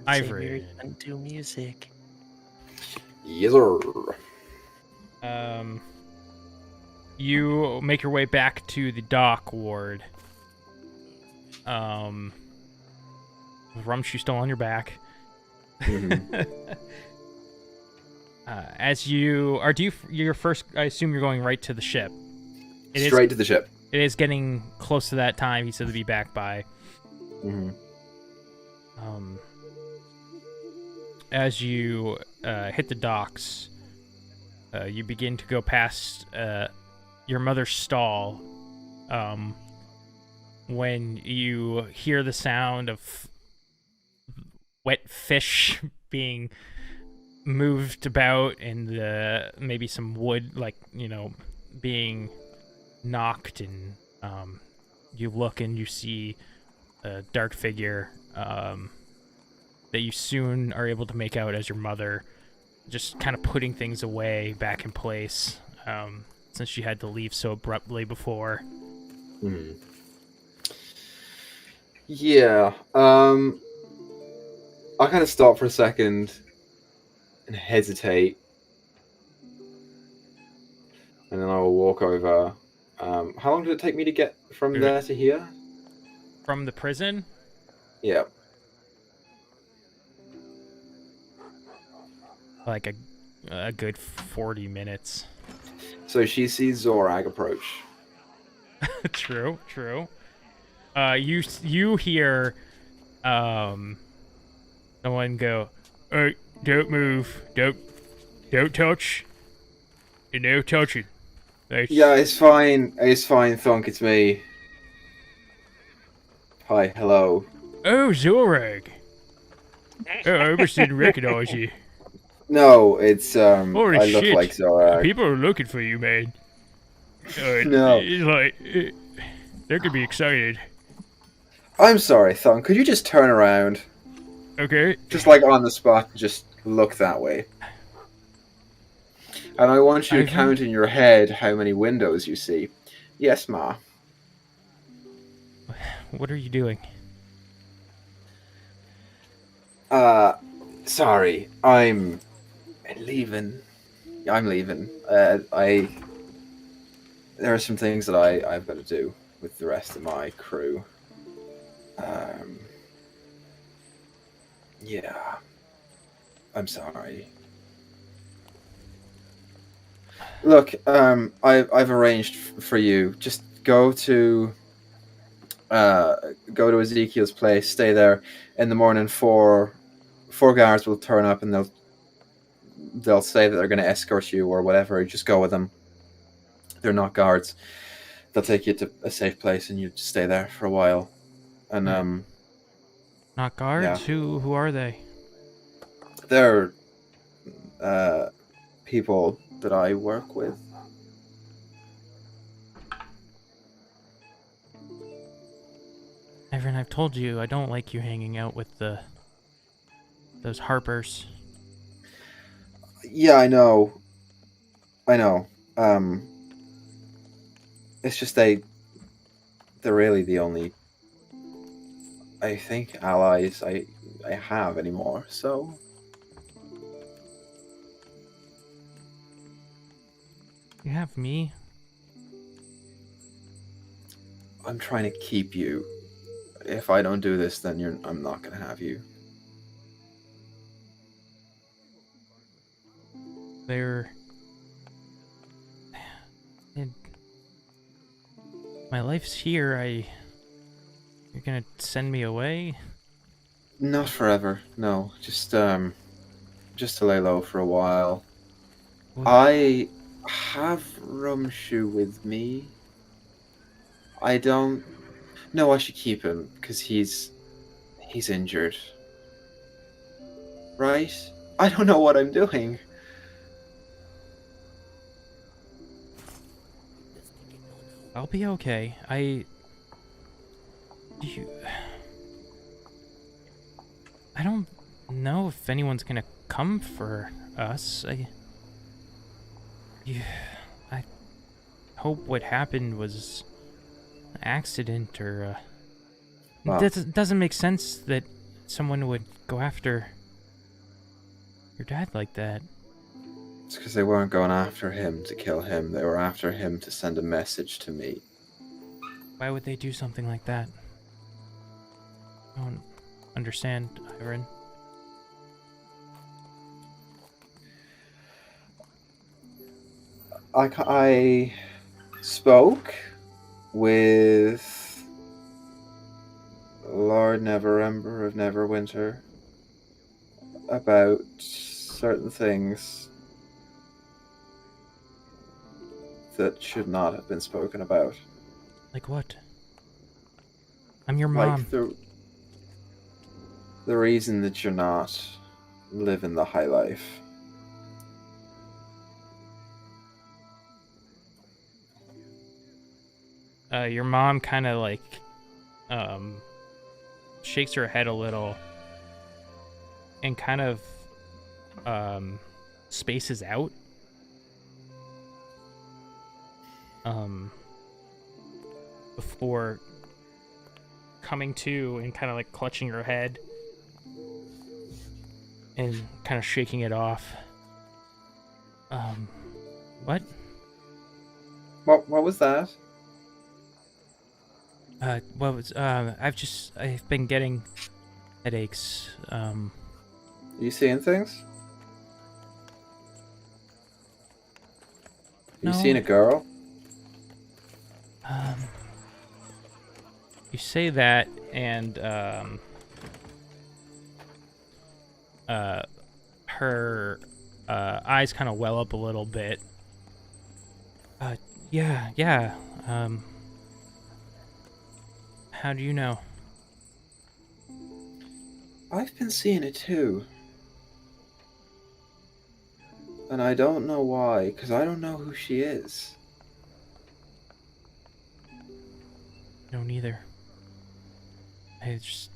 Ivory. And do music. Yes, sir. You make your way back to the dock ward. Rumshoe still on your back. As you are, your first? I assume you're going right to the ship. Straight to the ship. It is getting close to that time. He said to be back by. As you hit the docks, you begin to go past your mother's stall. When you hear the sound of wet fish being moved about and maybe some wood, being knocked, and you look and you see a dark figure that you soon are able to make out as your mother, just kind of putting things away back in place, since she had to leave so abruptly before. Yeah. I kind of stop for a second and hesitate, and then I will walk over. How long did it take me to get from there to here? From the prison? Yeah. Like a good 40 minutes. So she sees Zorag approach. True. You hear someone go, "Hey, don't move, don't touch, no touching." Yeah, it's fine, Thunk, it's me. Hi, hello. Oh, Zorag. Oh, I almost didn't recognize you. No, it's Holy I look shit. like Zorag. People are looking for you, man. No. It's like, they're gonna be excited. I'm sorry, Thunk, could you just turn around? Okay. Just like on the spot, just look that way. And I want you to count in your head how many windows you see. Yes, Ma. What are you doing? Sorry, I'm leaving. There are some things that I've got to do with the rest of my crew. Yeah. I'm sorry. Look, I've arranged for you. Just go to go to Ezekiel's place, stay there. In the morning, four guards will turn up and they'll say that they're going to escort you or whatever. You just go with them. They're not guards. They'll take you to a safe place and you just stay there for a while. And Not guards? Yeah. Who are they? they're people that I work with. Evan, I've told you I don't like you hanging out with those Harpers. Yeah, I know. It's just they're really the only, I think, allies I have anymore. So You have me. I'm trying to keep you. If I don't do this, then I'm not gonna have you. They're... My life's here. You're gonna send me away? Not forever. No, just to lay low for a while. What? I have Rumshu with me. I don't. No, I should keep him because he's injured. Right? I don't know what I'm doing. I'll be okay. I don't know if anyone's gonna come for us. I hope what happened was an accident or Well. It doesn't make sense that someone would go after your dad like that. It's because they weren't going after him to kill him. They were after him to send a message to me. Why would they do something like that? I don't understand, Iron. I spoke with Lord Neverember of Neverwinter about certain things that should not have been spoken about. Like what? I'm your mom. Like the reason that you're not living the high life. Your mom kind of like shakes her head a little and kind of spaces out. Before coming to and kind of like clutching her head and kind of shaking it off. What? What was that? What was, I've been getting headaches. Are you seeing things? No. You seen a girl? You say that, and, her, eyes kind of well up a little bit. Yeah, how do you know? I've been seeing it too. And I don't know why, because I don't know who she is. No, neither. I just...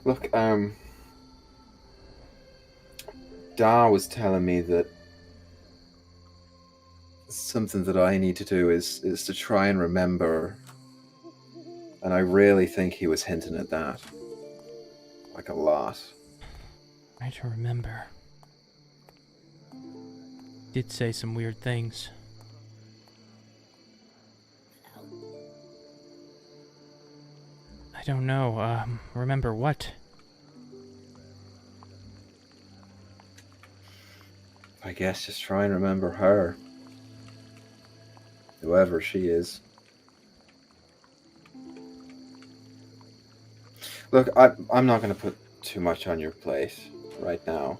Look, Da was telling me that something that I need to do is to try and remember, and I really think he was hinting at that, like a lot. Try to remember. Did say some weird things. I don't know, remember what? I guess just try and remember her. Whoever she is. Look, I'm not going to put too much on your plate right now.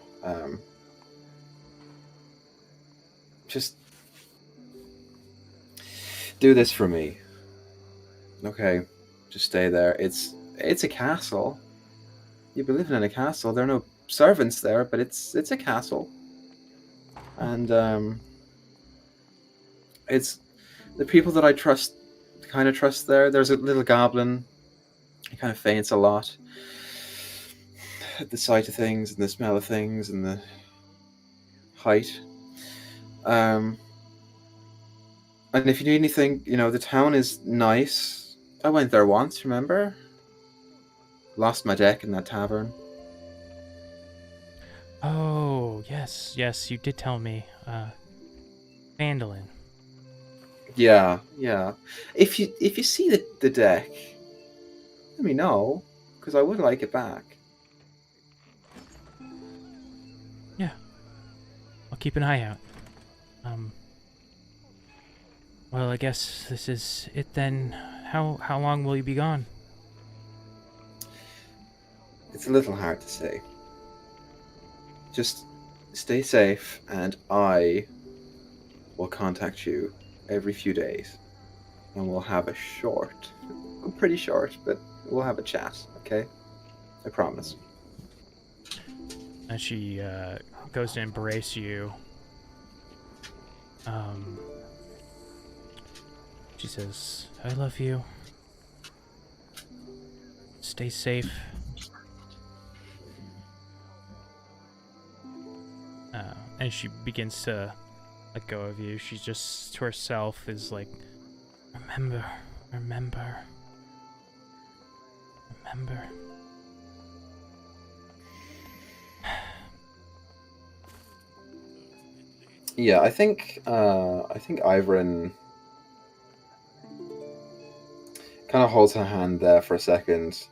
Just do this for me. Okay, just stay there. It's a castle. You've been living in a castle. There are no servants there, but it's a castle. And it's the people that I trust, kind of trust there. There's a little goblin. He kind of faints a lot at the sight of things and the smell of things and the height. And if you need anything, the town is nice. I went there once, remember? Lost my deck in that tavern. Oh, yes, you did tell me. Phandalin. Yeah. If you see the deck, let me know, because I would like it back. Yeah. I'll keep an eye out. Well, I guess this is it then. How long will you be gone? It's a little hard to say. Just stay safe, and I will contact you every few days. And we'll have a pretty short, but we'll have a chat, okay? I promise. As she goes to embrace you, she says, I love you. Stay safe. And she begins to let go of you. She just, to herself, is like, remember. Yeah, I think Ivrin kind of holds her hand there for a second.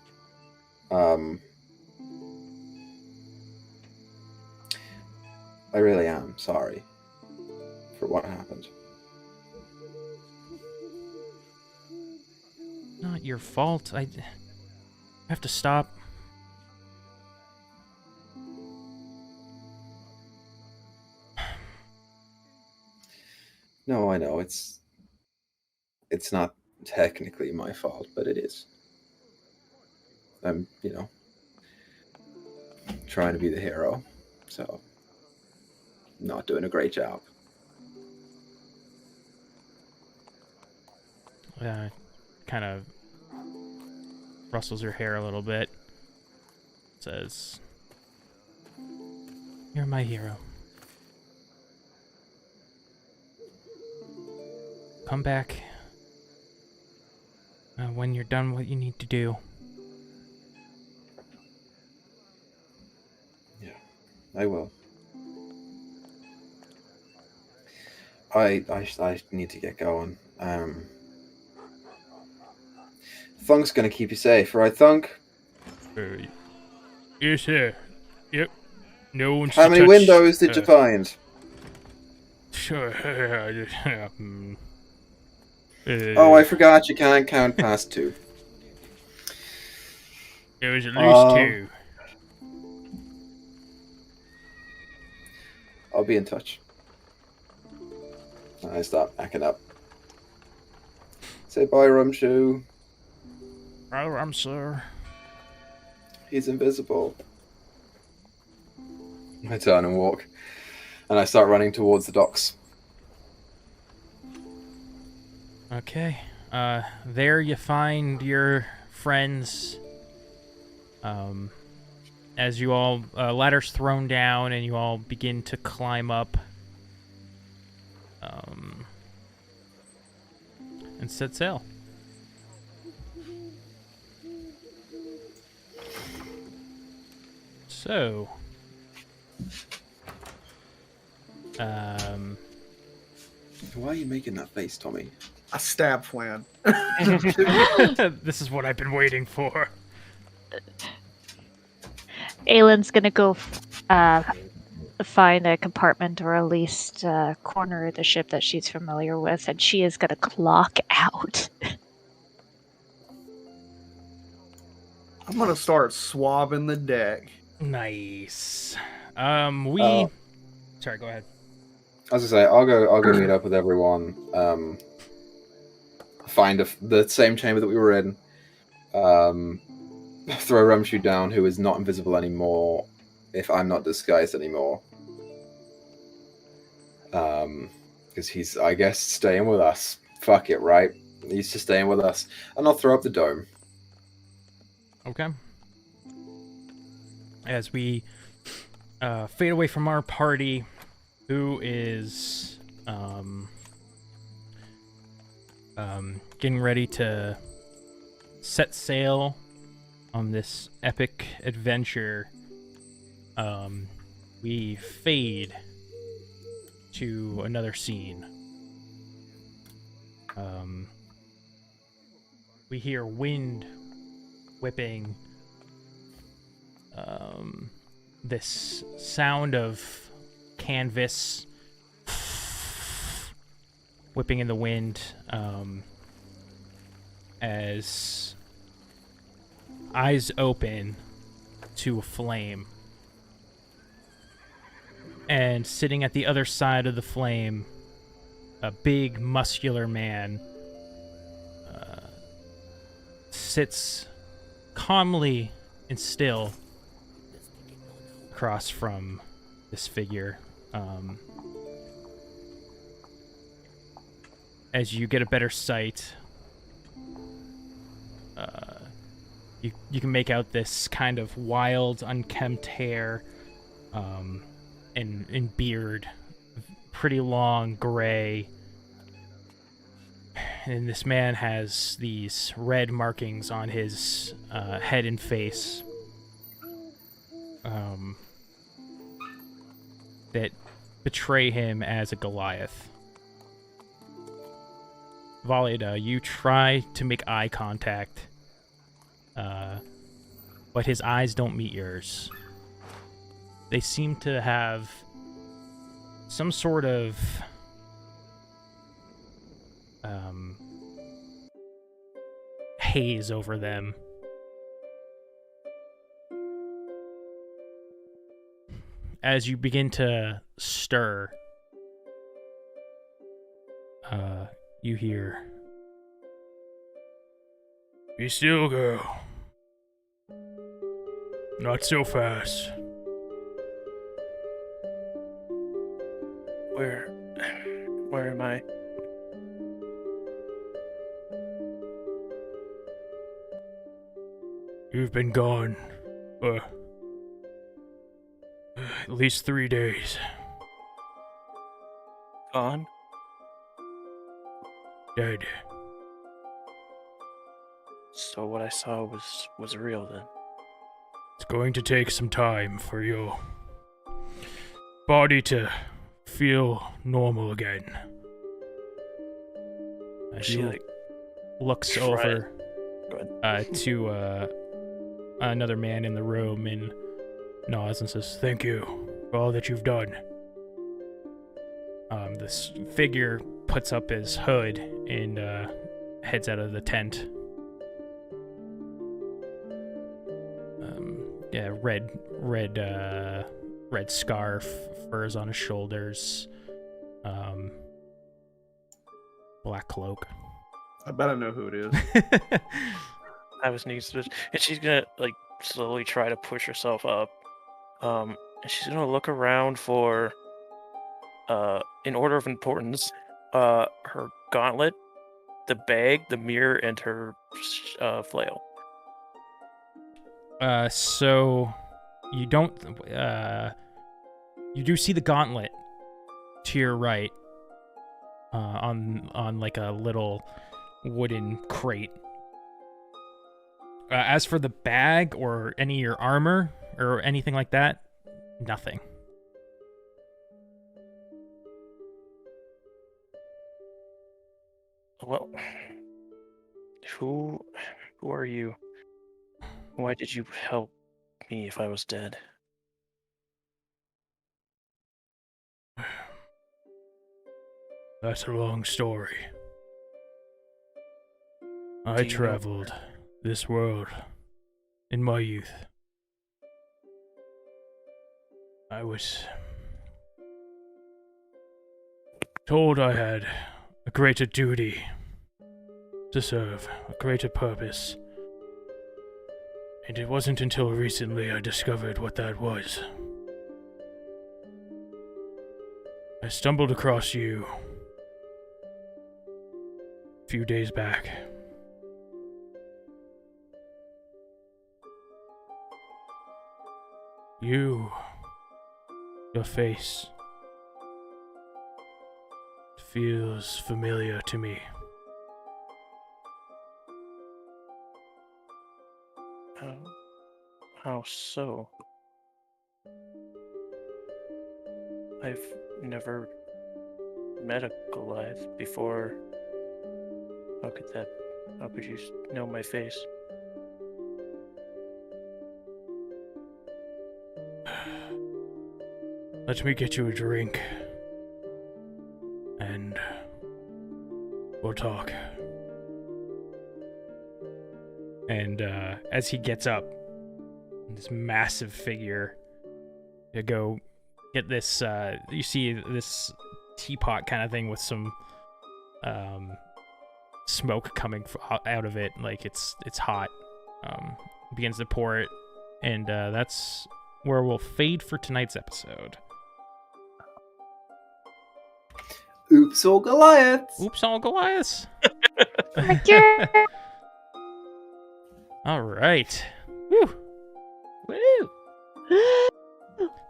I really am sorry for what happened. Not your fault. I have to stop. No, I know it's not technically my fault, but it is. I'm, trying to be the hero, so not doing a great job. Kind of rustles her hair a little bit. Says, you're my hero. Come back when you're done what you need to do. Yeah, I will. I need to get going. Thunk's gonna keep you safe, right, Thunk? Yes, sir. Yep. No one's How to many touch, windows did you find? Sure. Oh, I forgot you can't count past 2. There was at least 2. I'll be in touch. I stop acting up. Say bye, Rumshoe. I'm sir. He's invisible. I turn and walk. And I start running towards the docks. Okay. There you find your friends. As you all, ladders thrown down and you all begin to climb up. And set sail. So, why are you making that face, Tommy? A stab plan. This is what I've been waiting for. Aylin's gonna go find a compartment or at least a corner of the ship that she's familiar with, and she is going to clock out. I'm gonna start swabbing the deck. Nice. Uh, Sorry, go ahead. As I say, I'll go meet up with everyone. Find the same chamber that we were in. Throw Rumshu down, who is not invisible anymore. If I'm not disguised anymore, because he's, I guess, staying with us. Fuck it, right? He's just staying with us, and I'll throw up the dome. Okay. As we fade away from our party, who is getting ready to set sail on this epic adventure, we fade to another scene. We hear wind whipping, this sound of canvas whipping in the wind, as eyes open to a flame. And sitting at the other side of the flame, a big, muscular man sits calmly and still across from this figure. As you get a better sight, you can make out this kind of wild, unkempt hair, and beard, pretty long, gray. And this man has these red markings on his head and face, that betray him as a Goliath. Valida, you try to make eye contact, but his eyes don't meet yours. They seem to have some sort of haze over them. As you begin to stir, you hear, "Be still, girl. Not so fast." Where am I? You've been gone for at least 3 days. Gone? Dead. So what I saw was real then. It's going to take some time for your body to feel normal again. She like looks try- over Go ahead. to another man in the room and nods and says, "Thank you for all that you've done." This figure puts up his hood and heads out of the tent. Red scarf, furs on his shoulders, black cloak. I bet I know who it is. I was needs to, and she's gonna like slowly try to push herself up. And she's gonna look around for, in order of importance, her gauntlet, the bag, the mirror, and her flail. So you don't, you do see the gauntlet to your right, on like a little wooden crate. As for the bag or any of your armor or anything like that, nothing. Well, who are you? Why did you help me if I was dead? That's a long story. I Do you know- traveled this world in my youth. I was told I had a greater duty to serve, a greater purpose. And it wasn't until recently I discovered what that was. I stumbled across you a few days back. Your face feels familiar to me. How so? I've never met a Goliath before. How could you know my face? Let me get you a drink. And we'll talk. And as he gets up, this massive figure, to go get this, you see this teapot kind of thing with some smoke coming out of it, like it's hot. Begins to pour it, and that's where we'll fade for tonight's episode. Oops, all Goliaths. Oops, all Goliaths. All right. Woo. Woo.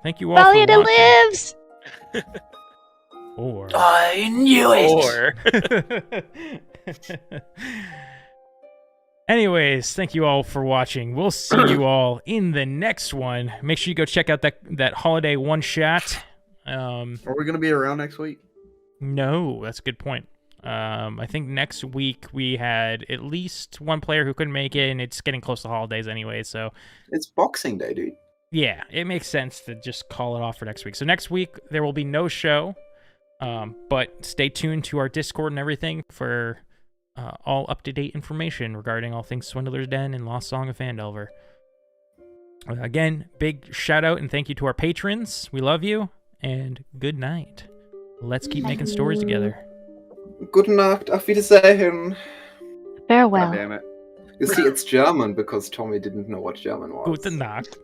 Thank you all Valiant for watching. lives! Or. I knew it! Anyways, thank you all for watching. We'll see you all in the next one. Make sure you go check out that holiday one shot. Are we going to be around next week? No, that's a good point. I think next week we had at least one player who couldn't make it, and it's getting close to holidays anyway, so... It's Boxing Day, dude. Yeah, it makes sense to just call it off for next week. So next week, there will be no show, but stay tuned to our Discord and everything for all up-to-date information regarding all things Swindler's Den and Lost Song of Phandelver. Again, big shout-out and thank you to our patrons. We love you, and good night. Let's keep making stories together. Good night, auf Wiedersehen. Farewell. God damn it. You see, it's German because Tommy didn't know what German was. Gute Nacht.